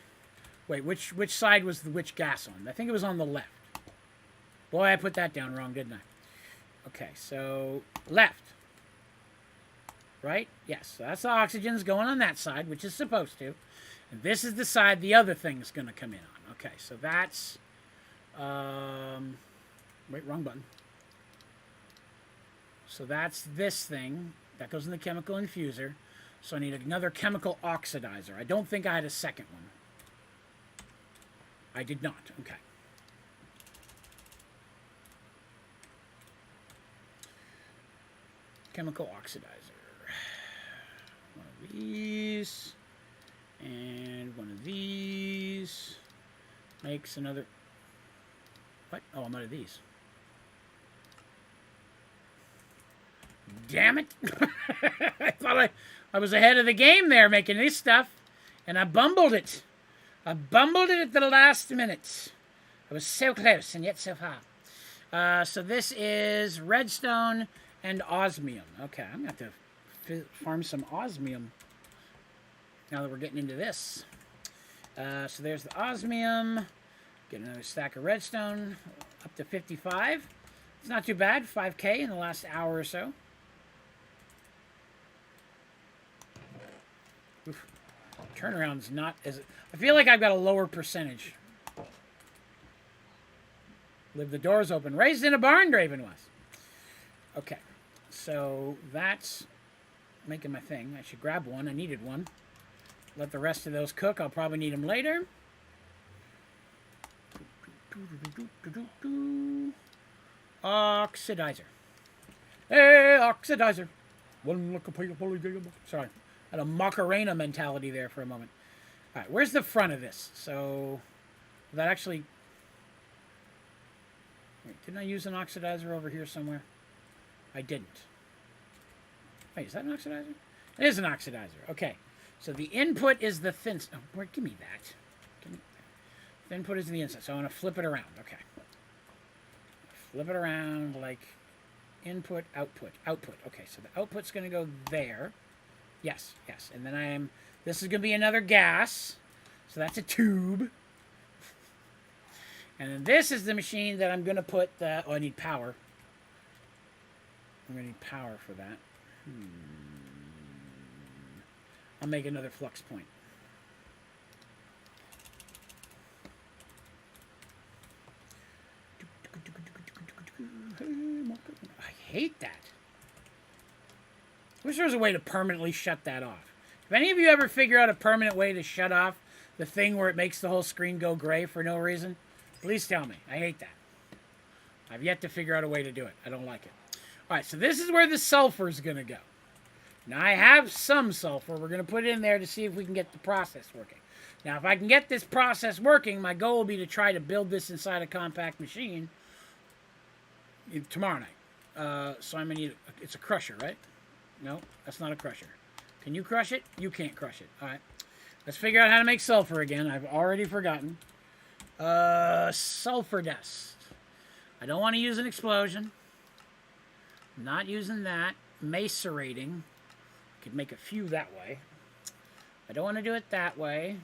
Wait, which side was which gas on? I think it was on the left. Boy, I put that down wrong, didn't I? Okay, so left. Right? Yes, so that's the oxygen's going on that side, which is supposed to. And this is the side the other thing's going to come in on. Okay, so that's... wait, wrong button. So that's this thing. That goes in the chemical infuser. So I need another chemical oxidizer. I don't think I had a second one. I did not. Okay. Chemical oxidizer. One of these. And one of these. Makes another... What? Oh, I'm out of these. Damn it. I thought I was ahead of the game there making this stuff. And I bumbled it. I bumbled it at the last minute. I was so close and yet so far. So this is redstone and osmium. Okay, I'm going to have to farm some osmium now that we're getting into this. So there's the osmium. Get another stack of redstone. Up to 55. It's not too bad. 5K in the last hour or so. Oof. Turnaround's not as... I feel like I've got a lower percentage. Leave the doors open. Raised in a barn, Draven was. Okay. So that's making my thing. I should grab one. I needed one. Let the rest of those cook. I'll probably need them later. Oxidizer. Hey, oxidizer. One look Sorry. I had a Macarena mentality there for a moment. All right, where's the front of this? So that actually... Wait, didn't I use an oxidizer over here somewhere? I didn't. Wait, is that an oxidizer? It is an oxidizer. Okay. So the input is the thin... Oh, give me that. The input is the inside. So I want to flip it around. Okay. Flip it around like input, output, output. Okay, so the output's going to go there. Yes, yes. And then this is going to be another gas. So that's a tube. And then this is the machine that I'm going to put the... Oh, I need power. I'm going to need power for that. I'll make another flux point. I hate that. I wish there was a way to permanently shut that off. If any of you ever figure out a permanent way to shut off the thing where it makes the whole screen go gray for no reason, please tell me. I hate that. I've yet to figure out a way to do it. I don't like it. All right, so this is where the sulfur is going to go. Now, I have some sulfur. We're going to put it in there to see if we can get the process working. Now, if I can get this process working, my goal will be to try to build this inside a compact machine tomorrow night. So I'm going to need... It's a crusher, right? No, that's not a crusher. Can you crush it? You can't crush it. All right. Let's figure out how to make sulfur again. I've already forgotten. Sulfur dust. I don't want to use an explosion. I'm not using that. Macerating. I could make a few that way. I don't want to do it that way.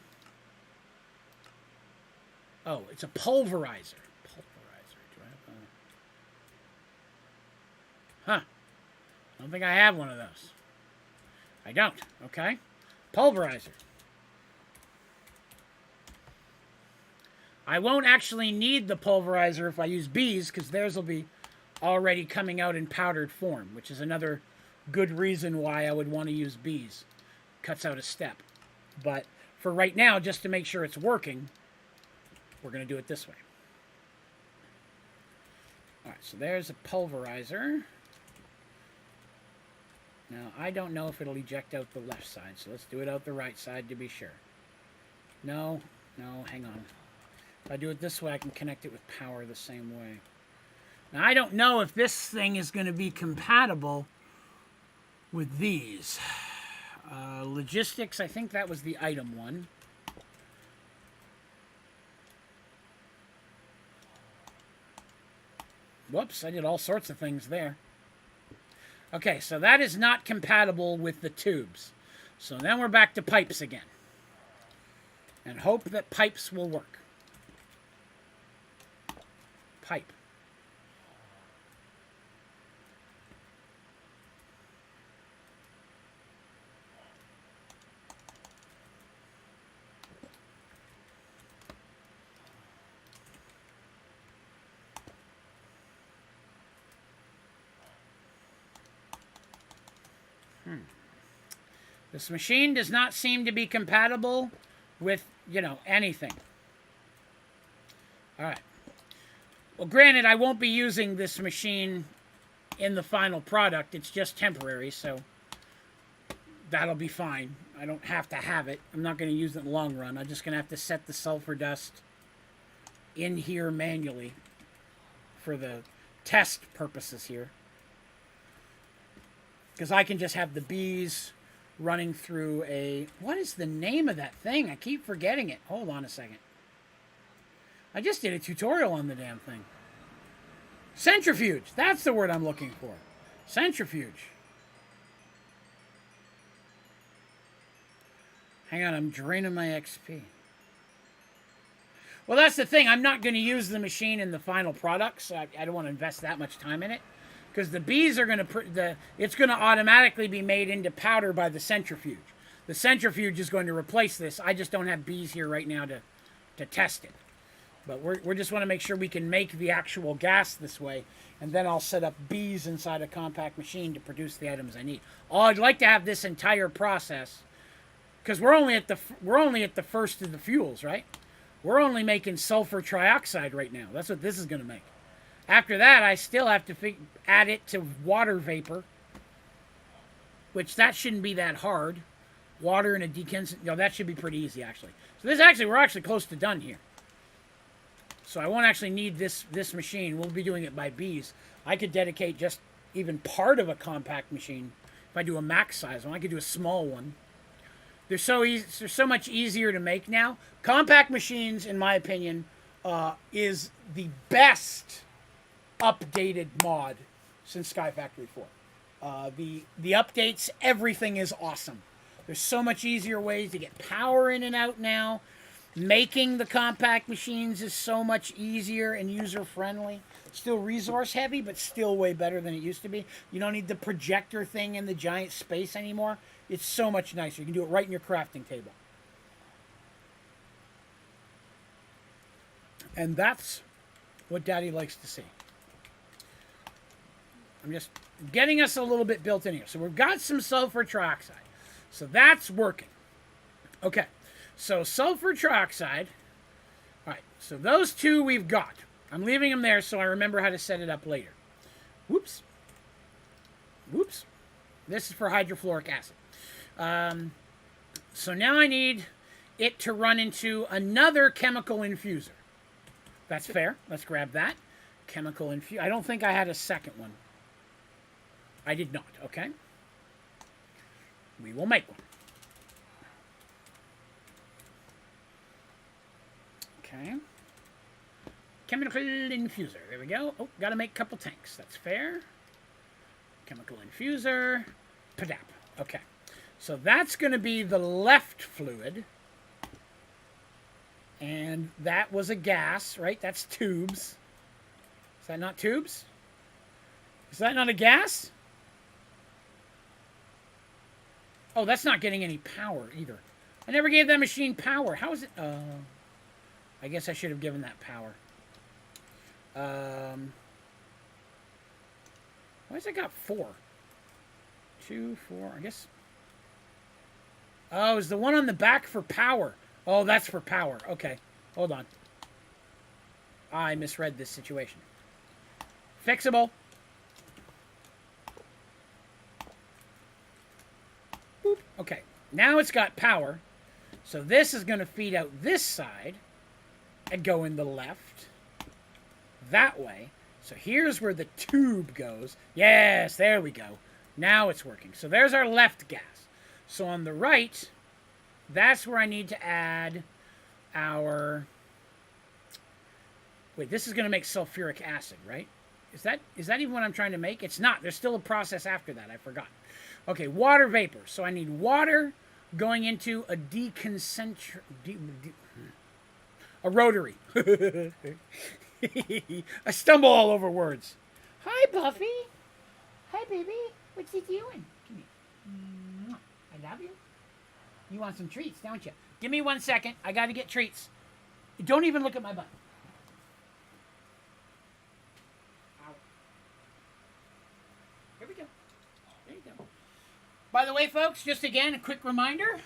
Oh, it's a pulverizer. Pulverizer. Do I have a... Huh. I don't think I have one of those. I don't. Okay. Pulverizer. I won't actually need the pulverizer if I use bees, because theirs will be already coming out in powdered form, which is another good reason why I would want to use bees. Cuts out a step. But for right now, just to make sure it's working, we're going to do it this way. Alright, so there's a pulverizer. Now, I don't know if it'll eject out the left side, so let's do it out the right side to be sure. No, hang on. If I do it this way, I can connect it with power the same way. Now, I don't know if this thing is going to be compatible with these. Logistics, I think that was the item one. Whoops, I did all sorts of things there. Okay, so that is not compatible with the tubes. So then we're back to pipes again. And hope that pipes will work. Pipe. This machine does not seem to be compatible with, anything. All right. Well, granted, I won't be using this machine in the final product. It's just temporary, so that'll be fine. I don't have to have it. I'm not going to use it in the long run. I'm just going to have to set the sulfur dust in here manually for the test purposes here. Because I can just have the bees running through a... What is the name of that thing? I keep forgetting it. Hold on a second. I just did a tutorial on the damn thing. Centrifuge. That's the word I'm looking for. Centrifuge. Hang on, I'm draining my XP. Well, that's the thing. I'm not going to use the machine in the final product, so I don't want to invest that much time in it. Because the bees are going to... It's going to automatically be made into powder by the centrifuge. The centrifuge is going to replace this. I just don't have bees here right now to test it. But we just want to make sure we can make the actual gas this way. And then I'll set up bees inside a compact machine to produce the items I need. Oh, I'd like to have this entire process... Because we're only at the first of the fuels, right? We're only making sulfur trioxide right now. That's what this is going to make. After that, I still have to add it to water vapor, which that shouldn't be that hard. Water and a deconsent... that should be pretty easy, actually. So we're actually close to done here. So I won't actually need this machine. We'll be doing it by bees. I could dedicate just even part of a compact machine. If I do a max size one, I could do a small one. They're so much easier to make now. Compact machines, in my opinion, is the best updated mod since Sky Factory 4. The updates, everything is awesome. There's so much easier ways to get power in and out now. Making the compact machines is so much easier and user-friendly. Still resource-heavy, but still way better than it used to be. You don't need the projector thing in the giant space anymore. It's so much nicer. You can do it right in your crafting table. And that's what Daddy likes to see. I'm just getting us a little bit built in here. So we've got some sulfur trioxide. So that's working. Okay. So sulfur trioxide. All right. So those two we've got. I'm leaving them there so I remember how to set it up later. Whoops. Whoops. This is for hydrofluoric acid. So now I need it to run into another chemical infuser. That's fair. Let's grab that. Chemical infuser. I don't think I had a second one. I did not. Okay. We will make one. Okay. Chemical infuser. There we go. Oh, got to make a couple tanks. That's fair. Chemical infuser. Padap. Okay. So that's going to be the left fluid. And that was a gas, right? That's tubes. Is that not tubes? Is that not a gas? Oh, that's not getting any power either. I never gave that machine power. How is it? I guess I should have given that power. Why has it got 4? 2, 4, I guess. Oh, is the one on the back for power? Oh, that's for power. Okay, hold on. I misread this situation. Fixable. Boop. Okay, now it's got power. So this is going to feed out this side and go in the left. That way. So here's where the tube goes. Yes, there we go. Now it's working. So there's our left gas. So on the right, that's where I need to add our... Wait, this is going to make sulfuric acid, right? Is that even what I'm trying to make? It's not. There's still a process after that. I forgot. Okay, water vapor. So I need water going into a a rotary. I stumble all over words. Hi, Buffy. Hi, baby. What's you doing? Come here. I love you. You want some treats, don't you? Give me 1 second. I got to get treats. Don't even look at my butt. Ow. Here we go. There you go. By the way, folks, just again, a quick reminder.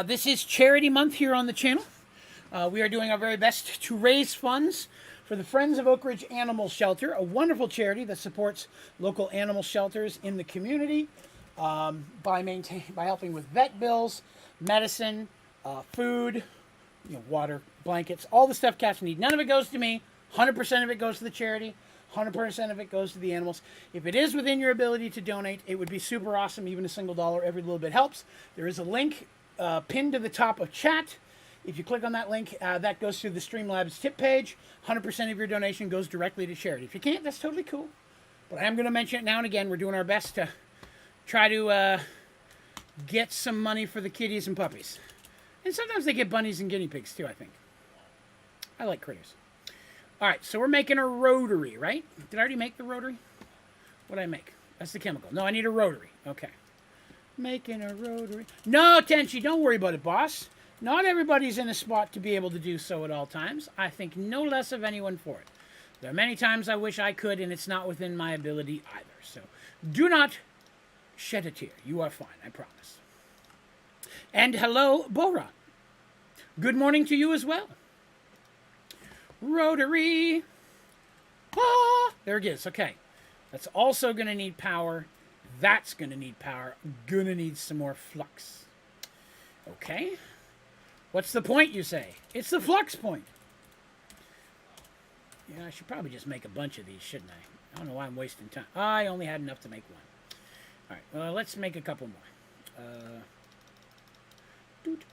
This is Charity Month here on the channel. We are doing our very best to raise funds for the Friends of Oak Ridge Animal Shelter, a wonderful charity that supports local animal shelters in the community by helping with vet bills, medicine, food, water, blankets, all the stuff cats need. None of it goes to me. 100% of it goes to the charity. 100% of it goes to the animals. If it is within your ability to donate, it would be super awesome. Even a single dollar, every little bit helps. There is a link pinned to the top of chat. If you click on that link, that goes to the Streamlabs tip page. 100% of your donation goes directly to charity. If you can't, that's totally cool. But I am going to mention it now and again. We're doing our best to try to get some money for the kitties and puppies. And sometimes they get bunnies and guinea pigs too, I think. I like critters. All right, so we're making a rotary, right? Did I already make the rotary? What did I make? That's the chemical. No, I need a rotary. Okay. Making a rotary. No, Tenchi, don't worry about it, boss. Not everybody's in a spot to be able to do so at all times. I think no less of anyone for it. There are many times I wish I could, and it's not within my ability either. So do not shed a tear. You are fine, I promise. And hello, Bora. Good morning to you as well. Rotary. Ah, there it is. Okay. That's also going to need power. That's going to need power. Going to need some more flux. Okay. What's the point, you say? It's the flux point. Yeah, I should probably just make a bunch of these, shouldn't I? I don't know why I'm wasting time. I only had enough to make one. All right, well, let's make a couple more. Doot.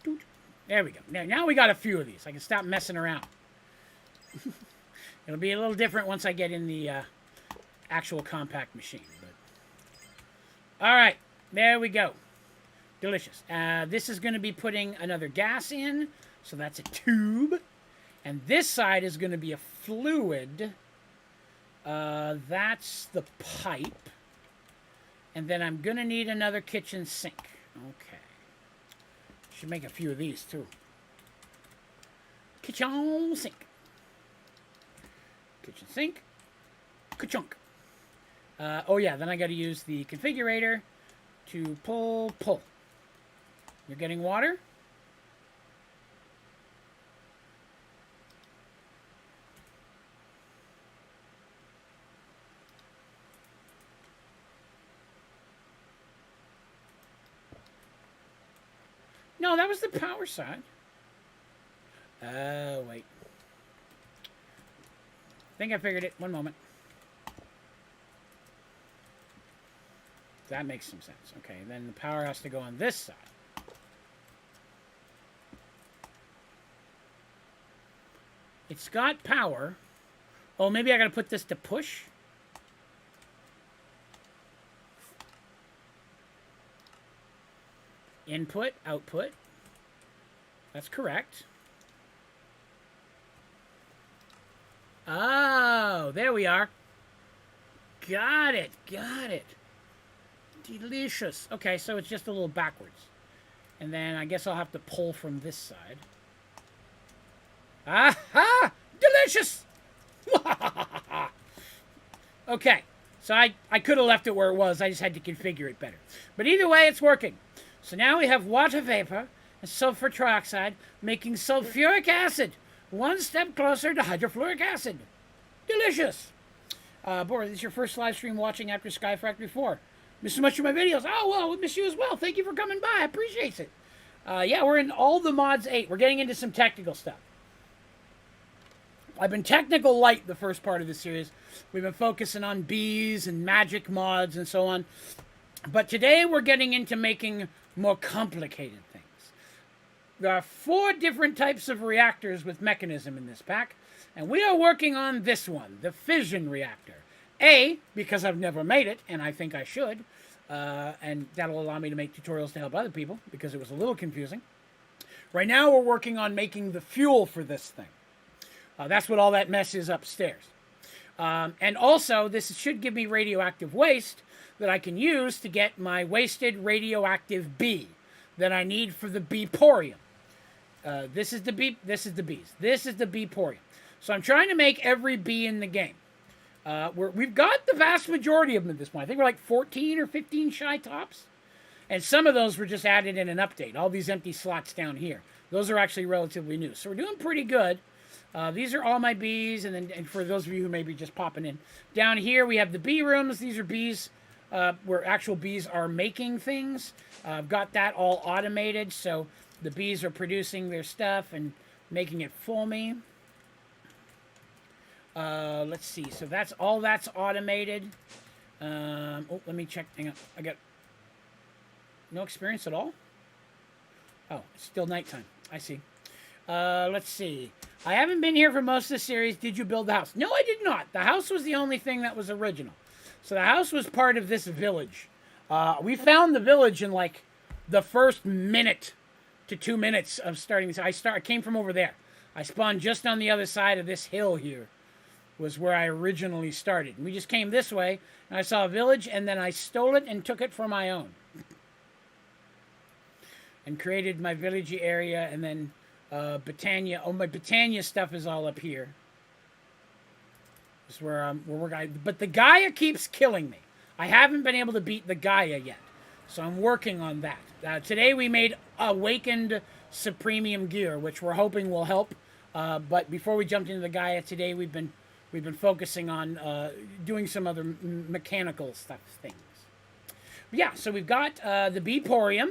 Doot. There we go. Now we got a few of these. I can stop messing around. It'll be a little different once I get in the actual compact machine. But... All right, there we go. Delicious. This is going to be putting another gas in, so that's a tube. And this side is going to be a fluid. That's the pipe. And then I'm going to need another kitchen sink. Okay. Should make a few of these, too. Kitchen sink. Kitchen sink. Ka-chunk. Oh, yeah, then I got to use the configurator to pull. You're getting water? No, that was the power side. Wait. I think I figured it. One moment. That makes some sense. Okay, then the power has to go on this side. It's got power. Oh, maybe I gotta put this to push. Input, output. That's correct. Oh, there we are. Got it, got it. Delicious. Okay, so it's just a little backwards. And then I guess I'll have to pull from this side. Aha! Delicious! Okay, so I could have left it where it was. I just had to configure it better. But either way, it's working. So now we have water vapor and sulfur trioxide making sulfuric acid. One step closer to hydrofluoric acid. Delicious! Boris, this is your first live stream watching after Sky Factory 4. Missed so much of my videos. Oh, well, we miss you as well. Thank you for coming by. I appreciate it. Yeah, we're in all the mods 8. We're getting into some technical stuff. I've been technical light the first part of the series. We've been focusing on bees and magic mods and so on. But today we're getting into making more complicated things. There are 4 different types of reactors with mechanism in this pack. And we are working on this one, the Fission reactor. Because I've never made it, and I think I should. And that'll allow me to make tutorials to help other people, because it was a little confusing. Right now we're working on making the fuel for this thing. That's what all that mess is upstairs. And also, this should give me radioactive waste that I can use to get my wasted radioactive bee that I need for the beeporium. This is the bees. This is the beeporium. So I'm trying to make every bee in the game. We've got the vast majority of them at this point. I think we're like 14 or 15 shy tops. And some of those were just added in an update. All these empty slots down here. Those are actually relatively new. So we're doing pretty good. These are all my bees. And for those of you who may be just popping in. Down here we have the bee rooms. These are bees where actual bees are making things. I've got that all automated. So the bees are producing their stuff and making it for me. Let's see. So that's automated. Let me check. Hang on. I got no experience at all. Oh, it's still nighttime. I see. Let's see. I haven't been here for most of the series. Did you build the house? No, I did not. The house was the only thing that was original. So the house was part of this village. We found the village in like the first minute to 2 minutes of starting this. I came from over there. I spawned just on the other side of this hill here. Was where I originally started. And we just came this way, and I saw a village, and then I stole it and took it for my own. And created my villagey area, and then Britannia. Oh, my Britannia stuff is all up here. This is where we're going. But the Gaia keeps killing me. I haven't been able to beat the Gaia yet. So I'm working on that. Today we made Awakened Supremium Gear, which we're hoping will help. But before we jumped into the Gaia today, we've been focusing on doing some other mechanical things. But yeah, so we've got the beeporium.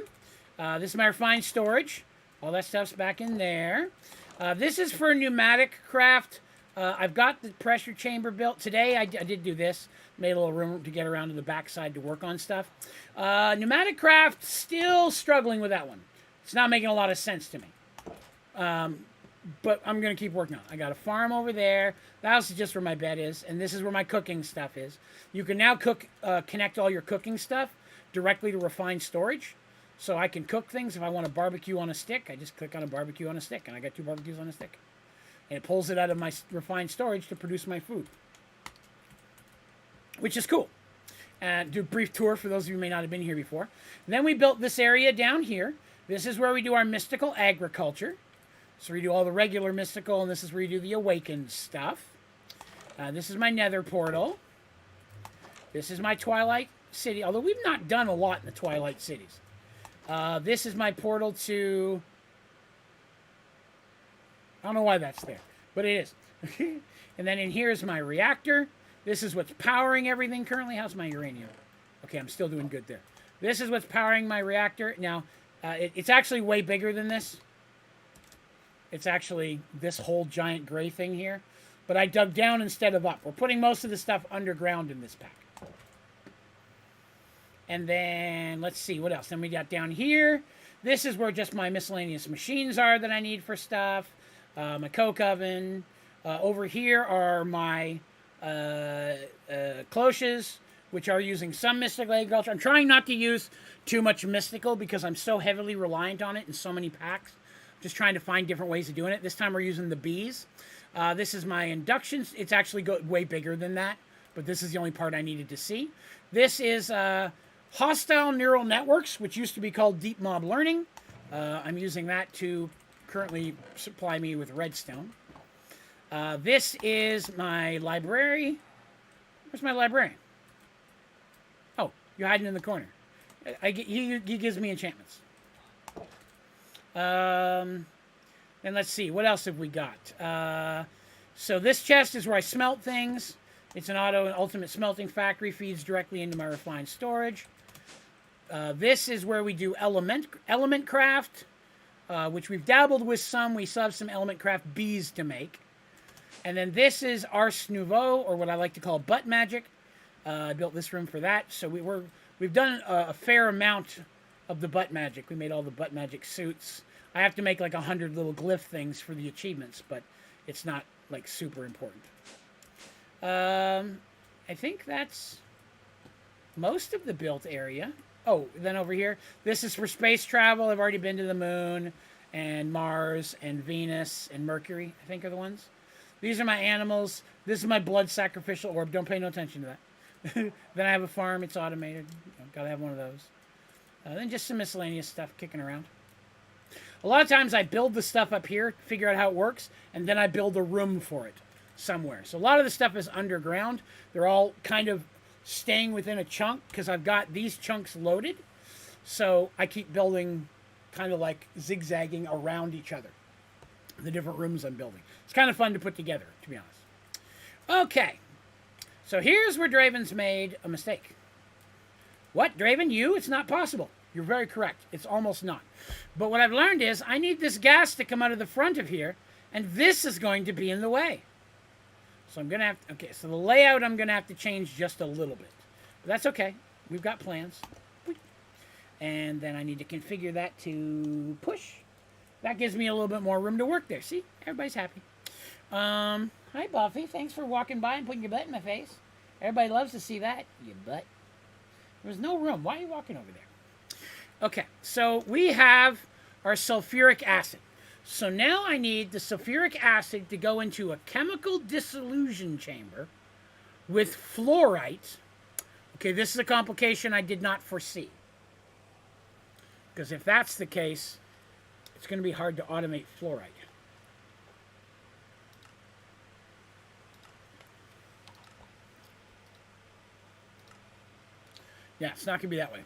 This is my refined storage. All that stuff's back in there. This is for pneumatic craft. I've got the pressure chamber built. Today I did do this. Made a little room to get around to the backside to work on stuff. Pneumatic craft, still struggling with that one. It's not making a lot of sense to me. But I'm going to keep working on it. I got a farm over there. The house is just where my bed is. And this is where my cooking stuff is. You can now connect all your cooking stuff directly to refined storage. So I can cook things. If I want a barbecue on a stick, I just click on a barbecue on a stick. And I got 2 barbecues on a stick. And it pulls it out of my refined storage to produce my food. Which is cool. Do a brief tour for those of you who may not have been here before. And then we built this area down here. This is where we do our mystical agriculture. So we do all the regular mystical, and this is where you do the awakened stuff. This is my nether portal. This is my Twilight City, although we've not done a lot in the Twilight Cities. This is my portal to... I don't know why that's there, but it is. And then in here is my reactor. This is what's powering everything currently. How's my uranium? Okay, I'm still doing good there. This is what's powering my reactor. Now, It's actually way bigger than this. It's actually this whole giant gray thing here. But I dug down instead of up. We're putting most of the stuff underground in this pack. And then, let's see, what else? Then we got down here. This is where just my miscellaneous machines are that I need for stuff. My coke oven. Over here are my cloches, which are using some mystical agriculture. I'm trying not to use too much mystical because I'm so heavily reliant on it in so many packs. Just trying to find different ways of doing it. This time we're using the bees. This is my induction. It's actually way bigger than that, but this is the only part I needed to see. This is hostile neural networks, which used to be called deep mob learning. I'm using that to currently supply me with redstone. This is my library. Where's my librarian? Oh, you're hiding in the corner. He gives me enchantments. And let's see, what else have we got? So this chest is where I smelt things. It's an auto and ultimate smelting factory, feeds directly into my refined storage. This is where we do element craft, which we've dabbled with some. We still have some element craft bees to make. And then this is Ars Nouveau, or what I like to call butt magic. I built this room for that. So we've done a fair amount of the butt magic. We made all the butt magic suits. I have to make like 100 little glyph things for the achievements, but it's not like super important. I think that's most of the built area. Oh, then over here, this is for space travel. I've already been to the moon and Mars and Venus and Mercury, I think are the ones. These are my animals. This is my blood sacrificial orb. Don't pay no attention to that. Then I have a farm. It's automated. Gotta have one of those. Then just some miscellaneous stuff kicking around. A lot of times I build the stuff up here, figure out how it works, and then I build a room for it somewhere. So a lot of the stuff is underground. They're all kind of staying within a chunk because I've got these chunks loaded. So I keep building kind of like zigzagging around each other. The different rooms I'm building. It's kind of fun to put together, to be honest. Okay. So here's where Draven's made a mistake. What, Draven? You? It's not possible. You're very correct. It's almost not. But what I've learned is I need this gas to come out of the front of here, and this is going to be in the way. So I'm going to have to... Okay, so the layout I'm going to have to change just a little bit. But that's okay. We've got plans. And then I need to configure that to push. That gives me a little bit more room to work there. See? Everybody's happy. Hi, Buffy. Thanks for walking by and putting your butt in my face. Everybody loves to see that, you butt. There's no room. Why are you walking over there? Okay, so we have our sulfuric acid. So now I need the sulfuric acid to go into a chemical dissolution chamber with fluorite. Okay, this is a complication I did not foresee. Because if that's the case, it's going to be hard to automate fluorite. Yeah, it's not going to be that way.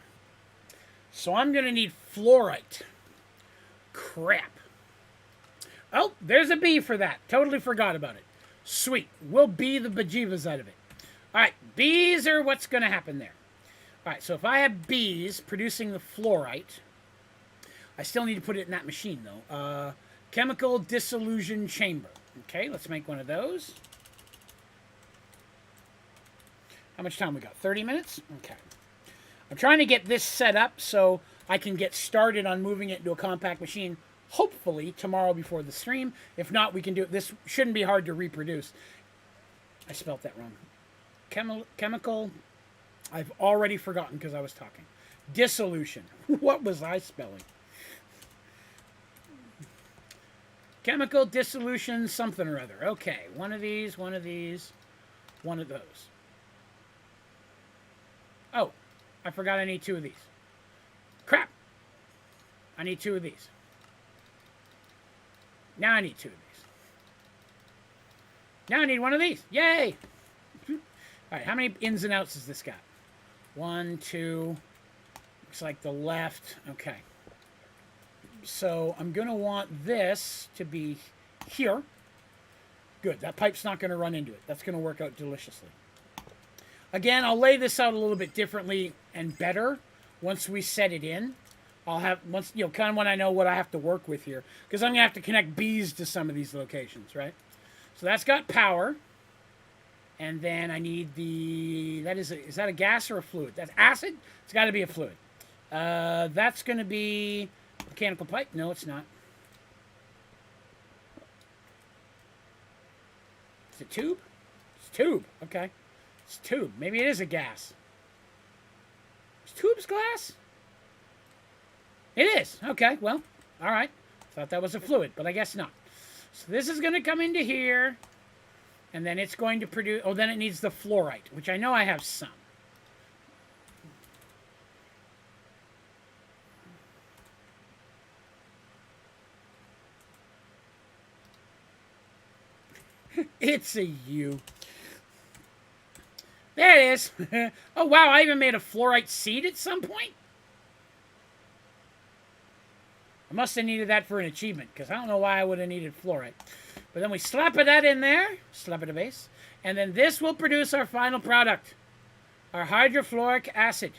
So I'm going to need fluorite. Crap. Oh, there's a bee for that. Totally forgot about it. Sweet. We'll bee the bejeebas out of it. All right, bees are what's going to happen there. All right, so if I have bees producing the fluorite, I still need to put it in that machine, though. Chemical dissolution chamber. Okay, let's make one of those. How much time we got? 30 minutes? Okay. I'm trying to get this set up so I can get started on moving it into a compact machine, hopefully tomorrow before the stream. If not, we can do it. This shouldn't be hard to reproduce. I spelt that wrong. Chemical, I've already forgotten because I was talking. Dissolution. What was I spelling? Chemical dissolution something or other. Okay, one of these, one of these, one of those. Oh, I forgot I need two of these. Crap. I need two of these. Now I need two of these. Now I need one of these. Yay! All right, how many ins and outs has this got? 1, 2. Looks like the left. Okay. So I'm going to want this to be here. Good. That pipe's not going to run into it. That's going to work out deliciously. Again, I'll lay this out a little bit differently and better once we set it in. I'll have once kind of when I know what I have to work with here, because I'm gonna have to connect bees to some of these locations, right? So that's got power, and then I need is that a gas or a fluid? That's acid. It's got to be a fluid. That's gonna be mechanical pipe. No, it's not. Is it tube? It's tube. Okay, it's tube. Maybe it is a gas. Is tubes glass? It is. Okay, well, all right. Thought that was a fluid, but I guess not. So this is going to come into here, and then it's going to produce... Oh, then it needs the fluorite, which I know I have some. It's a U. There it is. Oh, wow, I even made a fluorite seed at some point? I must have needed that for an achievement, because I don't know why I would have needed fluorite. But then we slap that in there, slap it a base, and then this will produce our final product, our hydrofluoric acid.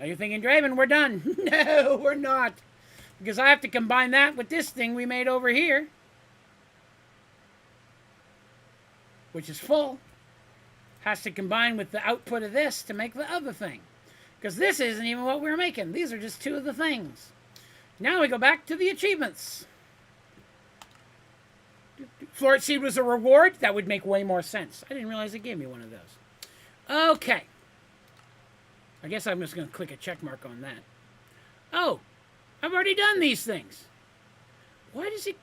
Now you're thinking, Draven, we're done. No, we're not. Because I have to combine that with this thing we made over here, which is full. Has to combine with the output of this to make the other thing. Because this isn't even what we're making. These are just two of the things. Now we go back to the achievements. Fluorite seed was a reward? That would make way more sense. I didn't realize it gave me one of those. Okay. I guess I'm just going to click a check mark on that. Oh, I've already done these things. Why does it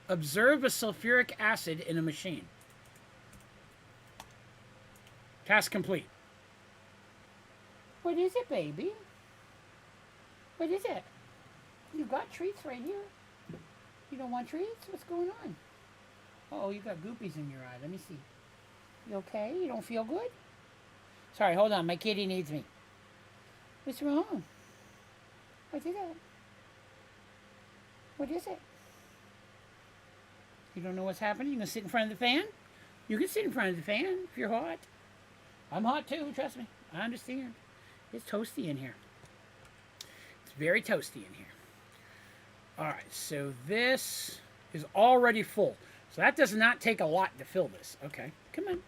observe a sulfuric acid in a machine? Task complete. What is it, baby? What is it? You got treats right here. You don't want treats? What's going on? Oh, you got goopies in your eye. Let me see. You okay? You don't feel good? Sorry, hold on. My kitty needs me. What's wrong? What is it? What is it? You don't know what's happening? You gonna sit in front of the fan? You can sit in front of the fan if you're hot. I'm hot too, trust me. I understand. It's toasty in here. It's very toasty in here. Alright, so this is already full. So that does not take a lot to fill this. Okay, come on.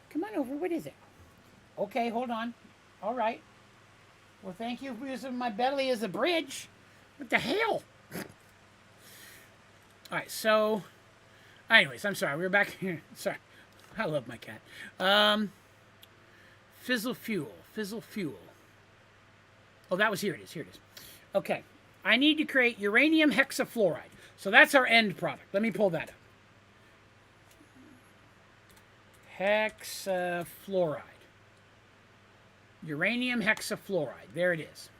Come on over. What is it? Okay, hold on. Alright. Well, thank you for using my belly as a bridge. What the hell? Alright, so... Anyways, I'm sorry. We're back here. Sorry. I love my cat. Fizzle fuel. Fizzle fuel. Oh, that was... Here it is. Here it is. Okay. I need to create uranium hexafluoride. So that's our end product. Let me pull that up. Hexafluoride. Uranium hexafluoride. There it is.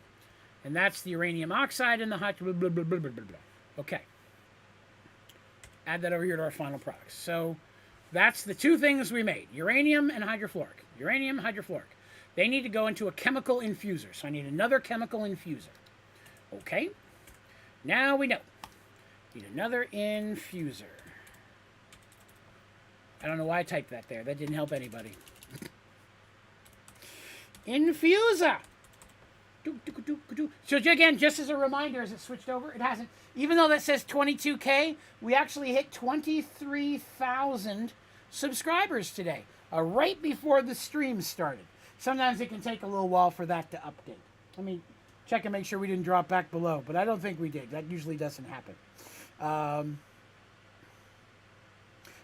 And that's the uranium oxide and the hot... Blah, blah, blah, blah, blah, blah. Okay. Add that over here to our final product. So that's the two things we made. Uranium and hydrofluoric. Uranium, hydrofluoric. They need to go into a chemical infuser. So I need another chemical infuser. Okay. Now we know. Need another infuser. I don't know why I typed that there. That didn't help anybody. Infuser. So again, just as a reminder, as it switched over, it hasn't. Even though that says 22K, we actually hit 23,000 subscribers today, right before the stream started. Sometimes it can take a little while for that to update. Let me check and make sure we didn't drop back below, but I don't think we did. That usually doesn't happen.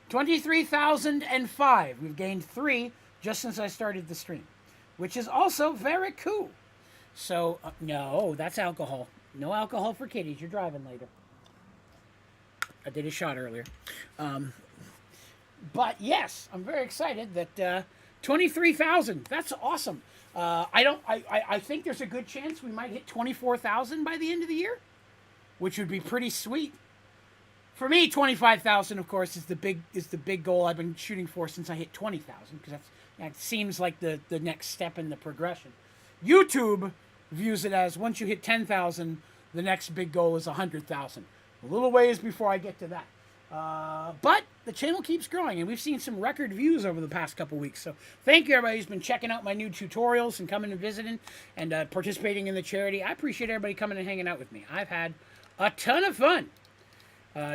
23,005. We've gained 3 just since I started the stream, which is also very cool. So, no, that's alcohol. No alcohol for kiddies. You're driving later. I did a shot earlier. But, yes, I'm very excited that 23,000. That's awesome. I think there's a good chance we might hit 24,000 by the end of the year, which would be pretty sweet. For me, 25,000, of course, is the big goal I've been shooting for since I hit 20,000, because that seems like the next step in the progression. YouTube views it as once you hit 10,000, the next big goal is 100,000. A little ways before I get to that. But the channel keeps growing, and we've seen some record views over the past couple weeks. So thank you, everybody who's been checking out my new tutorials and coming and visiting and participating in the charity. I appreciate everybody coming and hanging out with me. I've had a ton of fun.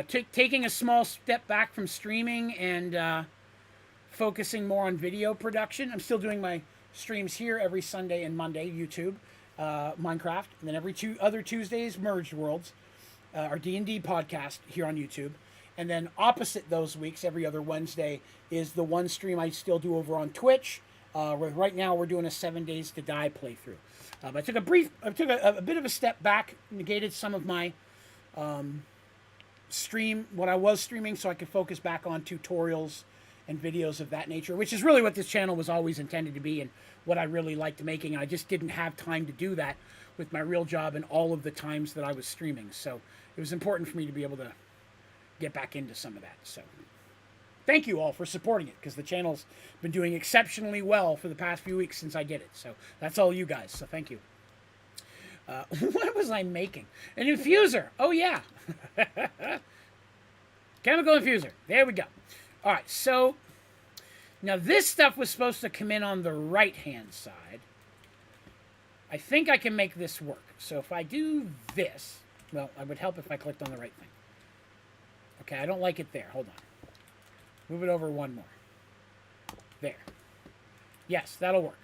Taking a small step back from streaming and focusing more on video production. I'm still doing my streams here every Sunday and Monday, YouTube, Minecraft, and then every other Tuesdays, Merged Worlds, our D&D podcast here on YouTube. And then opposite those weeks, every other Wednesday, is the one stream I still do over on Twitch. Right now, we're doing a 7 Days to Die playthrough. But I took a bit of a step back, negated some of my what I was streaming, so I could focus back on tutorials and videos of that nature, which is really what this channel was always intended to be and what I really liked making. And I just didn't have time to do that with my real job and all of the times that I was streaming. So it was important for me to be able to get back into some of that. So thank you all for supporting it, because the channel's been doing exceptionally well for the past few weeks since I did it. So that's all you guys. So thank you. What was I making? An infuser. Oh, yeah. Chemical infuser. There we go. All right. So now this stuff was supposed to come in on the right-hand side. I think I can make this work. So if I do this, well, it would help if I clicked on the right thing. Okay, I don't like it there. Hold on. Move it over one more. There. Yes, that'll work.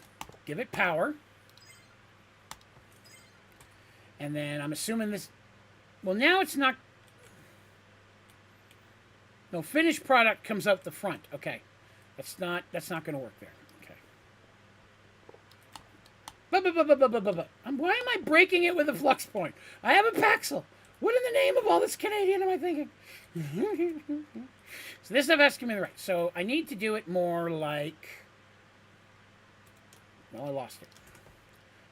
Give it power. And then I'm assuming this... Well, now it's not... No, finished product comes out the front. Okay. That's not going to work there. Okay. Why am I breaking it with a flux point? I have a Paxil. What in the name of all this Canadian am I thinking? So this stuff has to come in the right. So I need to do it more like... Well, I lost it.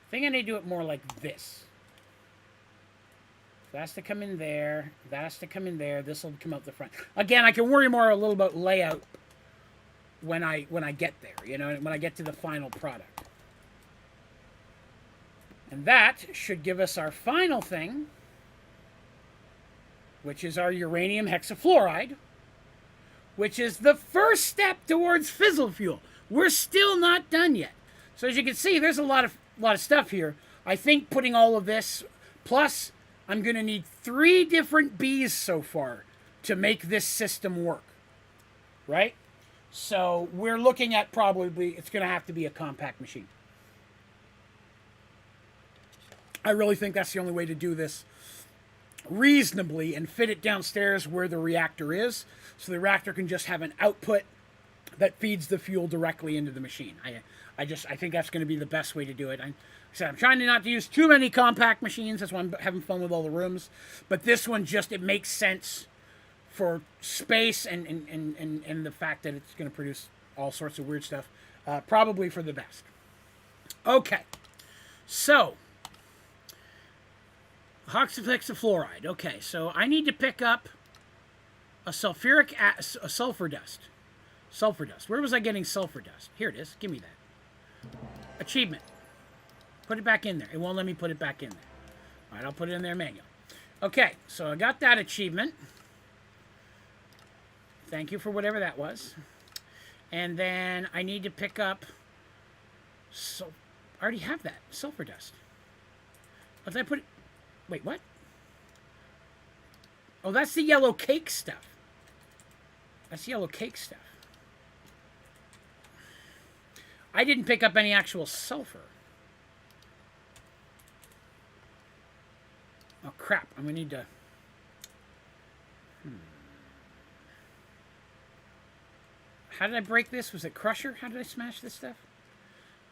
I think I need to do it more like this. So that has to come in there. That has to come in there. This will come out the front. Again, I can worry more a little about layout when I get there. You know, when I get to the final product. And that should give us our final thing, which is our uranium hexafluoride, which is the first step towards fizzle fuel. We're still not done yet. So as you can see, there's a lot of stuff here. I think putting all of this, plus I'm going to need 3 different bees so far to make this system work, right? So we're looking at probably, it's going to have to be a compact machine. I really think that's the only way to do this reasonably and fit it downstairs where the reactor is, so the reactor can just have an output that feeds the fuel directly into the machine. I think that's going to be the best way to do it. I'm trying to not to use too many compact machines. That's why I'm having fun with all the rooms. But this one it makes sense for space and the fact that it's going to produce all sorts of weird stuff. Probably for the best. Okay, so hexafluoride. Okay, so I need to pick up a sulfur dust. Sulfur dust. Where was I getting sulfur dust? Here it is. Give me that. Achievement. Put it back in there. It won't let me put it back in there. All right, I'll put it in there manual. Okay, so I got that achievement. Thank you for whatever that was. And then I need to pick up... I already have that. Sulfur dust. But I put it... Wait, what? Oh, that's the yellow cake stuff. That's yellow cake stuff. I didn't pick up any actual sulfur. Oh, crap. I'm going to need to... How did I break this? Was it Crusher? How did I smash this stuff?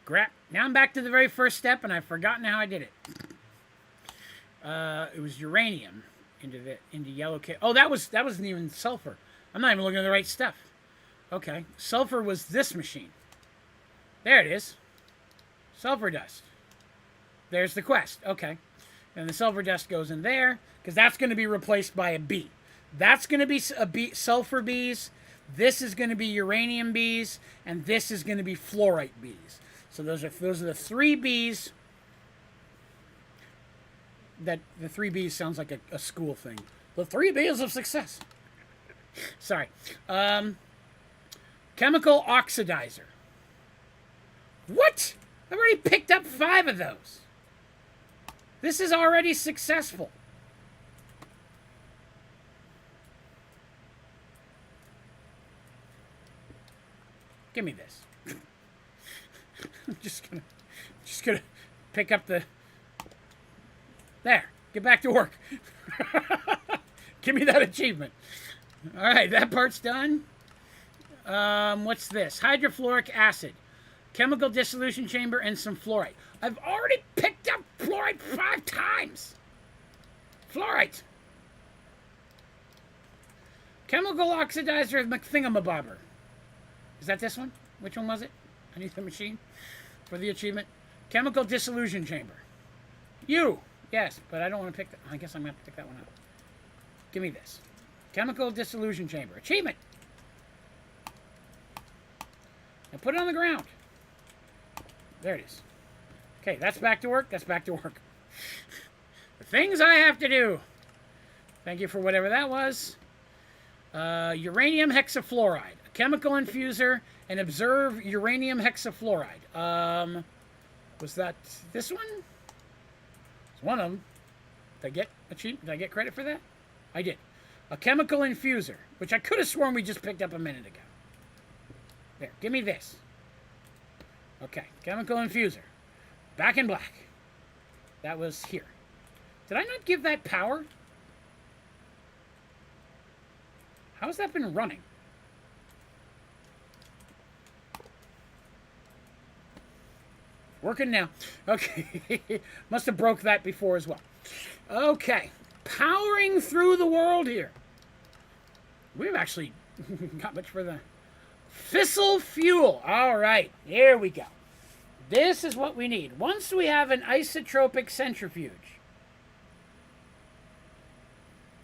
Crap. Now I'm back to the very first step, and I've forgotten how I did it. It was uranium into yellow cake. Oh, that wasn't even sulfur. I'm not even looking at the right stuff. Okay. Sulfur was this machine. There it is. Sulfur dust. There's the quest. Okay. And the sulfur dust goes in there, because that's going to be replaced by a bee. That's going to be sulfur bees. This is going to be uranium bees, and this is going to be fluorite bees. So those are the 3 bees. That the 3 Bs sounds like a school thing. The 3 Bs of success. Sorry. Chemical oxidizer. What? I've already picked up 5 of those. This is already successful. Give me this. I'm just gonna pick up the... There. Get back to work. Give me that achievement. All right, that part's done. What's this? Hydrofluoric acid. Chemical dissolution chamber and some fluorite. I've already picked up fluorite 5 times. Fluorite. Chemical oxidizer of McThingamabobber. Is that this one? Which one was it? I need the machine for the achievement. Chemical dissolution chamber. You. Yes, but I don't want to pick that. I guess I'm going to have to pick that one up. Give me this. Chemical dissolution chamber. Achievement. Now put it on the ground. There it is. Okay, that's back to work. That's back to work. The things I have to do. Thank you for whatever that was. Uranium hexafluoride. A chemical infuser and observe uranium hexafluoride. Was that this one? It's one of them. Did I get credit for that? I did. A chemical infuser, which I could have sworn we just picked up a minute ago. There, give me this. Okay, chemical infuser. Back in black. That was here. Did I not give that power? How's that been running? Working now. Okay. Must have broke that before as well. Okay. Powering through the world here. We've actually got much further. Fissile fuel. All right. Here we go. This is what we need. Once we have an isotropic centrifuge.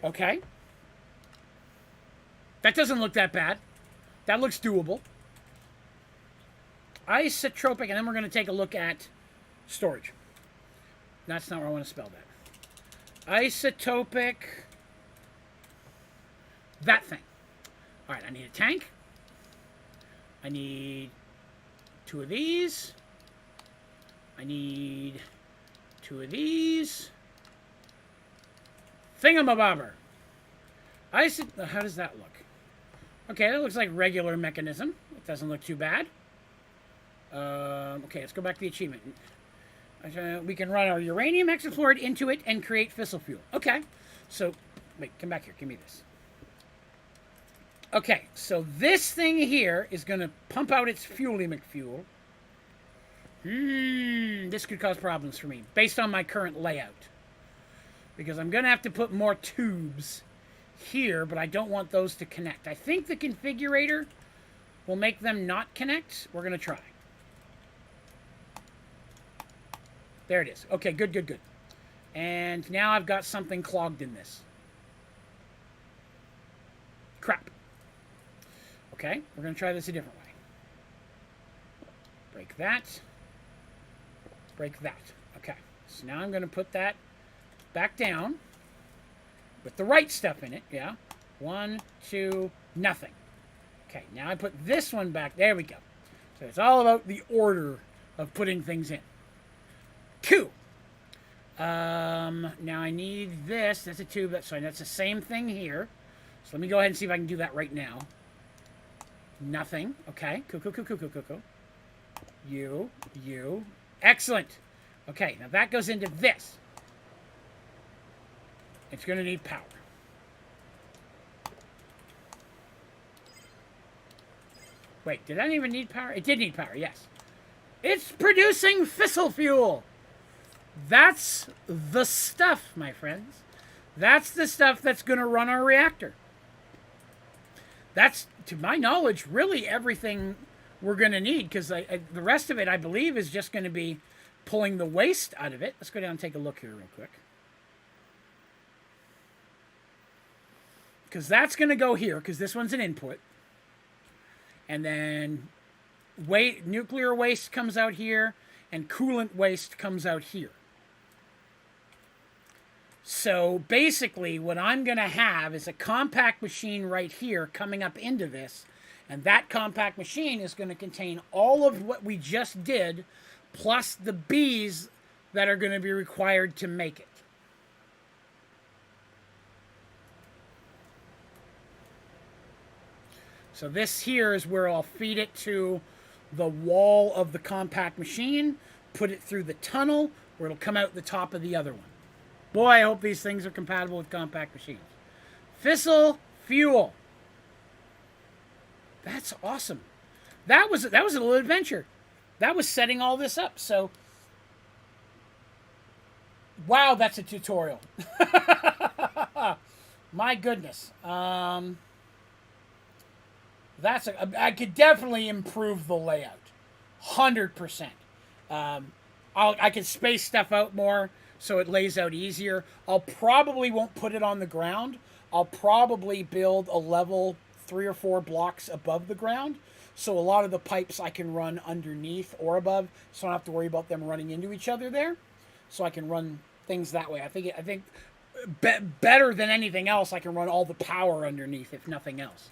Okay. That doesn't look that bad. That looks doable. Isotropic, and then we're going to take a look at storage. That's not where I want to spell that. Isotopic. That thing. All right, I need a tank. I need 2 of these. I need 2 of these. Thingamabobber. How does that look? Okay, that looks like regular mechanism. It doesn't look too bad. Okay, let's go back to the achievement. We can run our uranium hexafluoride into it and create fissile fuel. Okay, so, wait, come back here. Give me this. Okay, so this thing here is going to pump out its fuely McFuel. This could cause problems for me, based on my current layout. Because I'm going to have to put more tubes here, but I don't want those to connect. I think the configurator will make them not connect. We're going to try. There it is. Okay, good, good, good. And now I've got something clogged in this. Crap. Okay, we're going to try this a different way. Break that. Break that. Okay, so now I'm going to put that back down with the right stuff in it. Yeah. 1, 2, nothing. Okay, now I put this one back. There we go. So it's all about the order of putting things in. 2. Now I need this. That's a tube. That's fine. That's the same thing here. So let me go ahead and see if I can do that right now. Nothing. Okay. Cool, cool, cool, cool, cool, cool, cool. You. Excellent. Okay, now that goes into this. It's going to need power. Wait, did that even need power? It did need power, yes. It's producing fissile fuel. That's the stuff, my friends. That's the stuff that's going to run our reactor. That's, to my knowledge, really everything we're going to need, because the rest of it, I believe, is just going to be pulling the waste out of it. Let's go down and take a look here real quick. Because that's going to go here, because this one's an input. And then nuclear waste comes out here, and coolant waste comes out here. So basically what I'm going to have is a compact machine right here coming up into this. And that compact machine is going to contain all of what we just did, plus the bees that are going to be required to make it. So this here is where I'll feed it to the wall of the compact machine, put it through the tunnel, where it'll come out the top of the other one. Boy, I hope these things are compatible with compact machines. Fissile fuel. That's awesome. That was a little adventure. That was setting all this up. So, wow, that's a tutorial. My goodness. I could definitely improve the layout. 100%. I can space stuff out more so it lays out easier. I'll probably won't put it on the ground. I'll probably build a level 3 or 4 blocks above the ground. So a lot of the pipes I can run underneath or above, so I don't have to worry about them running into each other there. So I can run things that way. I think better than anything else, I can run all the power underneath, if nothing else.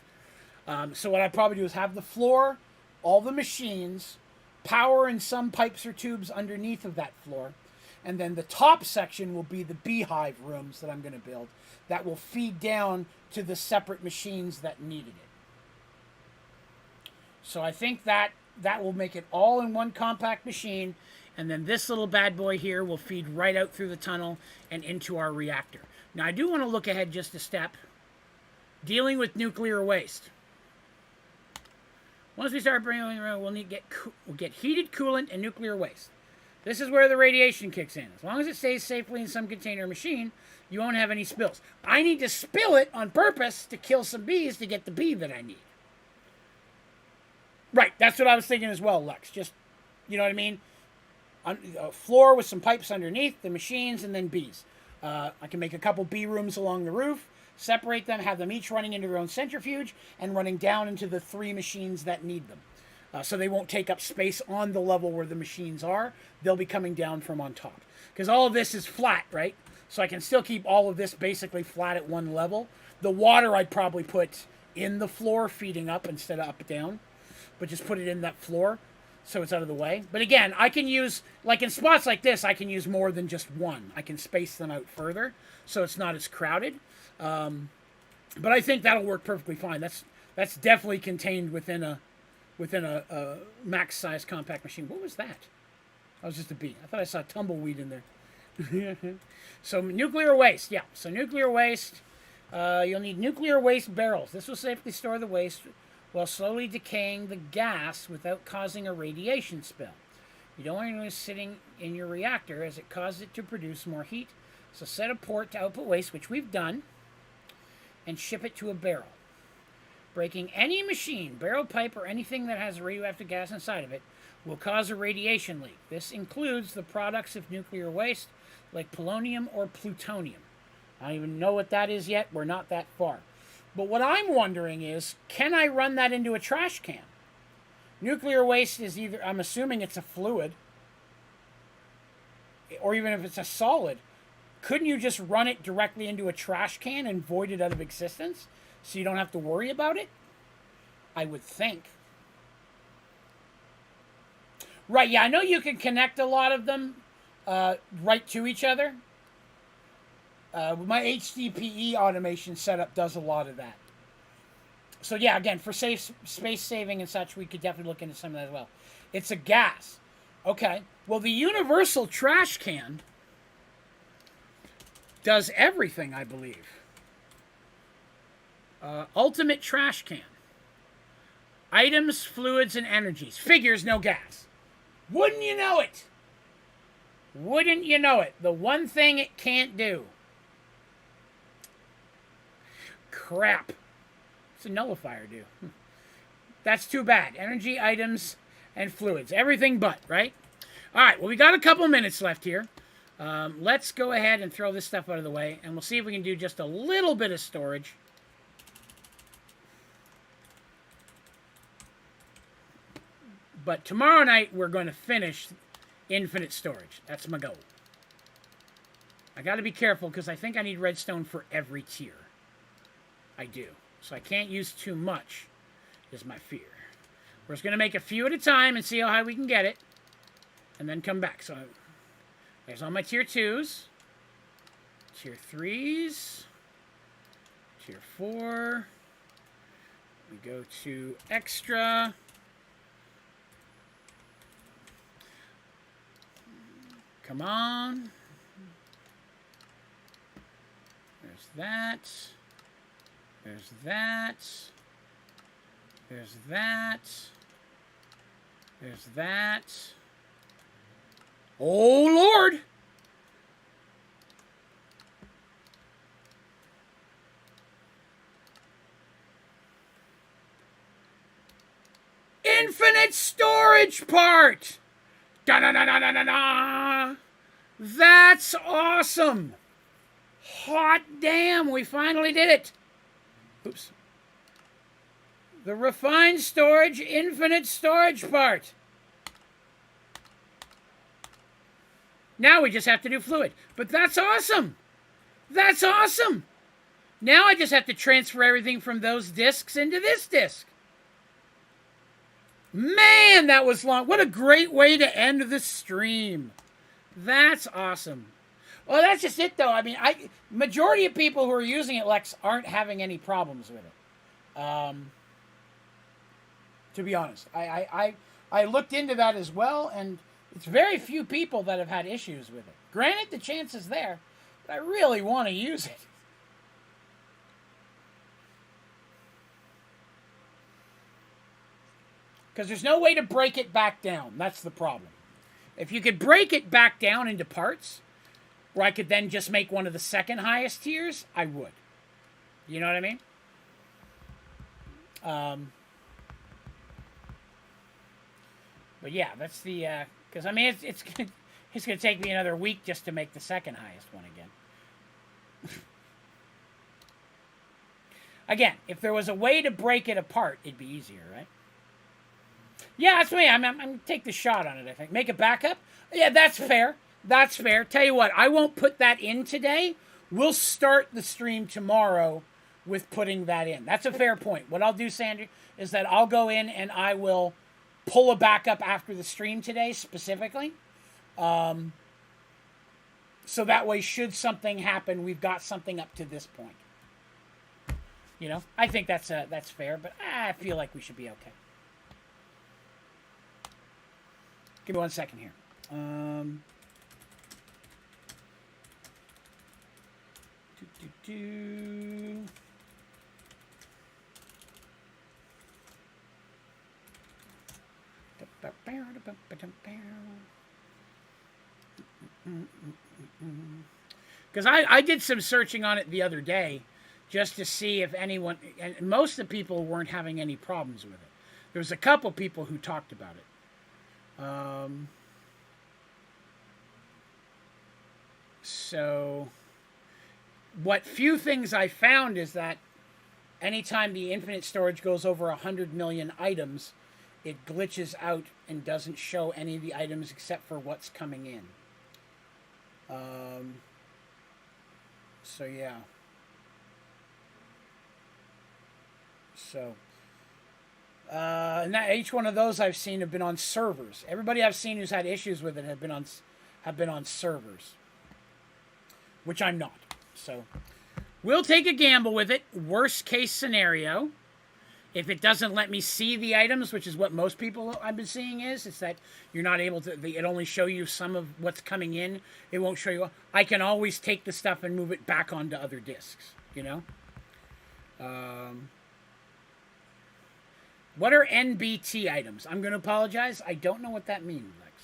So what I'd probably do is have the floor, all the machines, power and some pipes or tubes underneath of that floor. And then the top section will be the beehive rooms that I'm going to build that will feed down to the separate machines that needed it. So I think that will make it all in one compact machine. And then this little bad boy here will feed right out through the tunnel and into our reactor. Now I do want to look ahead just a step. Dealing with nuclear waste. Once we start bringing it around, we'll get heated coolant and nuclear waste. This is where the radiation kicks in. As long as it stays safely in some container machine, you won't have any spills. I need to spill it on purpose to kill some bees to get the bee that I need. Right, that's what I was thinking as well, Lex. Just, you know what I mean? A floor with some pipes underneath, the machines, and then bees. I can make a couple bee rooms along the roof, separate them, have them each running into their own centrifuge, and running down into the 3 machines that need them. So they won't take up space on the level where the machines are. They'll be coming down from on top. Because all of this is flat, right? So I can still keep all of this basically flat at one level. The water I'd probably put in the floor feeding up instead of up down. But just put it in that floor so it's out of the way. But again, I can use, like in spots like this, I can use more than just one. I can space them out further so it's not as crowded. But I think that'll work perfectly fine. That's definitely contained within a max size compact machine. What was that? That was just a bee. I thought I saw tumbleweed in there. So nuclear waste, yeah. So nuclear waste, you'll need nuclear waste barrels. This will safely store the waste while slowly decaying the gas without causing a radiation spill. You don't want it sitting in your reactor as it causes it to produce more heat. So set a port to output waste, which we've done, and ship it to a barrel. Breaking any machine, barrel pipe, or anything that has radioactive gas inside of it will cause a radiation leak. This includes the products of nuclear waste, like polonium or plutonium. I don't even know what that is yet. We're not that far. But what I'm wondering is, can I run that into a trash can? Nuclear waste is either, I'm assuming it's a fluid, or even if it's a solid. Couldn't you just run it directly into a trash can and void it out of existence? So you don't have to worry about it? I would think. Right, yeah, I know you can connect a lot of them right to each other. My HDPE automation setup does a lot of that. So yeah, again, for space saving and such, we could definitely look into some of that as well. It's a gas. Okay, well, the universal trash can does everything, I believe. Ultimate trash can. Items, fluids, and energies. Figures, no gas. Wouldn't you know it? Wouldn't you know it? The one thing it can't do. Crap. What's a nullifier do? That's too bad. Energy, items, and fluids. Everything but, right? All right, well, we got a couple minutes left here. Let's go ahead and throw this stuff out of the way, and we'll see if we can do just a little bit of storage. But tomorrow night, we're going to finish infinite storage. That's my goal. I got to be careful because I think I need redstone for every tier. I do. So I can't use too much, is my fear. We're just going to make a few at a time and see how high we can get it. And then come back. So there's all my tier 2s. Tier 3s. Tier 4. We go to extra. Come on. There's that. There's that. There's that. There's that. Oh, Lord! Infinite storage part! Da-da-da-da-da-da! That's awesome! Hot damn, we finally did it! Oops. The refined storage, infinite storage part. Now we just have to do fluid. But that's awesome! That's awesome! Now I just have to transfer everything from those discs into this disc. Man, that was long. What a great way to end the stream. That's awesome. Well, that's just it, though. I mean, majority of people who are using it, Lex, aren't having any problems with it. To be honest. I looked into that as well, and it's very few people that have had issues with it. Granted, the chance is there, but I really want to use it. Because there's no way to break it back down. That's the problem. If you could break it back down into parts, where I could then just make one of the second highest tiers, I would. You know what I mean? But yeah, that's the... Because, I mean, it's going to take me another week just to make the second highest one again. Again, if there was a way to break it apart, it'd be easier, right? Yeah, that's me. I'm going to take the shot on it, I think. Make a backup? Yeah, that's fair. That's fair. Tell you what, I won't put that in today. We'll start the stream tomorrow with putting that in. That's a fair point. What I'll do, Sandra, is that I'll go in and I will pull a backup after the stream today, specifically. So that way, should something happen, we've got something up to this point. You know, I think that's fair, but I feel like we should be okay. Give me 1 second here. Because I did some searching on it the other day just to see if anyone, and most of the people weren't having any problems with it. There was a couple people who talked about it. So what few things I found is that anytime the infinite storage goes over 100 million items, it glitches out and doesn't show any of the items except for what's coming in. So yeah. So and that, each one of those I've seen have been on servers. Everybody I've seen who's had issues with it have been on servers, which I'm not. So we'll take a gamble with it. Worst case scenario, if it doesn't let me see the items, which is what most people I've been seeing it's that you're not able to. It only show you some of what's coming in. It won't show you. I can always take the stuff and move it back onto other disks. You know. What are NBT items? I'm going to apologize. I don't know what that means, Lex.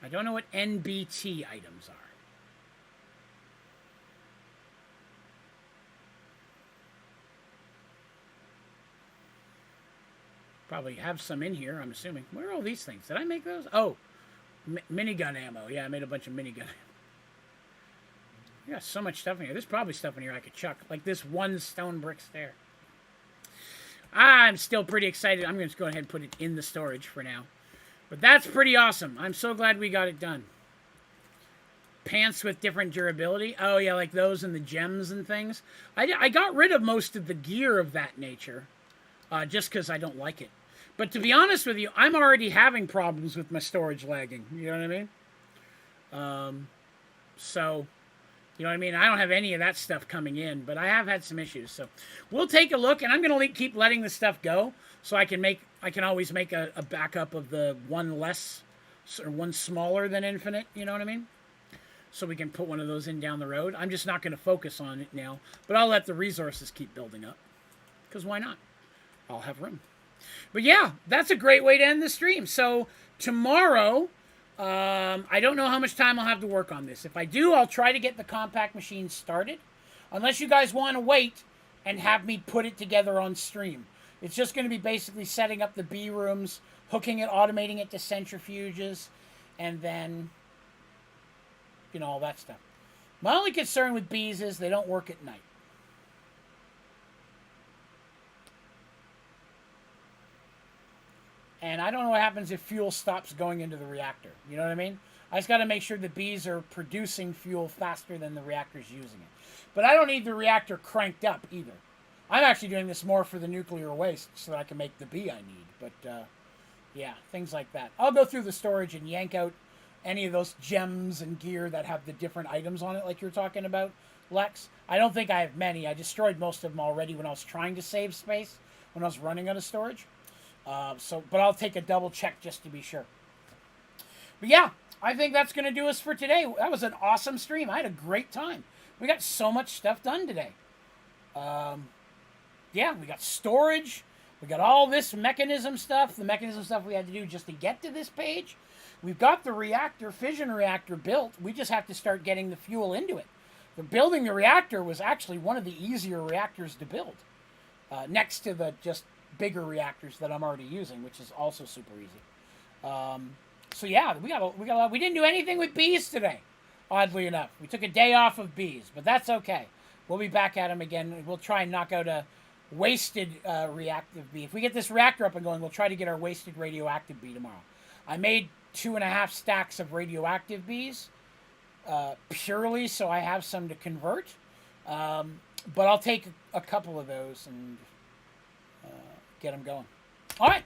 I don't know what NBT items are. Probably have some in here, I'm assuming. Where are all these things? Did I make those? Oh, minigun ammo. Yeah, I made a bunch of minigun ammo. I got so much stuff in here. There's probably stuff in here I could chuck. Like this one stone brick stair. I'm still pretty excited. I'm going to go ahead and put it in the storage for now. But that's pretty awesome. I'm so glad we got it done. Pants with different durability. Oh, yeah, like those and the gems and things. I got rid of most of the gear of that nature just because I don't like it. But to be honest with you, I'm already having problems with my storage lagging. You know what I mean? So, you know what I mean? I don't have any of that stuff coming in, but I have had some issues. So we'll take a look, and I'm going to keep letting the stuff go so I can always make a backup of the one less or one smaller than infinite. You know what I mean? So we can put one of those in down the road. I'm just not going to focus on it now, but I'll let the resources keep building up because why not? I'll have room. But yeah, that's a great way to end the stream. So tomorrow, I don't know how much time I'll have to work on this. If I do, I'll try to get the compact machine started. Unless you guys want to wait and have me put it together on stream. It's just going to be basically setting up the bee rooms, hooking it, automating it to centrifuges, and then, you know, all that stuff. My only concern with bees is they don't work at night. And I don't know what happens if fuel stops going into the reactor. You know what I mean? I just got to make sure the bees are producing fuel faster than the reactor's using it. But I don't need the reactor cranked up either. I'm actually doing this more for the nuclear waste so that I can make the bee I need. But, yeah, things like that. I'll go through the storage and yank out any of those gems and gear that have the different items on it like you're talking about, Lex. I don't think I have many. I destroyed most of them already when I was trying to save space, when I was running out of storage. But I'll take a double check just to be sure. But yeah, I think that's going to do us for today. That was an awesome stream. I had a great time. We got so much stuff done today. Yeah, we got storage. We got all this mechanism stuff. The mechanism stuff we had to do just to get to this page. We've got the reactor, fission reactor built. We just have to start getting the fuel into it. Building the reactor was actually one of the easier reactors to build. Next to the just bigger reactors that I'm already using, which is also super easy. So yeah, we didn't do anything with bees today, oddly enough. We took a day off of bees, but that's okay. We'll be back at them again. We'll try and knock out a wasted reactive bee. If we get this reactor up and going, we'll try to get our wasted radioactive bee tomorrow. I made 2.5 stacks of radioactive bees purely so I have some to convert. But I'll take a couple of those and get them going. All right.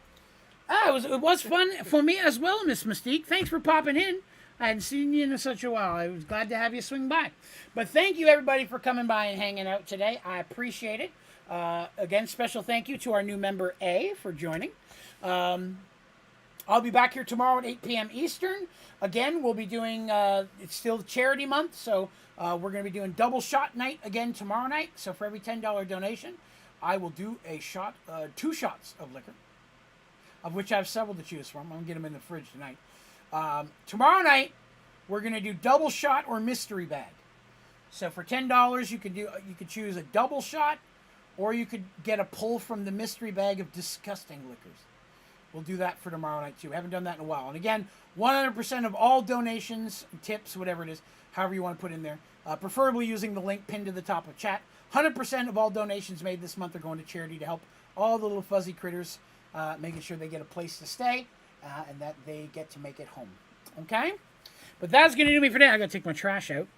It was fun for me as well, Miss Mystique. Thanks for popping in. I hadn't seen you in such a while. I was glad to have you swing by. But thank you, everybody, for coming by and hanging out today. I appreciate it. Again, special thank you to our new member, A, for joining. I'll be back here tomorrow at 8 p.m. Eastern. Again, we'll be doing, it's still charity month, so we're going to be doing double shot night again tomorrow night. So for every $10 donation, I will do a shot, 2 shots of liquor, of which I have several to choose from. I'm going to get them in the fridge tonight. Tomorrow night, we're going to do double shot or mystery bag. So for $10, you could choose a double shot, or you could get a pull from the mystery bag of disgusting liquors. We'll do that for tomorrow night, too. We haven't done that in a while. And again, 100% of all donations, tips, whatever it is, however you want to put in there, preferably using the link pinned to the top of chat. 100% of all donations made this month are going to charity to help all the little fuzzy critters, making sure they get a place to stay and that they get to make it home. Okay? But that's going to do me for today. I got to take my trash out.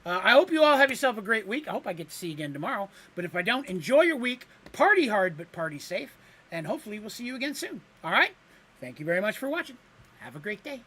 I hope you all have yourself a great week. I hope I get to see you again tomorrow. But if I don't, enjoy your week. Party hard, but party safe. And hopefully we'll see you again soon. All right? Thank you very much for watching. Have a great day.